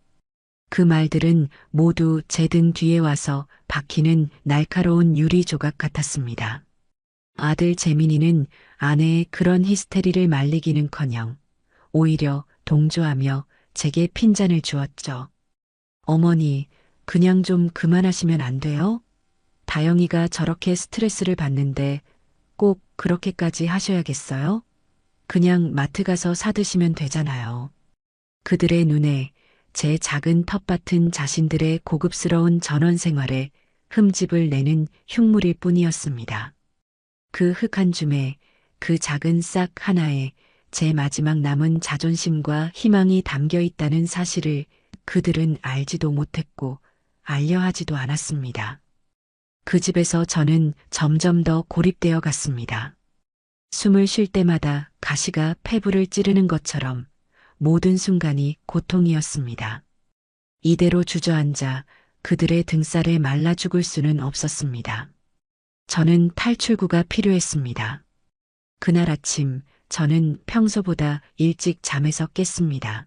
그 말들은 모두 제 등 뒤에 와서 박히는 날카로운 유리 조각 같았습니다. 아들 재민이는 아내의 그런 히스테리를 말리기는커녕 오히려 동조하며 제게 핀잔을 주었죠. 어머니, 그냥 좀 그만하시면 안 돼요? 다영이가 저렇게 스트레스를 받는데 꼭 그렇게까지 하셔야겠어요? 그냥 마트 가서 사드시면 되잖아요. 그들의 눈에 제 작은 텃밭은 자신들의 고급스러운 전원 생활에 흠집을 내는 흉물일 뿐이었습니다. 그 흙 한 줌에 그 작은 싹 하나에 제 마지막 남은 자존심과 희망이 담겨 있다는 사실을 그들은 알지도 못했고 알려하지도 않았습니다. 그 집에서 저는 점점 더 고립되어 갔습니다. 숨을 쉴 때마다 가시가 폐부를 찌르는 것처럼 모든 순간이 고통이었습니다. 이대로 주저앉아 그들의 등살에 말라 죽을 수는 없었습니다. 저는 탈출구가 필요했습니다. 그날 아침 저는 평소보다 일찍 잠에서 깼습니다.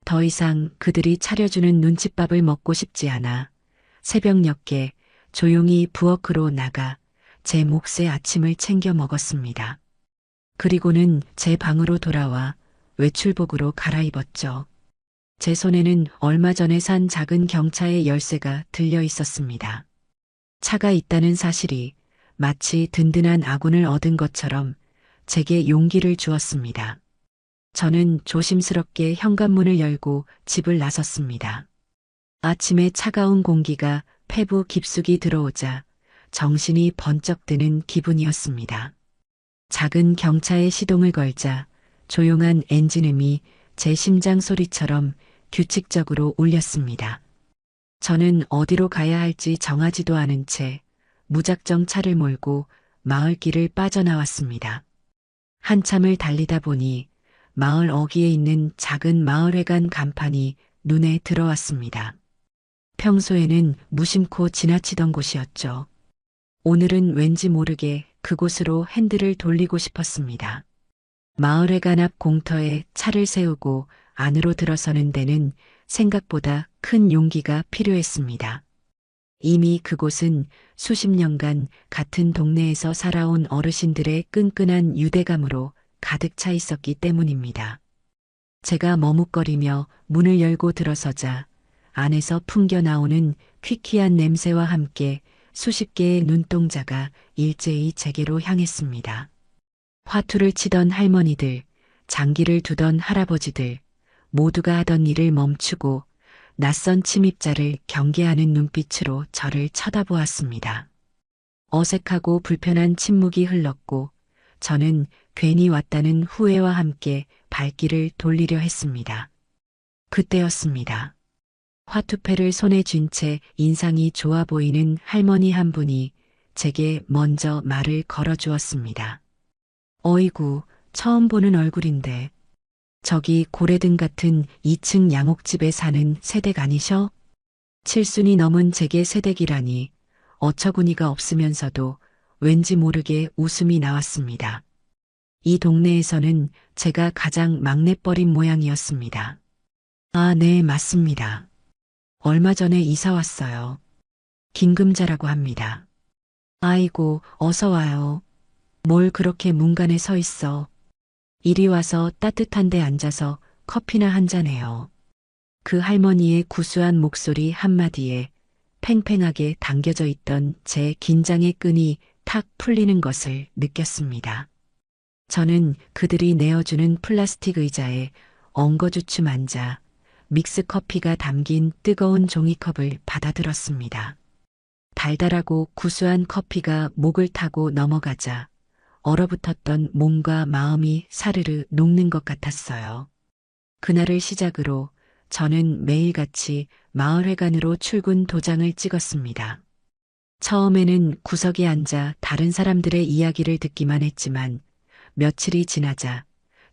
더 이상 그들이 차려주는 눈칫밥을 먹고 싶지 않아 새벽녘에 조용히 부엌으로 나가 제 몫의 아침을 챙겨 먹었습니다. 그리고는 제 방으로 돌아와 외출복으로 갈아입었죠. 제 손에는 얼마 전에 산 작은 경차의 열쇠가 들려 있었습니다. 차가 있다는 사실이 마치 든든한 아군을 얻은 것처럼 제게 용기를 주었습니다. 저는 조심스럽게 현관문을 열고 집을 나섰습니다. 아침에 차가운 공기가 폐부 깊숙이 들어오자 정신이 번쩍 드는 기분이었습니다. 작은 경차에 시동을 걸자 조용한 엔진음이 제 심장 소리처럼 규칙적으로 울렸습니다. 저는 어디로 가야 할지 정하지도 않은 채 무작정 차를 몰고 마을길을 빠져나왔습니다. 한참을 달리다 보니 마을 어귀에 있는 작은 마을회관 간판이 눈에 들어왔습니다. 평소에는 무심코 지나치던 곳이었죠. 오늘은 왠지 모르게 그곳으로 핸들을 돌리고 싶었습니다. 마을회관 앞 공터에 차를 세우고 안으로 들어서는 데는 생각보다 큰 용기가 필요했습니다. 이미 그곳은 수십 년간 같은 동네에서 살아온 어르신들의 끈끈한 유대감으로 가득 차 있었기 때문입니다. 제가 머뭇거리며 문을 열고 들어서자 안에서 풍겨 나오는 퀴퀴한 냄새와 함께 수십 개의 눈동자가 일제히 제게로 향했습니다. 화투를 치던 할머니들, 장기를 두던 할아버지들, 모두가 하던 일을 멈추고 낯선 침입자를 경계하는 눈빛으로 저를 쳐다보았습니다. 어색하고 불편한 침묵이 흘렀고 저는 괜히 왔다는 후회와 함께 발길을 돌리려 했습니다. 그때였습니다. 화투패를 손에 쥔 채 인상이 좋아 보이는 할머니 한 분이 제게 먼저 말을 걸어주었습니다. 어이구, 처음 보는 얼굴인데 저기 고래등 같은 2층 양옥집에 사는 새댁 아니셔? 칠순이 넘은 제게 새댁이라니 어처구니가 없으면서도 왠지 모르게 웃음이 나왔습니다. 이 동네에서는 제가 가장 막내뻘인 모양이었습니다. 아, 네, 맞습니다. 얼마 전에 이사 왔어요. 김금자라고 합니다. 아이고, 어서 와요. 뭘 그렇게 문간에 서 있어. 이리 와서 따뜻한 데 앉아서 커피나 한잔 해요. 그 할머니의 구수한 목소리 한마디에 팽팽하게 당겨져 있던 제 긴장의 끈이 탁 풀리는 것을 느꼈습니다. 저는 그들이 내어주는 플라스틱 의자에 엉거주춤 앉아 믹스 커피가 담긴 뜨거운 종이컵을 받아들었습니다. 달달하고 구수한 커피가 목을 타고 넘어가자 얼어붙었던 몸과 마음이 사르르 녹는 것 같았어요. 그날을 시작으로 저는 매일같이 마을회관으로 출근 도장을 찍었습니다. 처음에는 구석에 앉아 다른 사람들의 이야기를 듣기만 했지만 며칠이 지나자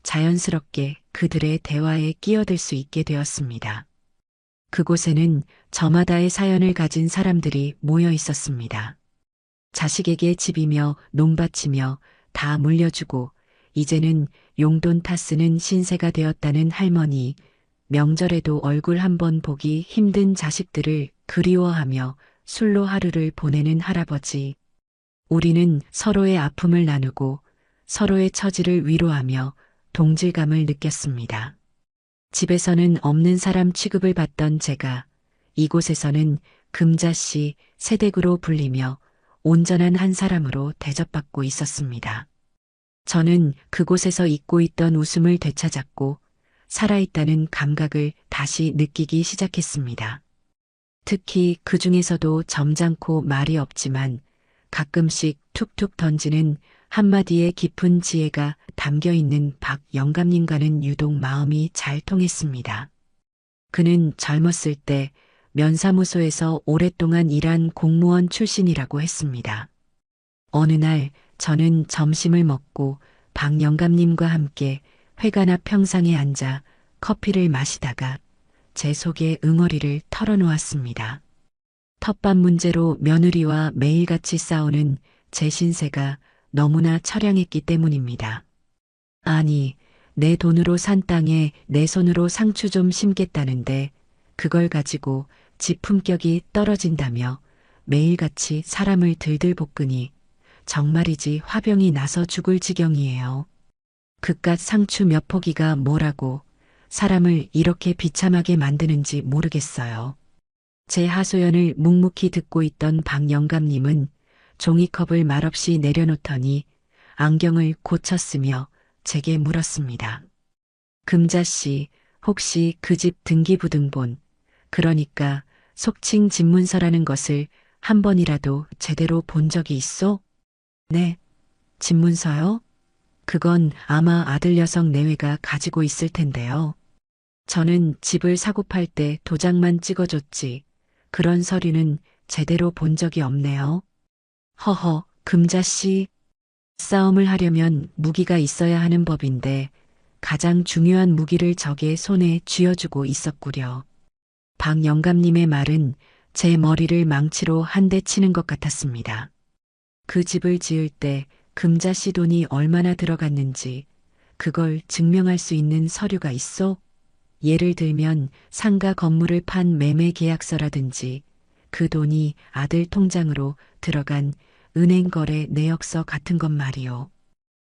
자연스럽게 그들의 대화에 끼어들 수 있게 되었습니다. 그곳에는 저마다의 사연을 가진 사람들이 모여 있었습니다. 자식에게 집이며 농밭이며 다 물려주고 이제는 용돈 타 쓰는 신세가 되었다는 할머니, 명절에도 얼굴 한번 보기 힘든 자식들을 그리워하며 술로 하루를 보내는 할아버지. 우리는 서로의 아픔을 나누고 서로의 처지를 위로하며 동질감을 느꼈습니다. 집에서는 없는 사람 취급을 받던 제가 이곳에서는 금자씨, 새댁으로 불리며 온전한 한 사람으로 대접받고 있었습니다. 저는 그곳에서 잊고 있던 웃음을 되찾았고 살아있다는 감각을 다시 느끼기 시작했습니다. 특히 그 중에서도 점잖고 말이 없지만 가끔씩 툭툭 던지는 한마디의 깊은 지혜가 담겨 있는 박 영감님과는 유독 마음이 잘 통했습니다. 그는 젊었을 때 면사무소에서 오랫동안 일한 공무원 출신이라고 했습니다. 어느 날 저는 점심을 먹고 박 영감님과 함께 회관 앞 평상에 앉아 커피를 마시다가 제 속의 응어리를 털어놓았습니다. 텃밭 문제로 며느리와 매일같이 싸우는 제 신세가 너무나 처량했기 때문입니다. 아니, 내 돈으로 산 땅에 내 손으로 상추 좀 심겠다는데 그걸 가지고 집 품격이 떨어진다며 매일같이 사람을 들들 볶으니 정말이지 화병이 나서 죽을 지경이에요. 그깟 상추 몇 포기가 뭐라고 사람을 이렇게 비참하게 만드는지 모르겠어요. 제 하소연을 묵묵히 듣고 있던 박 영감님은 종이컵을 말없이 내려놓더니 안경을 고쳤으며 제게 물었습니다. 금자씨, 혹시 그 집 등기부등본, 그러니까 속칭 집문서라는 것을 한 번이라도 제대로 본 적이 있어? 네. 집문서요? 그건 아마 아들 녀석 내외가 가지고 있을 텐데요. 저는 집을 사고 팔 때 도장만 찍어줬지. 그런 서류는 제대로 본 적이 없네요. 허허, 금자씨. 싸움을 하려면 무기가 있어야 하는 법인데 가장 중요한 무기를 적의 손에 쥐어주고 있었구려. 박 영감님의 말은 제 머리를 망치로 한 대 치는 것 같았습니다. 그 집을 지을 때 금자씨 돈이 얼마나 들어갔는지 그걸 증명할 수 있는 서류가 있어? 예를 들면 상가 건물을 판 매매 계약서라든지 그 돈이 아들 통장으로 들어간 은행 거래 내역서 같은 것 말이요.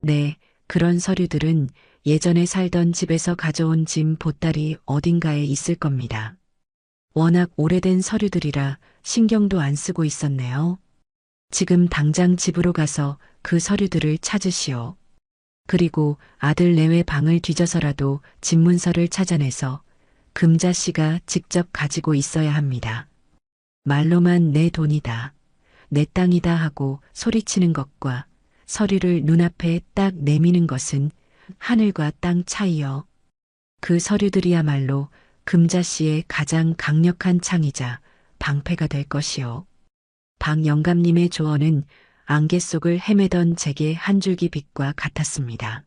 네, 그런 서류들은 예전에 살던 집에서 가져온 짐 보따리 어딘가에 있을 겁니다. 워낙 오래된 서류들이라 신경도 안 쓰고 있었네요. 지금 당장 집으로 가서 그 서류들을 찾으시오. 그리고 아들 내외 방을 뒤져서라도 집문서를 찾아내서 금자 씨가 직접 가지고 있어야 합니다. 말로만 내 돈이다, 내 땅이다 하고 소리치는 것과 서류를 눈앞에 딱 내미는 것은 하늘과 땅 차이요. 그 서류들이야말로 금자 씨의 가장 강력한 창이자 방패가 될 것이요. 박 영감님의 조언은 안개 속을 헤매던 제게 한 줄기 빛과 같았습니다.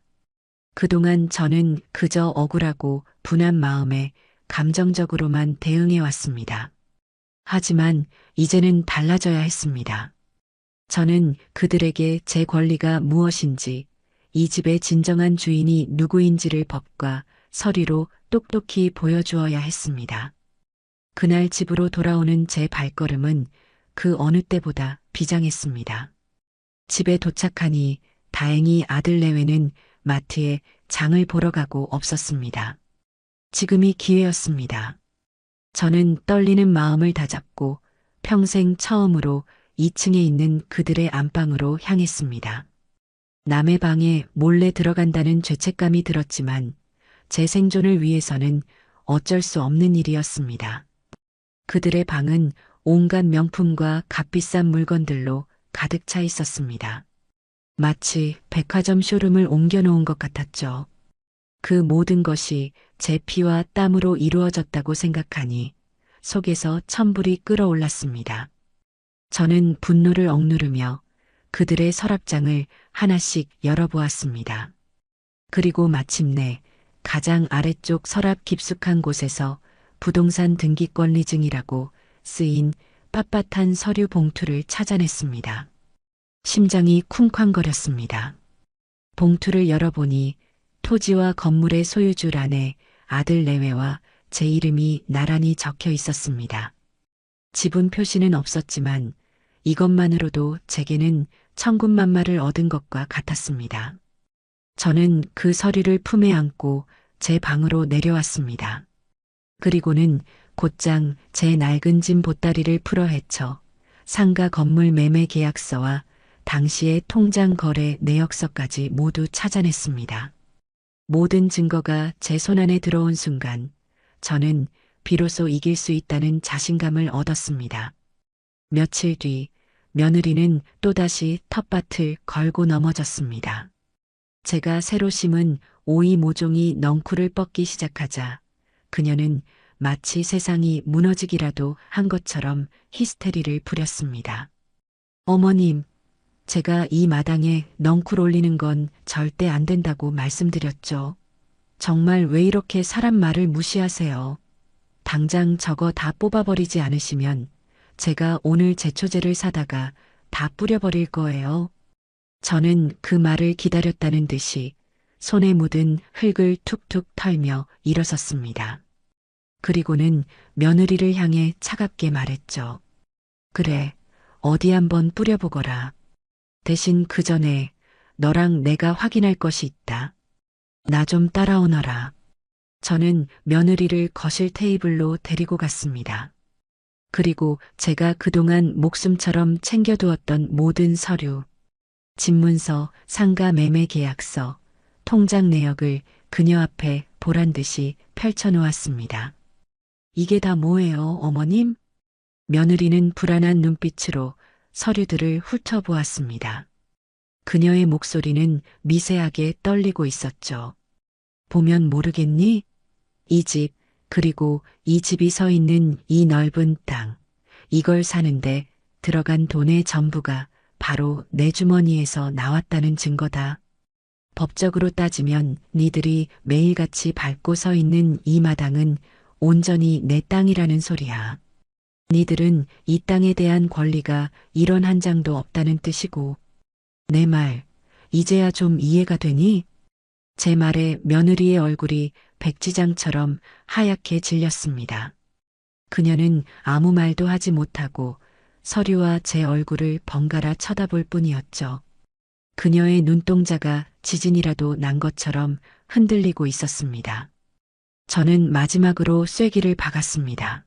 그동안 저는 그저 억울하고 분한 마음에 감정적으로만 대응해 왔습니다. 하지만 이제는 달라져야 했습니다. 저는 그들에게 제 권리가 무엇인지, 이 집의 진정한 주인이 누구인지를 법과 서류로 똑똑히 보여주어야 했습니다. 그날 집으로 돌아오는 제 발걸음은 그 어느 때보다 비장했습니다. 집에 도착하니 다행히 아들 내외는 마트에 장을 보러 가고 없었습니다. 지금이 기회였습니다. 저는 떨리는 마음을 다잡고 평생 처음으로 2층에 있는 그들의 안방으로 향했습니다. 남의 방에 몰래 들어간다는 죄책감이 들었지만 제 생존을 위해서는 어쩔 수 없는 일이었습니다. 그들의 방은 온갖 명품과 값비싼 물건들로 가득 차 있었습니다. 마치 백화점 쇼룸을 옮겨놓은 것 같았죠. 그 모든 것이 제 피와 땀으로 이루어졌다고 생각하니 속에서 천불이 끓어올랐습니다. 저는 분노를 억누르며 그들의 서랍장을 하나씩 열어보았습니다. 그리고 마침내 가장 아래쪽 서랍 깊숙한 곳에서 부동산 등기권리증이라고 쓰인 빳빳한 서류 봉투를 찾아냈습니다. 심장이 쿵쾅거렸습니다. 봉투를 열어보니 토지와 건물의 소유주란에 아들 내외와 제 이름이 나란히 적혀 있었습니다. 지분 표시는 없었지만 이것만으로도 제게는 천군만마를 얻은 것과 같았습니다. 저는 그 서류를 품에 안고 제 방으로 내려왔습니다. 그리고는 곧장 제 낡은 짐 보따리를 풀어 헤쳐 상가 건물 매매 계약서와 당시의 통장 거래 내역서까지 모두 찾아냈습니다. 모든 증거가 제 손안에 들어온 순간 저는 비로소 이길 수 있다는 자신감을 얻었습니다. 며칠 뒤 며느리는 또다시 텃밭을 걸고 넘어졌습니다. 제가 새로 심은 오이 모종이 넝쿨을 뻗기 시작하자 그녀는 마치 세상이 무너지기라도 한 것처럼 히스테리를 부렸습니다. 어머님, 제가 이 마당에 넝쿨 올리는 건 절대 안 된다고 말씀드렸죠. 정말 왜 이렇게 사람 말을 무시하세요? 당장 저거 다 뽑아버리지 않으시면 제가 오늘 제초제를 사다가 다 뿌려버릴 거예요. 저는 그 말을 기다렸다는 듯이 손에 묻은 흙을 툭툭 털며 일어섰습니다. 그리고는 며느리를 향해 차갑게 말했죠. 그래, 어디 한번 뿌려보거라. 대신 그 전에 너랑 내가 확인할 것이 있다. 나 좀 따라오너라. 저는 며느리를 거실 테이블로 데리고 갔습니다. 그리고 제가 그동안 목숨처럼 챙겨두었던 모든 서류, 집문서, 상가 매매 계약서, 통장 내역을 그녀 앞에 보란 듯이 펼쳐놓았습니다. 이게 다 뭐예요, 어머님? 며느리는 불안한 눈빛으로 서류들을 훑어보았습니다. 그녀의 목소리는 미세하게 떨리고 있었죠. 보면 모르겠니? 이 집, 그리고 이 집이 서 있는 이 넓은 땅. 이걸 사는데 들어간 돈의 전부가 바로 내 주머니에서 나왔다는 증거다. 법적으로 따지면 니들이 매일같이 밟고 서 있는 이 마당은 온전히 내 땅이라는 소리야. 니들은 이 땅에 대한 권리가 1원 한 장도 없다는 뜻이고. 내 말, 이제야 좀 이해가 되니? 제 말에 며느리의 얼굴이 백지장처럼 하얗게 질렸습니다. 그녀는 아무 말도 하지 못하고 서류와 제 얼굴을 번갈아 쳐다볼 뿐이었죠. 그녀의 눈동자가 지진이라도 난 것처럼 흔들리고 있었습니다. 저는 마지막으로 쐐기를 박았습니다.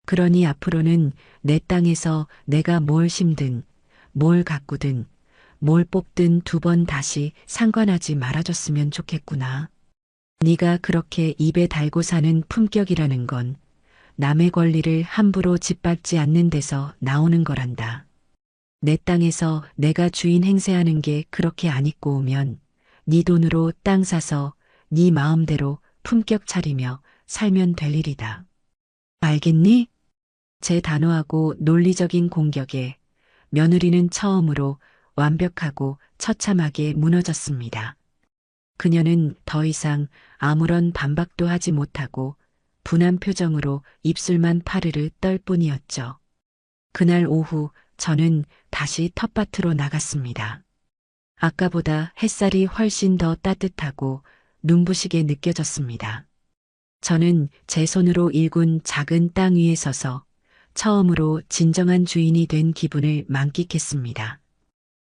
그러니 앞으로는 내 땅에서 내가 뭘 심든, 뭘 가꾸든, 뭘 뽑든 2번 다시 상관하지 말아줬으면 좋겠구나. 네가 그렇게 입에 달고 사는 품격이라는 건 남의 권리를 함부로 짓밟지 않는 데서 나오는 거란다. 내 땅에서 내가 주인 행세하는 게 그렇게 안 입고 오면 네 돈으로 땅 사서 네 마음대로 품격 차리며 살면 될 일이다. 알겠니? 제 단호하고 논리적인 공격에 며느리는 처음으로 완벽하고 처참하게 무너졌습니다. 그녀는 더 이상 아무런 반박도 하지 못하고 분한 표정으로 입술만 파르르 떨 뿐이었죠. 그날 오후 저는 다시 텃밭으로 나갔습니다. 아까보다 햇살이 훨씬 더 따뜻하고 눈부시게 느껴졌습니다. 저는 제 손으로 일군 작은 땅 위에 서서 처음으로 진정한 주인이 된 기분을 만끽했습니다.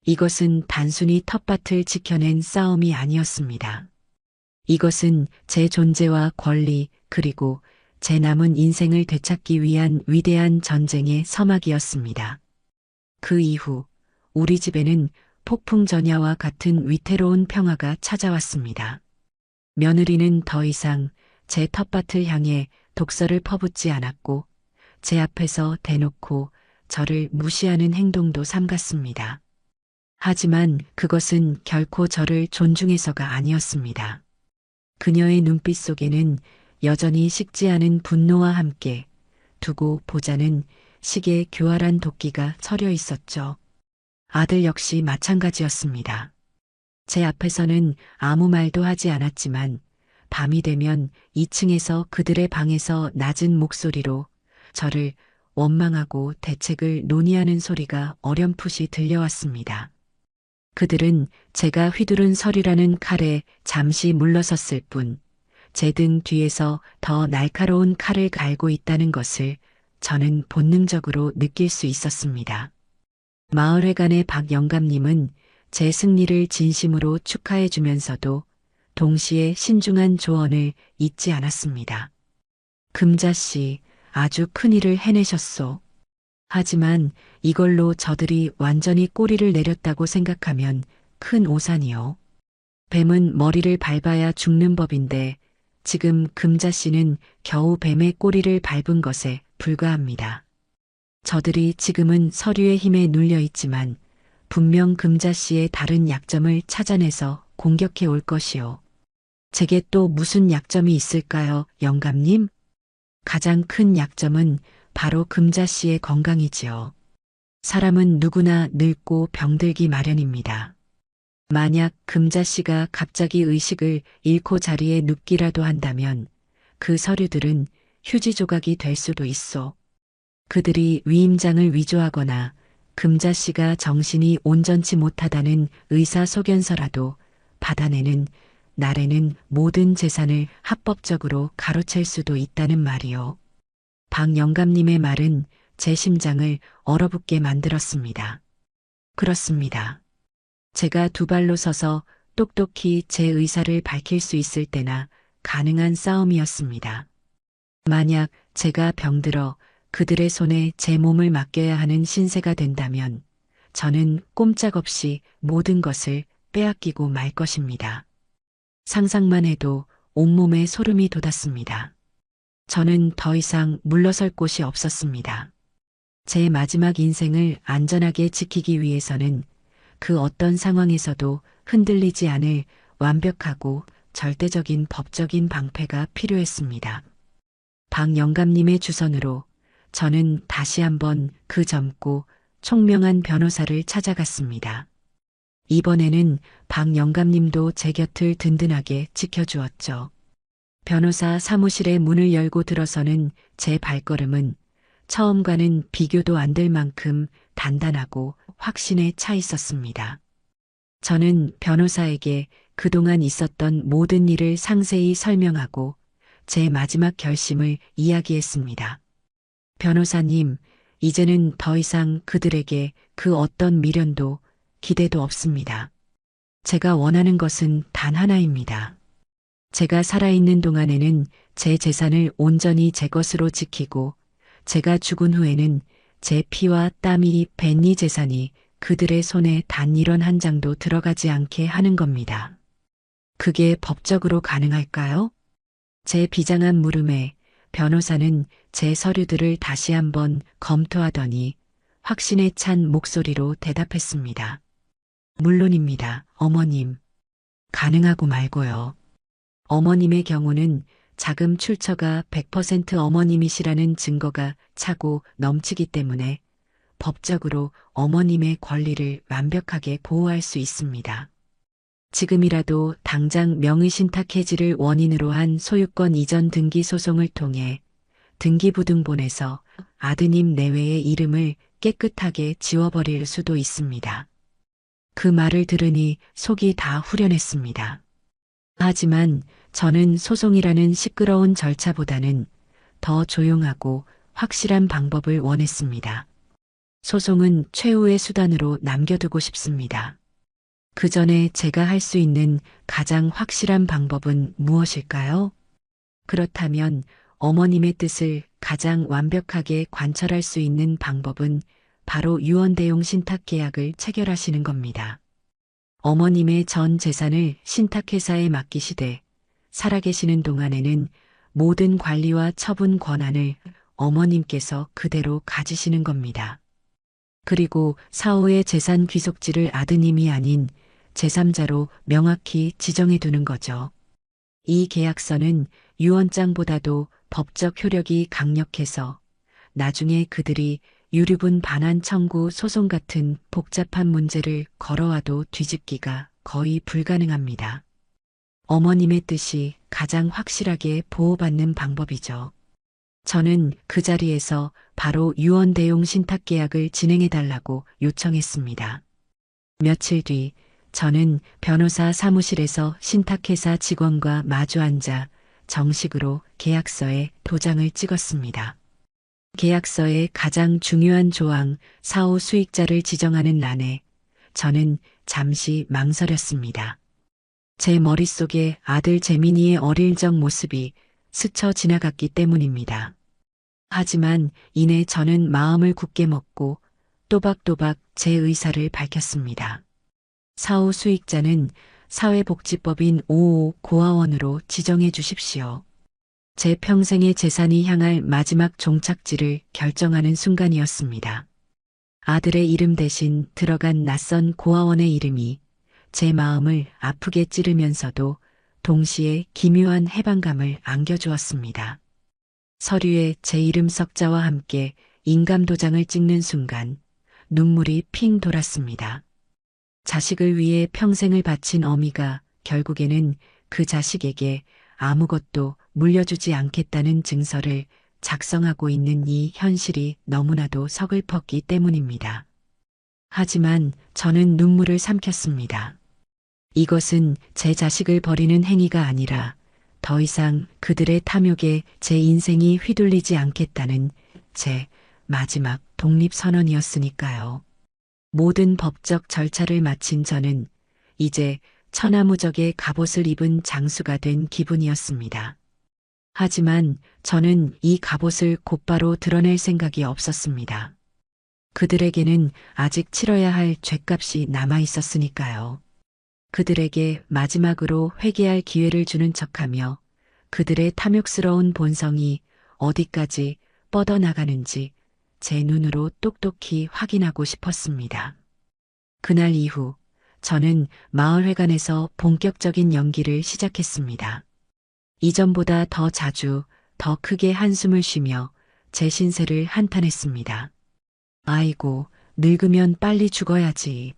이것은 단순히 텃밭을 지켜낸 싸움이 아니었습니다. 이것은 제 존재와 권리 그리고 제 남은 인생을 되찾기 위한 위대한 전쟁의 서막이었습니다. 그 이후 우리 집에는 폭풍 전야와 같은 위태로운 평화가 찾아왔습니다. 며느리는 더 이상 제 텃밭을 향해 독서를 퍼붓지 않았고 제 앞에서 대놓고 저를 무시하는 행동도 삼갔습니다. 하지만 그것은 결코 저를 존중해서가 아니었습니다. 그녀의 눈빛 속에는 여전히 식지 않은 분노와 함께 두고 보자는 식의 교활한 도끼가 서려 있었죠. 아들 역시 마찬가지였습니다. 제 앞에서는 아무 말도 하지 않았지만 밤이 되면 2층에서 그들의 방에서 낮은 목소리로 저를 원망하고 대책을 논의하는 소리가 어렴풋이 들려왔습니다. 그들은 제가 휘두른 서류라는 칼에 잠시 물러섰을 뿐, 제 등 뒤에서 더 날카로운 칼을 갈고 있다는 것을 저는 본능적으로 느낄 수 있었습니다. 마을회관의 박 영감님은 제 승리를 진심으로 축하해 주면서도 동시에 신중한 조언을 잊지 않았습니다. 금자씨, 아주 큰일을 해내셨소. 하지만 이걸로 저들이 완전히 꼬리를 내렸다고 생각하면 큰 오산이요. 뱀은 머리를 밟아야 죽는 법인데 지금 금자씨는 겨우 뱀의 꼬리를 밟은 것에 불과합니다. 저들이 지금은 서류의 힘에 눌려 있지만 분명 금자씨의 다른 약점을 찾아내서 공격해 올 것이요. 제게 또 무슨 약점이 있을까요, 영감님? 가장 큰 약점은 바로 금자씨의 건강이지요. 사람은 누구나 늙고 병들기 마련입니다. 만약 금자씨가 갑자기 의식을 잃고 자리에 눕기라도 한다면 그 서류들은 휴지 조각이 될 수도 있어. 그들이 위임장을 위조하거나 금자씨가 정신이 온전치 못하다는 의사소견서라도 받아내는 날에는 모든 재산을 합법적으로 가로챌 수도 있다는 말이요. 박 영감님의 말은 제 심장을 얼어붙게 만들었습니다. 그렇습니다. 제가 2발로 서서 똑똑히 제 의사를 밝힐 수 있을 때나 가능한 싸움이었습니다. 만약 제가 병들어 그들의 손에 제 몸을 맡겨야 하는 신세가 된다면 저는 꼼짝없이 모든 것을 빼앗기고 말 것입니다. 상상만 해도 온몸에 소름이 돋았습니다. 저는 더 이상 물러설 곳이 없었습니다. 제 마지막 인생을 안전하게 지키기 위해서는 그 어떤 상황에서도 흔들리지 않을 완벽하고 절대적인 법적인 방패가 필요했습니다. 박 영감님의 주선으로 저는 다시 한번 그 젊고 총명한 변호사를 찾아갔습니다. 이번에는 박 영감님도 제 곁을 든든하게 지켜주었죠. 변호사 사무실의 문을 열고 들어서는 제 발걸음은 처음과는 비교도 안 될 만큼 단단하고 확신에 차 있었습니다. 저는 변호사에게 그동안 있었던 모든 일을 상세히 설명하고 제 마지막 결심을 이야기했습니다. 변호사님, 이제는 더 이상 그들에게 그 어떤 미련도 기대도 없습니다. 제가 원하는 것은 단 하나입니다. 제가 살아있는 동안에는 제 재산을 온전히 제 것으로 지키고 제가 죽은 후에는 제 피와 땀이 밴 이 재산이 그들의 손에 단 1원 한 장도 들어가지 않게 하는 겁니다. 그게 법적으로 가능할까요? 제 비장한 물음에 변호사는 제 서류들을 다시 한번 검토하더니 확신에 찬 목소리로 대답했습니다. 물론입니다, 어머님. 가능하고 말고요. 어머님의 경우는 자금 출처가 100% 어머님이시라는 증거가 차고 넘치기 때문에 법적으로 어머님의 권리를 완벽하게 보호할 수 있습니다. 지금이라도 당장 명의신탁 해지를 원인으로 한 소유권 이전 등기 소송을 통해 등기부등본에서 아드님 내외의 이름을 깨끗하게 지워버릴 수도 있습니다. 그 말을 들으니 속이 다 후련했습니다. 하지만 저는 소송이라는 시끄러운 절차보다는 더 조용하고 확실한 방법을 원했습니다. 소송은 최후의 수단으로 남겨두고 싶습니다. 그 전에 제가 할 수 있는 가장 확실한 방법은 무엇일까요? 그렇다면 어머님의 뜻을 가장 완벽하게 관철할 수 있는 방법은 바로 유언대용 신탁계약을 체결하시는 겁니다. 어머님의 전 재산을 신탁회사에 맡기시되 살아계시는 동안에는 모든 관리와 처분 권한을 어머님께서 그대로 가지시는 겁니다. 그리고 사후의 재산 귀속지를 아드님이 아닌 제3자로 명확히 지정해 두는 거죠. 이 계약서는 유언장보다도 법적 효력이 강력해서 나중에 그들이 유류분 반환 청구 소송 같은 복잡한 문제를 걸어와도 뒤집기가 거의 불가능합니다. 어머님의 뜻이 가장 확실하게 보호받는 방법이죠. 저는 그 자리에서 바로 유언대용 신탁계약을 진행해달라고 요청했습니다. 며칠 뒤 저는 변호사 사무실에서 신탁회사 직원과 마주 앉아 정식으로 계약서에 도장을 찍었습니다. 계약서의 가장 중요한 조항 사후 수익자를 지정하는 란에 저는 잠시 망설였습니다. 제 머릿속에 아들 재민이의 어릴 적 모습이 스쳐 지나갔기 때문입니다. 하지만 이내 저는 마음을 굳게 먹고 또박또박 제 의사를 밝혔습니다. 사후 수익자는 사회복지법인 5호 고아원으로 지정해 주십시오. 제 평생의 재산이 향할 마지막 종착지를 결정하는 순간이었습니다. 아들의 이름 대신 들어간 낯선 고아원의 이름이 제 마음을 아프게 찌르면서도 동시에 기묘한 해방감을 안겨주었습니다. 서류에 제 이름 석자와 함께 인감도장을 찍는 순간 눈물이 핑 돌았습니다. 자식을 위해 평생을 바친 어미가 결국에는 그 자식에게 아무것도 물려주지 않겠다는 증서를 작성하고 있는 이 현실이 너무나도 서글펐기 때문입니다. 하지만 저는 눈물을 삼켰습니다. 이것은 제 자식을 버리는 행위가 아니라 더 이상 그들의 탐욕에 제 인생이 휘둘리지 않겠다는 제 마지막 독립선언이었으니까요. 모든 법적 절차를 마친 저는 이제 천하무적의 갑옷을 입은 장수가 된 기분이었습니다. 하지만 저는 이 갑옷을 곧바로 드러낼 생각이 없었습니다. 그들에게는 아직 치러야 할 죗값이 남아 있었으니까요. 그들에게 마지막으로 회개할 기회를 주는 척하며 그들의 탐욕스러운 본성이 어디까지 뻗어나가는지 제 눈으로 똑똑히 확인하고 싶었습니다. 그날 이후 저는 마을회관에서 본격적인 연기를 시작했습니다. 이전보다 더 자주, 더 크게 한숨을 쉬며 제 신세를 한탄했습니다. 아이고, 늙으면 빨리 죽어야지.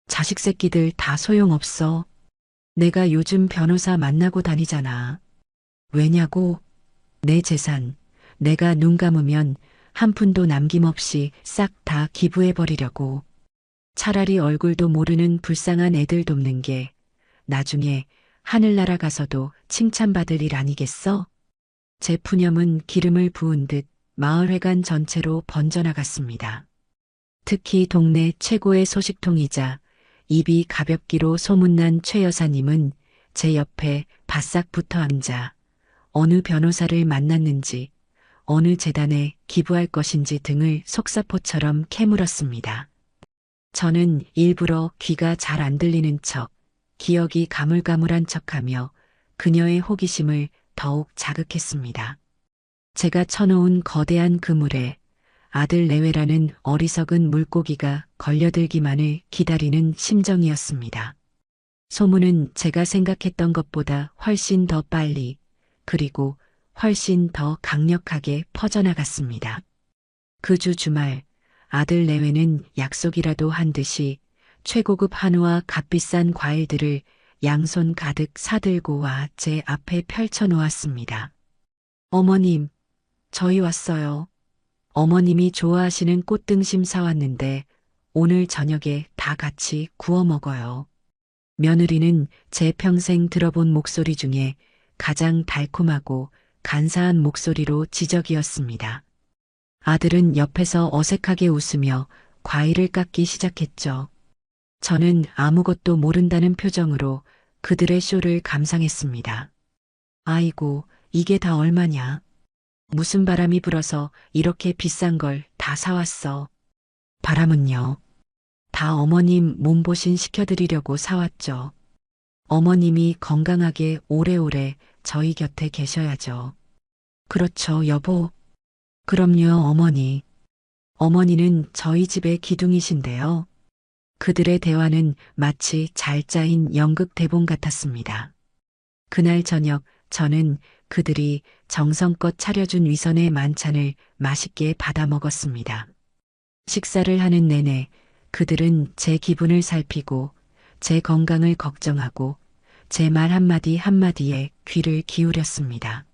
자식 새끼들 다 소용없어. 내가 요즘 변호사 만나고 다니잖아. 왜냐고? 내 재산, 내가 눈 감으면 한 푼도 남김없이 싹 다 기부해버리려고. 차라리 얼굴도 모르는 불쌍한 애들 돕는 게 나중에 하늘나라 가서도 칭찬받을 일 아니겠어? 제 푸념은 기름을 부은 듯 마을회관 전체로 번져나갔습니다. 특히 동네 최고의 소식통이자 입이 가볍기로 소문난 최 여사님은 제 옆에 바싹 붙어 앉아 어느 변호사를 만났는지, 어느 재단에 기부할 것인지 등을 속사포처럼 캐물었습니다. 저는 일부러 귀가 잘 안 들리는 척, 기억이 가물가물한 척하며 그녀의 호기심을 더욱 자극했습니다. 제가 쳐놓은 거대한 그물에 아들 내외라는 어리석은 물고기가 걸려들기만을 기다리는 심정이었습니다. 소문은 제가 생각했던 것보다 훨씬 더 빨리, 그리고 훨씬 더 강력하게 퍼져나갔습니다. 그 주 주말 아들 내외는 약속이라도 한 듯이 최고급 한우와 값비싼 과일들을 양손 가득 사들고 와 제 앞에 펼쳐놓았습니다. 어머님, 저희 왔어요. 어머님이 좋아하시는 꽃등심 사왔는데 오늘 저녁에 다 같이 구워 먹어요. 며느리는 제 평생 들어본 목소리 중에 가장 달콤하고 간사한 목소리로 지적이었습니다. 아들은 옆에서 어색하게 웃으며 과일을 깎기 시작했죠. 저는 아무것도 모른다는 표정으로 그들의 쇼를 감상했습니다. 아이고, 이게 다 얼마냐? 무슨 바람이 불어서 이렇게 비싼 걸 다 사왔어. 바람은요. 다 어머님 몸보신 시켜드리려고 사왔죠. 어머님이 건강하게 오래오래 저희 곁에 계셔야죠. 그렇죠, 여보. 그럼요, 어머니. 어머니는 저희 집의 기둥이신데요. 그들의 대화는 마치 잘 짜인 연극 대본 같았습니다. 그날 저녁 저는 그들이 정성껏 차려준 위선의 만찬을 맛있게 받아 먹었습니다. 식사를 하는 내내 그들은 제 기분을 살피고 제 건강을 걱정하고 제 말 한마디 한마디에 귀를 기울였습니다.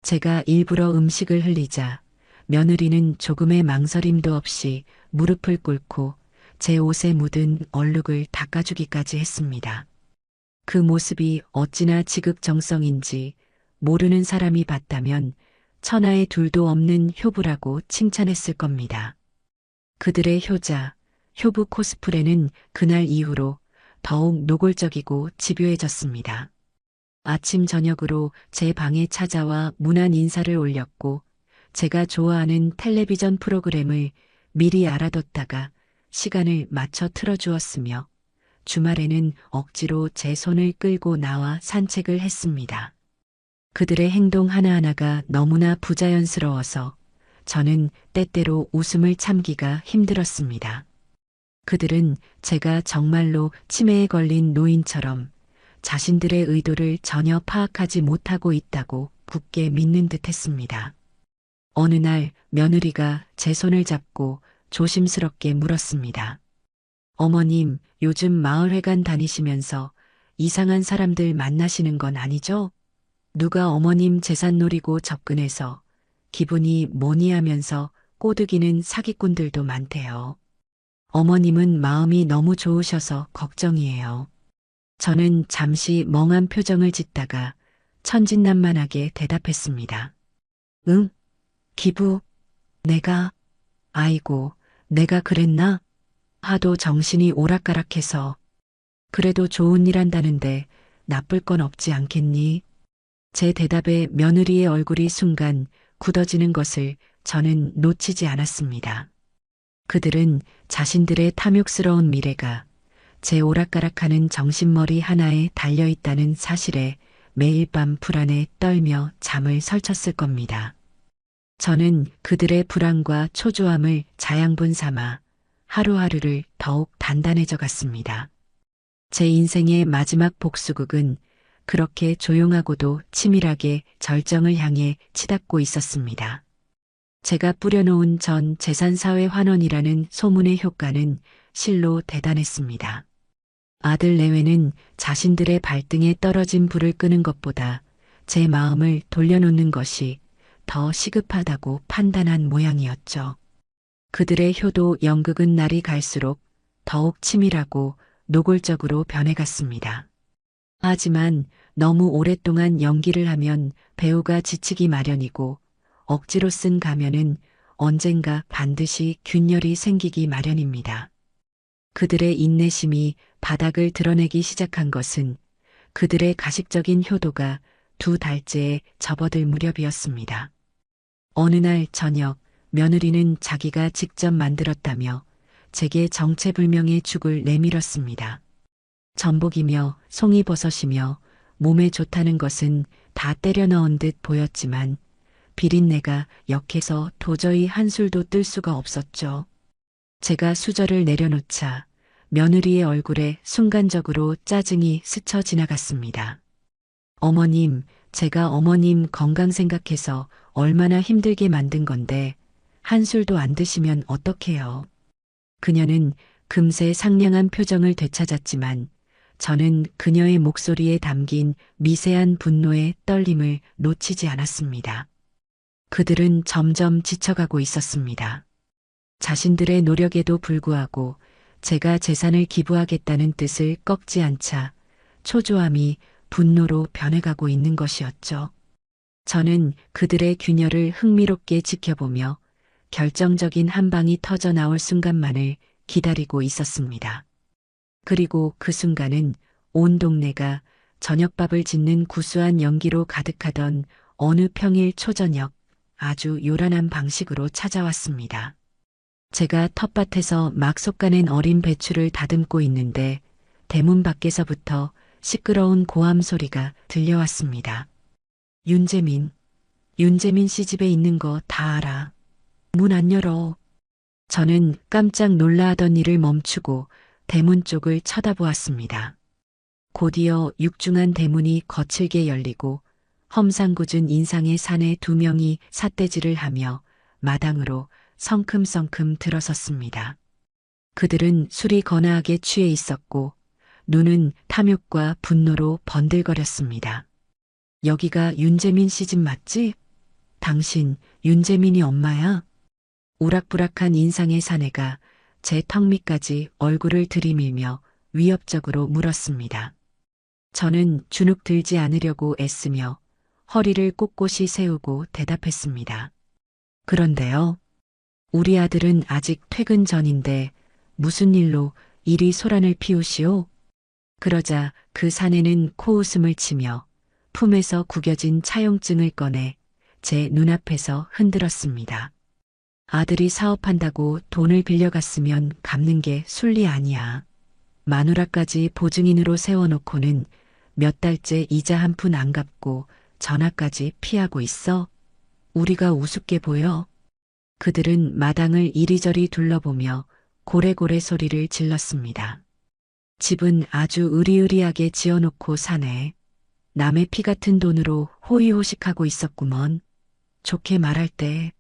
제가 일부러 음식을 흘리자 며느리는 조금의 망설임도 없이 무릎을 꿇고 제 옷에 묻은 얼룩을 닦아주기까지 했습니다. 그 모습이 어찌나 지극정성인지 모르는 사람이 봤다면 천하에 둘도 없는 효부라고 칭찬했을 겁니다. 그들의 효자, 효부 코스프레는 그날 이후로 더욱 노골적이고 집요해졌습니다. 아침 저녁으로 제 방에 찾아와 문안 인사를 올렸고 제가 좋아하는 텔레비전 프로그램을 미리 알아뒀다가 시간을 맞춰 틀어주었으며 주말에는 억지로 제 손을 끌고 나와 산책을 했습니다. 그들의 행동 하나하나가 너무나 부자연스러워서 저는 때때로 웃음을 참기가 힘들었습니다. 그들은 제가 정말로 치매에 걸린 노인처럼 자신들의 의도를 전혀 파악하지 못하고 있다고 굳게 믿는 듯 했습니다. 어느 날 며느리가 제 손을 잡고 조심스럽게 물었습니다. 어머님, 요즘 마을회관 다니시면서 이상한 사람들 만나시는 건 아니죠? 누가 어머님 재산 노리고 접근해서 기분이 뭐니 하면서 꼬드기는 사기꾼들도 많대요. 어머님은 마음이 너무 좋으셔서 걱정이에요. 저는 잠시 멍한 표정을 짓다가 천진난만하게 대답했습니다. 응? 기부? 아이고, 내가 그랬나? 하도 정신이 오락가락해서. 그래도 좋은 일 한다는데 나쁠 건 없지 않겠니? 제 대답에 며느리의 얼굴이 순간 굳어지는 것을 저는 놓치지 않았습니다. 그들은 자신들의 탐욕스러운 미래가 제 오락가락하는 정신머리 하나에 달려있다는 사실에 매일 밤 불안에 떨며 잠을 설쳤을 겁니다. 저는 그들의 불안과 초조함을 자양분 삼아 하루하루를 더욱 단단해져 갔습니다. 제 인생의 마지막 복수극은 그렇게 조용하고도 치밀하게 절정을 향해 치닫고 있었습니다. 제가 뿌려놓은 전 재산사회 환원이라는 소문의 효과는 실로 대단했습니다. 아들 내외는 자신들의 발등에 떨어진 불을 끄는 것보다 제 마음을 돌려놓는 것이 더 시급하다고 판단한 모양이었죠. 그들의 효도 연극은 날이 갈수록 더욱 치밀하고 노골적으로 변해갔습니다. 하지만 너무 오랫동안 연기를 하면 배우가 지치기 마련이고 억지로 쓴 가면은 언젠가 반드시 균열이 생기기 마련입니다. 그들의 인내심이 바닥을 드러내기 시작한 것은 그들의 가식적인 효도가 2달째에 접어들 무렵이었습니다. 어느 날 저녁 며느리는 자기가 직접 만들었다며 제게 정체불명의 죽을 내밀었습니다. 전복이며 송이버섯이며 몸에 좋다는 것은 다 때려 넣은 듯 보였지만 비린내가 역해서 도저히 한술도 뜰 수가 없었죠. 제가 수저를 내려놓자 며느리의 얼굴에 순간적으로 짜증이 스쳐 지나갔습니다. 어머님, 제가 어머님 건강 생각해서 얼마나 힘들게 만든 건데 한술도 안 드시면 어떡해요. 그녀는 금세 상냥한 표정을 되찾았지만 저는 그녀의 목소리에 담긴 미세한 분노의 떨림을 놓치지 않았습니다. 그들은 점점 지쳐가고 있었습니다. 자신들의 노력에도 불구하고 제가 재산을 기부하겠다는 뜻을 꺾지 않자 초조함이 분노로 변해가고 있는 것이었죠. 저는 그들의 균열을 흥미롭게 지켜보며 결정적인 한 방이 터져 나올 순간만을 기다리고 있었습니다. 그리고 그 순간은 온 동네가 저녁밥을 짓는 구수한 연기로 가득하던 어느 평일 초저녁 아주 요란한 방식으로 찾아왔습니다. 제가 텃밭에서 막 솎아낸 어린 배추를 다듬고 있는데 대문 밖에서부터 시끄러운 고함 소리가 들려왔습니다. 윤재민 씨 집에 있는 거 다 알아. 문 안 열어. 저는 깜짝 놀라하던 일을 멈추고 대문 쪽을 쳐다보았습니다. 곧이어 육중한 대문이 거칠게 열리고 험상궂은 인상의 사내 2명이 삿대질을 하며 마당으로 성큼성큼 들어섰습니다. 그들은 술이 거나하게 취해 있었고 눈은 탐욕과 분노로 번들거렸습니다. 여기가 윤재민 씨 집 맞지? 당신 윤재민이 엄마야? 우락부락한 인상의 사내가 제 턱 밑까지 얼굴을 들이밀며 위협적으로 물었습니다. 저는 주눅 들지 않으려고 애쓰며 허리를 꼿꼿이 세우고 대답했습니다. 그런데요. 우리 아들은 아직 퇴근 전인데 무슨 일로 이리 소란을 피우시오? 그러자 그 사내는 코웃음을 치며 품에서 구겨진 차용증을 꺼내 제 눈앞에서 흔들었습니다. 아들이 사업한다고 돈을 빌려갔으면 갚는 게 순리 아니야. 마누라까지 보증인으로 세워놓고는 몇 달째 이자 한 푼 안 갚고 전화까지 피하고 있어? 우리가 우습게 보여? 그들은 마당을 이리저리 둘러보며 고래고래 소리를 질렀습니다. 집은 아주 으리으리하게 지어놓고 사네. 남의 피 같은 돈으로 호의호식하고 있었구먼. 좋게 말할 때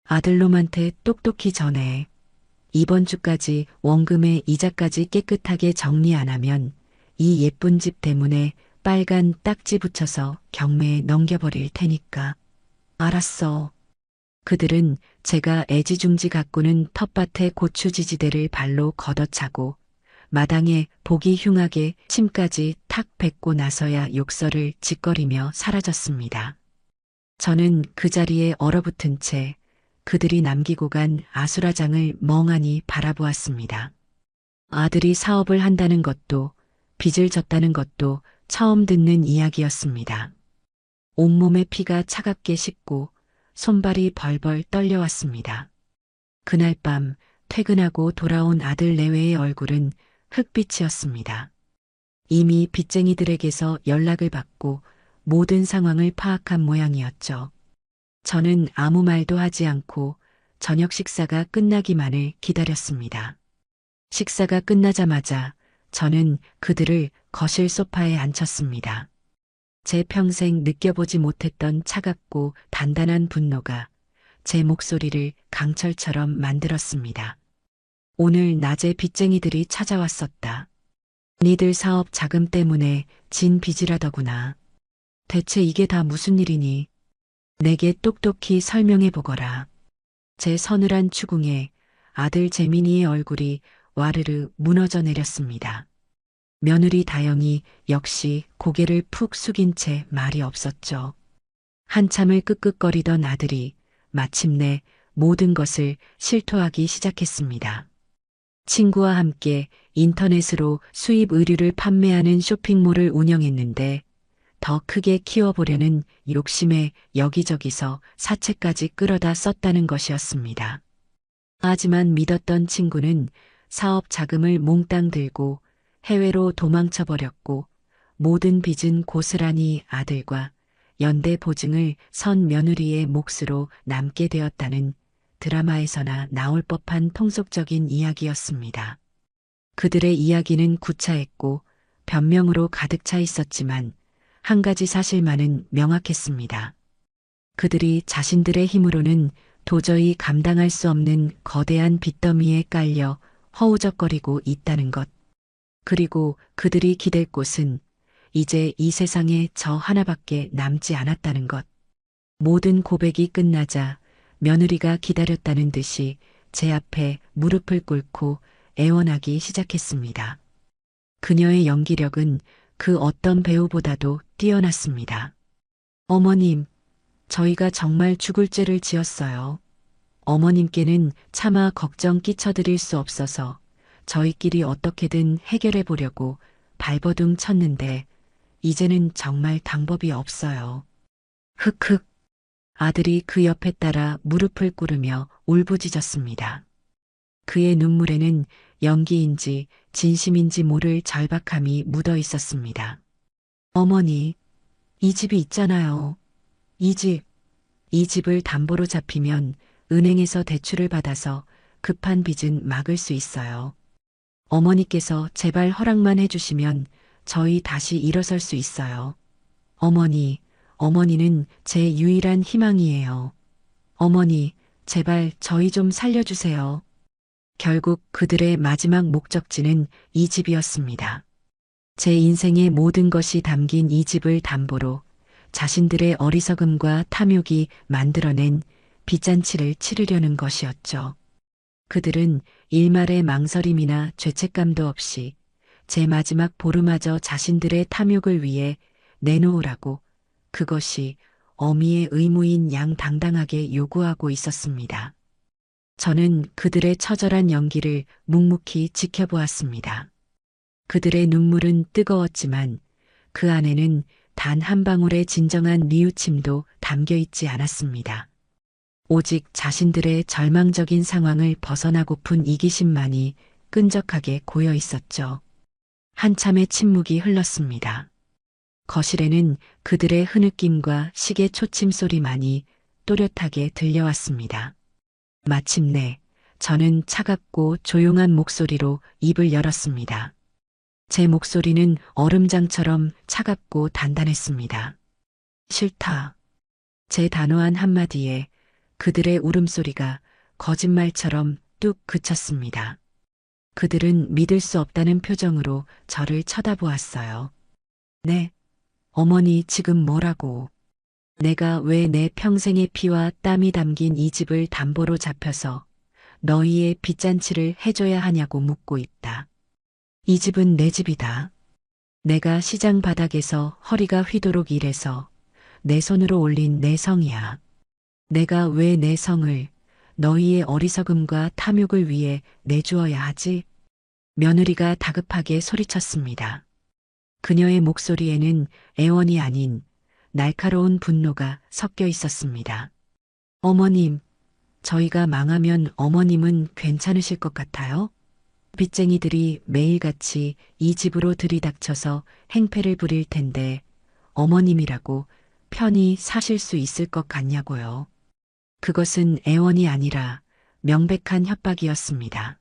아들놈한테 똑똑히 전해. 이번 주까지 원금에 이자까지 깨끗하게 정리 안 하면 이 예쁜 집 대문에 빨간 딱지 붙여서 경매에 넘겨버릴 테니까. 알았어. 그들은 제가 애지중지 가꾸는 텃밭의 고추지지대를 발로 걷어차고 마당에 보기 흉하게 침까지 탁 뱉고 나서야 욕설을 짓거리며 사라졌습니다. 저는 그 자리에 얼어붙은 채 그들이 남기고 간 아수라장을 멍하니 바라보았습니다. 아들이 사업을 한다는 것도 빚을 졌다는 것도 처음 듣는 이야기였습니다. 온몸에 피가 차갑게 식고 손발이 벌벌 떨려왔습니다. 그날 밤 퇴근하고 돌아온 아들 내외의 얼굴은 흑빛이었습니다. 이미 빚쟁이들에게서 연락을 받고 모든 상황을 파악한 모양이었죠. 저는 아무 말도 하지 않고 저녁 식사가 끝나기만을 기다렸습니다. 식사가 끝나자마자 저는 그들을 거실 소파에 앉혔습니다. 제 평생 느껴보지 못했던 차갑고 단단한 분노가 제 목소리를 강철처럼 만들었습니다. 오늘 낮에 빚쟁이들이 찾아왔었다. 니들 사업 자금 때문에 진 빚이라더구나. 대체 이게 다 무슨 일이니? 내게 똑똑히 설명해 보거라. 제 서늘한 추궁에 아들 재민이의 얼굴이 와르르 무너져 내렸습니다. 며느리 다영이 역시 고개를 푹 숙인 채 말이 없었죠. 한참을 끄끄거리던 아들이 마침내 모든 것을 실토하기 시작했습니다. 친구와 함께 인터넷으로 수입 의류를 판매하는 쇼핑몰을 운영했는데 더 크게 키워보려는 욕심에 여기저기서 사채까지 끌어다 썼다는 것이었습니다. 하지만 믿었던 친구는 사업 자금을 몽땅 들고 해외로 도망쳐 버렸고 모든 빚은 고스란히 아들과 연대 보증을 선 며느리의 몫으로 남게 되었다는 드라마에서나 나올 법한 통속적인 이야기였습니다. 그들의 이야기는 구차했고 변명으로 가득 차 있었지만 한 가지 사실만은 명확했습니다. 그들이 자신들의 힘으로는 도저히 감당할 수 없는 거대한 빚더미에 깔려 허우적거리고 있다는 것. 그리고 그들이 기댈 곳은 이제 이 세상에 저 하나밖에 남지 않았다는 것. 모든 고백이 끝나자 며느리가 기다렸다는 듯이 제 앞에 무릎을 꿇고 애원하기 시작했습니다. 그녀의 연기력은 그 어떤 배우보다도 뛰어났습니다. 어머님, 저희가 정말 죽을 죄를 지었어요. 어머님께는 차마 걱정 끼쳐드릴 수 없어서 저희끼리 어떻게든 해결해 보려고 발버둥 쳤는데 이제는 정말 방법이 없어요. 흑흑. 아들이 그 옆에 따라 무릎을 꿇으며 울부짖었습니다. 그의 눈물에는 연기인지 진심인지 모를 절박함이 묻어 있었습니다. 어머니, 이 집이 있잖아요. 이 집을 담보로 잡히면 은행에서 대출을 받아서 급한 빚은 막을 수 있어요. 어머니께서 제발 허락만 해주시면 저희 다시 일어설 수 있어요. 어머니는 제 유일한 희망이에요. 어머니, 제발 저희 좀 살려주세요. 결국 그들의 마지막 목적지는 이 집이었습니다. 제 인생의 모든 것이 담긴 이 집을 담보로 자신들의 어리석음과 탐욕이 만들어낸 빚잔치를 치르려는 것이었죠. 그들은 일말의 망설임이나 죄책감도 없이 제 마지막 보루마저 자신들의 탐욕을 위해 내놓으라고 그것이 어미의 의무인 양 당당하게 요구하고 있었습니다. 저는 그들의 처절한 연기를 묵묵히 지켜보았습니다. 그들의 눈물은 뜨거웠지만 그 안에는 단 한 방울의 진정한 뉘우침도 담겨 있지 않았습니다. 오직 자신들의 절망적인 상황을 벗어나고픈 이기심만이 끈적하게 고여 있었죠. 한참의 침묵이 흘렀습니다. 거실에는 그들의 흐느낌과 시계 초침 소리만이 또렷하게 들려왔습니다. 마침내 저는 차갑고 조용한 목소리로 입을 열었습니다. 제 목소리는 얼음장처럼 차갑고 단단했습니다. 싫다. 제 단호한 한마디에 그들의 울음소리가 거짓말처럼 뚝 그쳤습니다. 그들은 믿을 수 없다는 표정으로 저를 쳐다보았어요. 네, 어머니 지금 뭐라고? 내가 왜 내 평생의 피와 땀이 담긴 이 집을 담보로 잡혀서 너희의 빚잔치를 해줘야 하냐고 묻고 있다. 이 집은 내 집이다. 내가 시장 바닥에서 허리가 휘도록 일해서 내 손으로 올린 내 성이야. 내가 왜 내 성을 너희의 어리석음과 탐욕을 위해 내주어야 하지? 며느리가 다급하게 소리쳤습니다. 그녀의 목소리에는 애원이 아닌 날카로운 분노가 섞여 있었습니다. 어머님, 저희가 망하면 어머님은 괜찮으실 것 같아요? 빚쟁이들이 매일같이 이 집으로 들이닥쳐서 행패를 부릴 텐데 어머님이라고 편히 사실 수 있을 것 같냐고요. 그것은 애원이 아니라 명백한 협박이었습니다.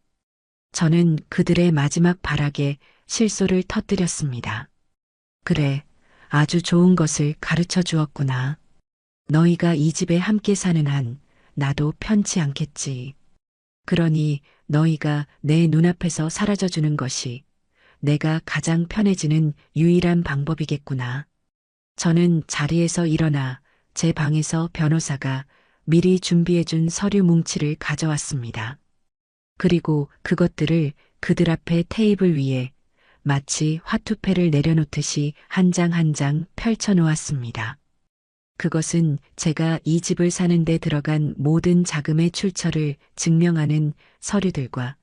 저는 그들의 마지막 발악에 실소를 터뜨렸습니다. 그래, 아주 좋은 것을 가르쳐 주었구나. 너희가 이 집에 함께 사는 한 나도 편치 않겠지. 그러니 너희가 내 눈앞에서 사라져 주는 것이 내가 가장 편해지는 유일한 방법이겠구나. 저는 자리에서 일어나 제 방에서 변호사가 미리 준비해준 서류 뭉치를 가져왔습니다. 그리고 그것들을 그들 앞에 테이블 위에 마치 화투패를 내려놓듯이 한 장 한 장 펼쳐 놓았습니다. 그것은 제가 이 집을 사는데 들어간 모든 자금의 출처를 증명하는 서류들과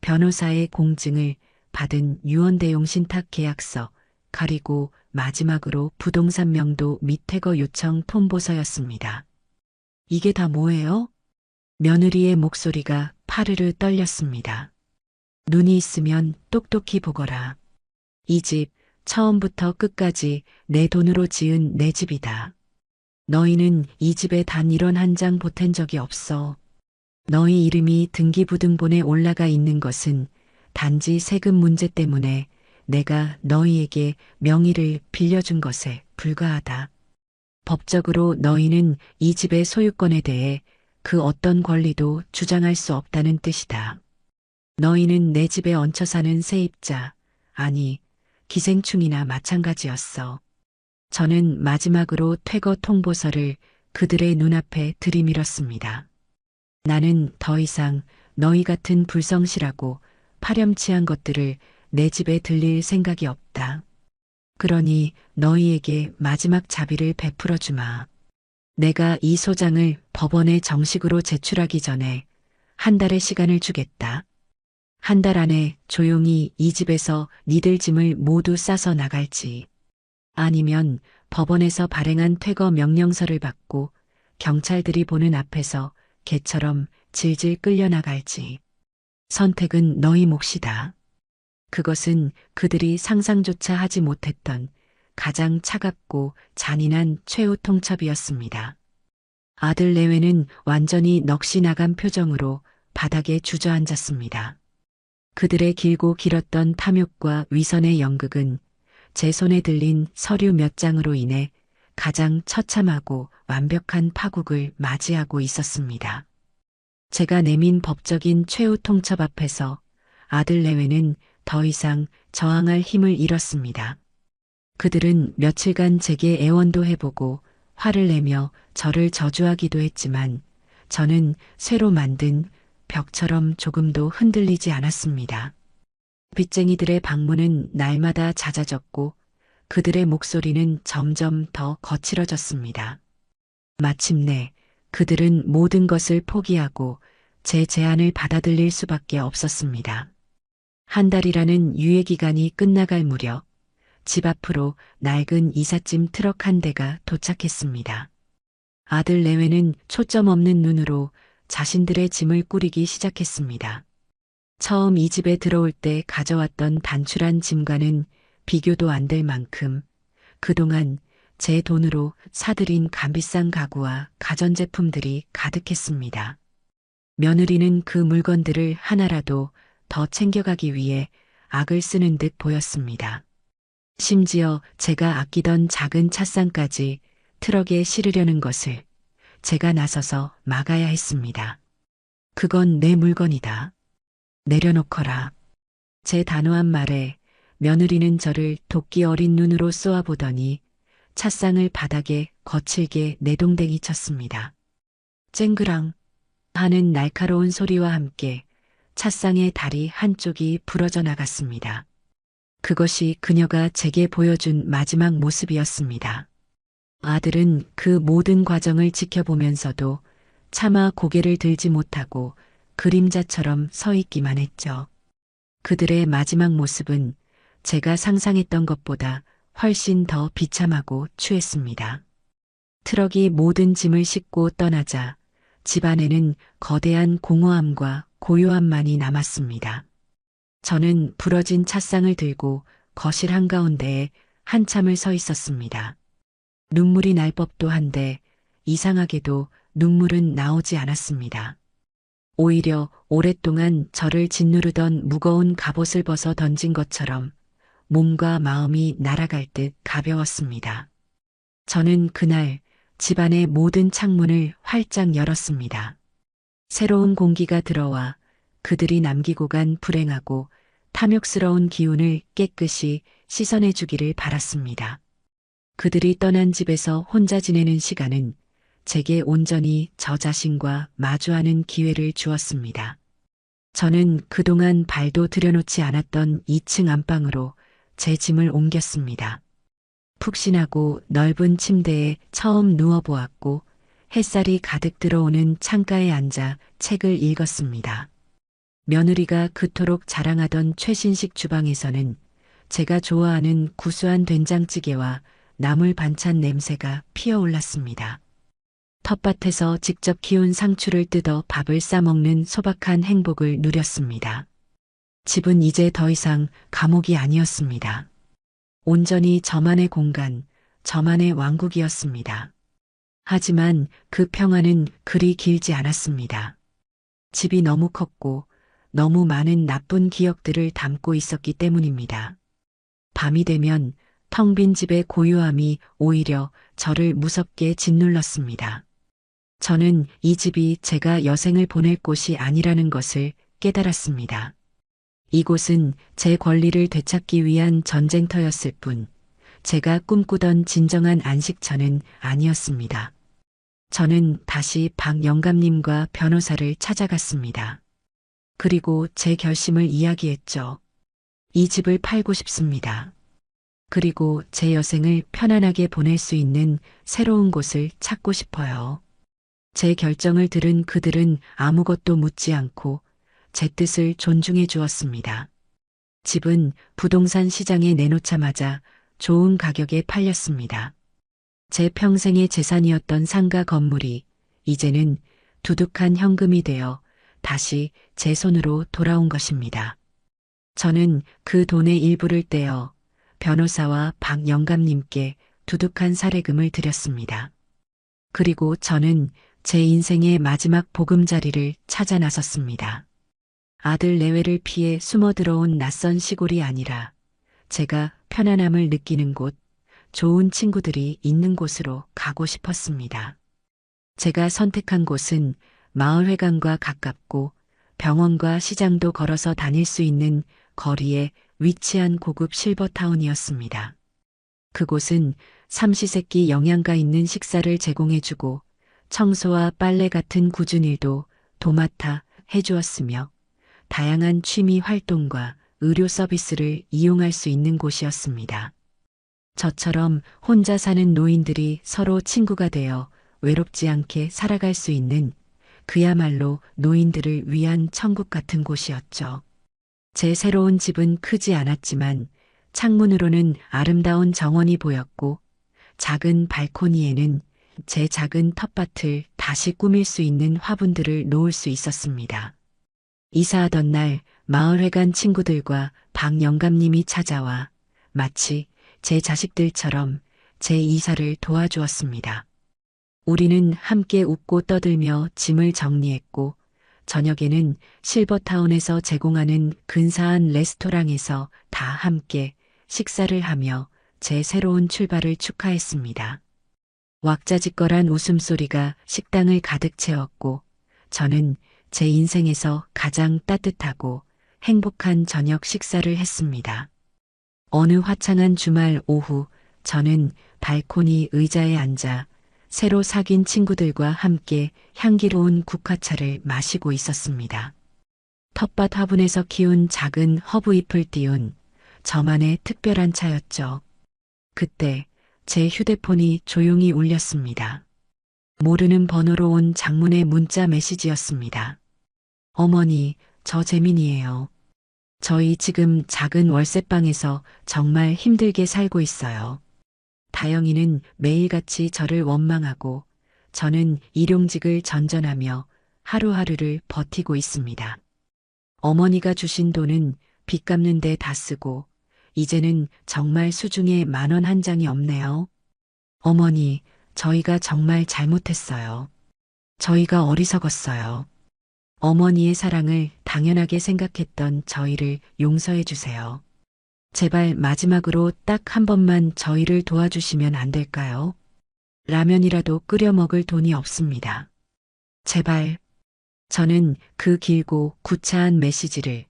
변호사의 공증을 받은 유언대용 신탁 계약서, 그리고 마지막으로 부동산 명도 및 퇴거 요청 통보서였습니다. 이게 다 뭐예요? 며느리의 목소리가 파르르 떨렸습니다. 눈이 있으면 똑똑히 보거라. 이 집 처음부터 끝까지 내 돈으로 지은 내 집이다. 너희는 이 집에 단 1원 한 장 보탠 적이 없어. 너희 이름이 등기부등본에 올라가 있는 것은 단지 세금 문제 때문에 내가 너희에게 명의를 빌려준 것에 불과하다. 법적으로 너희는 이 집의 소유권에 대해 그 어떤 권리도 주장할 수 없다는 뜻이다. 너희는 내 집에 얹혀 사는 세입자, 아니, 기생충이나 마찬가지였어. 저는 마지막으로 퇴거 통보서를 그들의 눈앞에 들이밀었습니다. 나는 더 이상 너희 같은 불성실하고 파렴치한 것들을 내 집에 들릴 생각이 없다. 그러니 너희에게 마지막 자비를 베풀어 주마. 내가 이 소장을 법원에 정식으로 제출하기 전에 한 달의 시간을 주겠다. 한 달 안에 조용히 이 집에서 니들 짐을 모두 싸서 나갈지, 아니면 법원에서 발행한 퇴거 명령서를 받고 경찰들이 보는 앞에서 개처럼 질질 끌려나갈지. 선택은 너희 몫이다. 그것은 그들이 상상조차 하지 못했던 가장 차갑고 잔인한 최후 통첩이었습니다. 아들 내외는 완전히 넋이 나간 표정으로 바닥에 주저앉았습니다. 그들의 길고 길었던 탐욕과 위선의 연극은 제 손에 들린 서류 몇 장으로 인해 가장 처참하고 완벽한 파국을 맞이하고 있었습니다. 제가 내민 법적인 최후 통첩 앞에서 아들 내외는 더 이상 저항할 힘을 잃었습니다. 그들은 며칠간 제게 애원도 해보고 화를 내며 저를 저주하기도 했지만 저는 쇠로 만든 벽처럼 조금도 흔들리지 않았습니다. 빚쟁이들의 방문은 날마다 잦아졌고 그들의 목소리는 점점 더 거칠어졌습니다. 마침내 그들은 모든 것을 포기하고 제 제안을 받아들일 수밖에 없었습니다. 한 달이라는 유예기간이 끝나갈 무렵 집 앞으로 낡은 이삿짐 트럭 한 대가 도착했습니다. 아들 내외는 초점 없는 눈으로 자신들의 짐을 꾸리기 시작했습니다. 처음 이 집에 들어올 때 가져왔던 단출한 짐과는 비교도 안 될 만큼 그동안 제 돈으로 사들인 값비싼 가구와 가전제품들이 가득했습니다. 며느리는 그 물건들을 하나라도 더 챙겨가기 위해 악을 쓰는 듯 보였습니다. 심지어 제가 아끼던 작은 찻상까지 트럭에 실으려는 것을 제가 나서서 막아야 했습니다. 그건 내 물건이다. 내려놓거라. 제 단호한 말에 며느리는 저를 도끼 어린 눈으로 쏘아보더니 찻상을 바닥에 거칠게 내동댕이 쳤습니다. 쨍그랑 하는 날카로운 소리와 함께 찻상의 다리 한쪽이 부러져 나갔습니다. 그것이 그녀가 제게 보여준 마지막 모습이었습니다. 아들은 그 모든 과정을 지켜보면서도 차마 고개를 들지 못하고 그림자처럼 서 있기만 했죠. 그들의 마지막 모습은 제가 상상했던 것보다 훨씬 더 비참하고 추했습니다. 트럭이 모든 짐을 싣고 떠나자 집 안에는 거대한 공허함과 고요함만이 남았습니다. 저는 부러진 찻상을 들고 거실 한가운데에 한참을 서 있었습니다. 눈물이 날 법도 한데 이상하게도 눈물은 나오지 않았습니다. 오히려 오랫동안 저를 짓누르던 무거운 갑옷을 벗어 던진 것처럼 몸과 마음이 날아갈 듯 가벼웠습니다. 저는 그날 집안의 모든 창문을 활짝 열었습니다. 새로운 공기가 들어와 그들이 남기고 간 불행하고 탐욕스러운 기운을 깨끗이 씻어내 주기를 바랐습니다. 그들이 떠난 집에서 혼자 지내는 시간은 제게 온전히 저 자신과 마주하는 기회를 주었습니다. 저는 그동안 발도 들여놓지 않았던 2층 안방으로 제 짐을 옮겼습니다. 푹신하고 넓은 침대에 처음 누워보았고 햇살이 가득 들어오는 창가에 앉아 책을 읽었습니다. 며느리가 그토록 자랑하던 최신식 주방에서는 제가 좋아하는 구수한 된장찌개와 나물 반찬 냄새가 피어올랐습니다. 텃밭에서 직접 키운 상추를 뜯어 밥을 싸먹는 소박한 행복을 누렸습니다. 집은 이제 더 이상 감옥이 아니었습니다. 온전히 저만의 공간, 저만의 왕국이었습니다. 하지만 그 평화는 그리 길지 않았습니다. 집이 너무 컸고 너무 많은 나쁜 기억들을 담고 있었기 때문입니다. 밤이 되면 텅 빈 집의 고요함이 오히려 저를 무섭게 짓눌렀습니다. 저는 이 집이 제가 여생을 보낼 곳이 아니라는 것을 깨달았습니다. 이곳은 제 권리를 되찾기 위한 전쟁터였을 뿐, 제가 꿈꾸던 진정한 안식처는 아니었습니다. 저는 다시 박 영감님과 변호사를 찾아갔습니다. 그리고 제 결심을 이야기했죠. 이 집을 팔고 싶습니다. 그리고 제 여생을 편안하게 보낼 수 있는 새로운 곳을 찾고 싶어요. 제 결정을 들은 그들은 아무것도 묻지 않고 제 뜻을 존중해 주었습니다. 집은 부동산 시장에 내놓자마자 좋은 가격에 팔렸습니다. 제 평생의 재산이었던 상가 건물이 이제는 두둑한 현금이 되어 다시 제 손으로 돌아온 것입니다. 저는 그 돈의 일부를 떼어 변호사와 박 영감님께 두둑한 사례금을 드렸습니다. 그리고 저는 제 인생의 마지막 보금자리를 찾아 나섰습니다. 아들 내외를 피해 숨어 들어온 낯선 시골이 아니라 제가 편안함을 느끼는 곳, 좋은 친구들이 있는 곳으로 가고 싶었습니다. 제가 선택한 곳은 마을회관과 가깝고 병원과 시장도 걸어서 다닐 수 있는 거리에 위치한 고급 실버타운이었습니다. 그곳은 삼시세끼 영양가 있는 식사를 제공해주고 청소와 빨래 같은 굳은 일도 도맡아 해주었으며 다양한 취미 활동과 의료 서비스를 이용할 수 있는 곳이었습니다. 저처럼 혼자 사는 노인들이 서로 친구가 되어 외롭지 않게 살아갈 수 있는 그야말로 노인들을 위한 천국 같은 곳이었죠. 제 새로운 집은 크지 않았지만 창문으로는 아름다운 정원이 보였고 작은 발코니에는 제 작은 텃밭을 다시 꾸밀 수 있는 화분들을 놓을 수 있었습니다. 이사하던 날 마을회관 친구들과 박 영감님이 찾아와 마치 제 자식들처럼 제 이사를 도와주었습니다. 우리는 함께 웃고 떠들며 짐을 정리했고 저녁에는 실버타운에서 제공하는 근사한 레스토랑에서 다 함께 식사를 하며 제 새로운 출발을 축하했습니다. 왁자지껄한 웃음소리가 식당을 가득 채웠고 저는 제 인생에서 가장 따뜻하고 행복한 저녁 식사를 했습니다. 어느 화창한 주말 오후 저는 발코니 의자에 앉아 새로 사귄 친구들과 함께 향기로운 국화차를 마시고 있었습니다. 텃밭 화분에서 키운 작은 허브잎을 띄운 저만의 특별한 차였죠. 그때 제 휴대폰이 조용히 울렸습니다. 모르는 번호로 온 장문의 문자 메시지였습니다. 어머니, 저 재민이에요. 저희 지금 작은 월세방에서 정말 힘들게 살고 있어요. 다영이는 매일같이 저를 원망하고 저는 일용직을 전전하며 하루하루를 버티고 있습니다. 어머니가 주신 돈은 빚 갚는 데 다 쓰고 이제는 정말 수중에 10,000원 한 장이 없네요. 어머니, 저희가 정말 잘못했어요. 저희가 어리석었어요. 어머니의 사랑을 당연하게 생각했던 저희를 용서해 주세요. 제발 마지막으로 딱 한 번만 저희를 도와주시면 안 될까요? 라면이라도 끓여 먹을 돈이 없습니다. 제발. 저는 그 길고 구차한 메시지를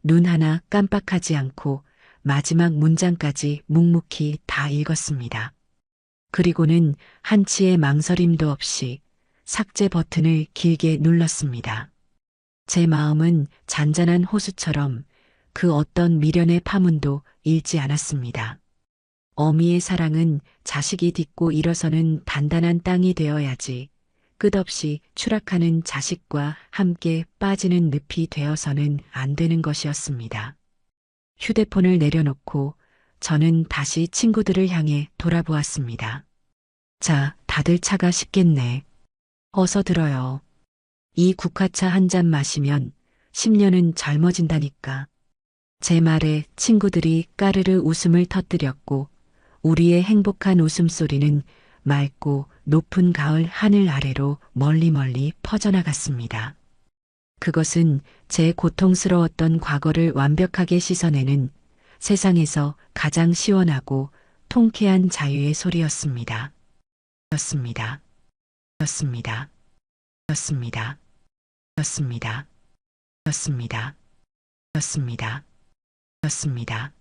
눈 하나 깜빡하지 않고 마지막 문장까지 묵묵히 다 읽었습니다. 그리고는 한치의 망설임도 없이 삭제 버튼을 길게 눌렀습니다. 제 마음은 잔잔한 호수처럼 그 어떤 미련의 파문도 잃지 않았습니다. 어미의 사랑은 자식이 딛고 일어서는 단단한 땅이 되어야지 끝없이 추락하는 자식과 함께 빠지는 늪이 되어서는 안 되는 것이었습니다. 휴대폰을 내려놓고 저는 다시 친구들을 향해 돌아보았습니다. 자, 다들 차가 식겠네. 어서 들어요. 이 국화차 한 잔 마시면 10년은 젊어진다니까. 제 말에 친구들이 까르르 웃음을 터뜨렸고 우리의 행복한 웃음소리는 맑고 높은 가을 하늘 아래로 멀리 퍼져나갔습니다. 그것은 제 고통스러웠던 과거를 완벽하게 씻어내는 세상에서 가장 시원하고 통쾌한 자유의 소리였습니다. 였습니다. 였습니다. 였습니다. 였습니다. 였습니다. 였습니다. 였습니다.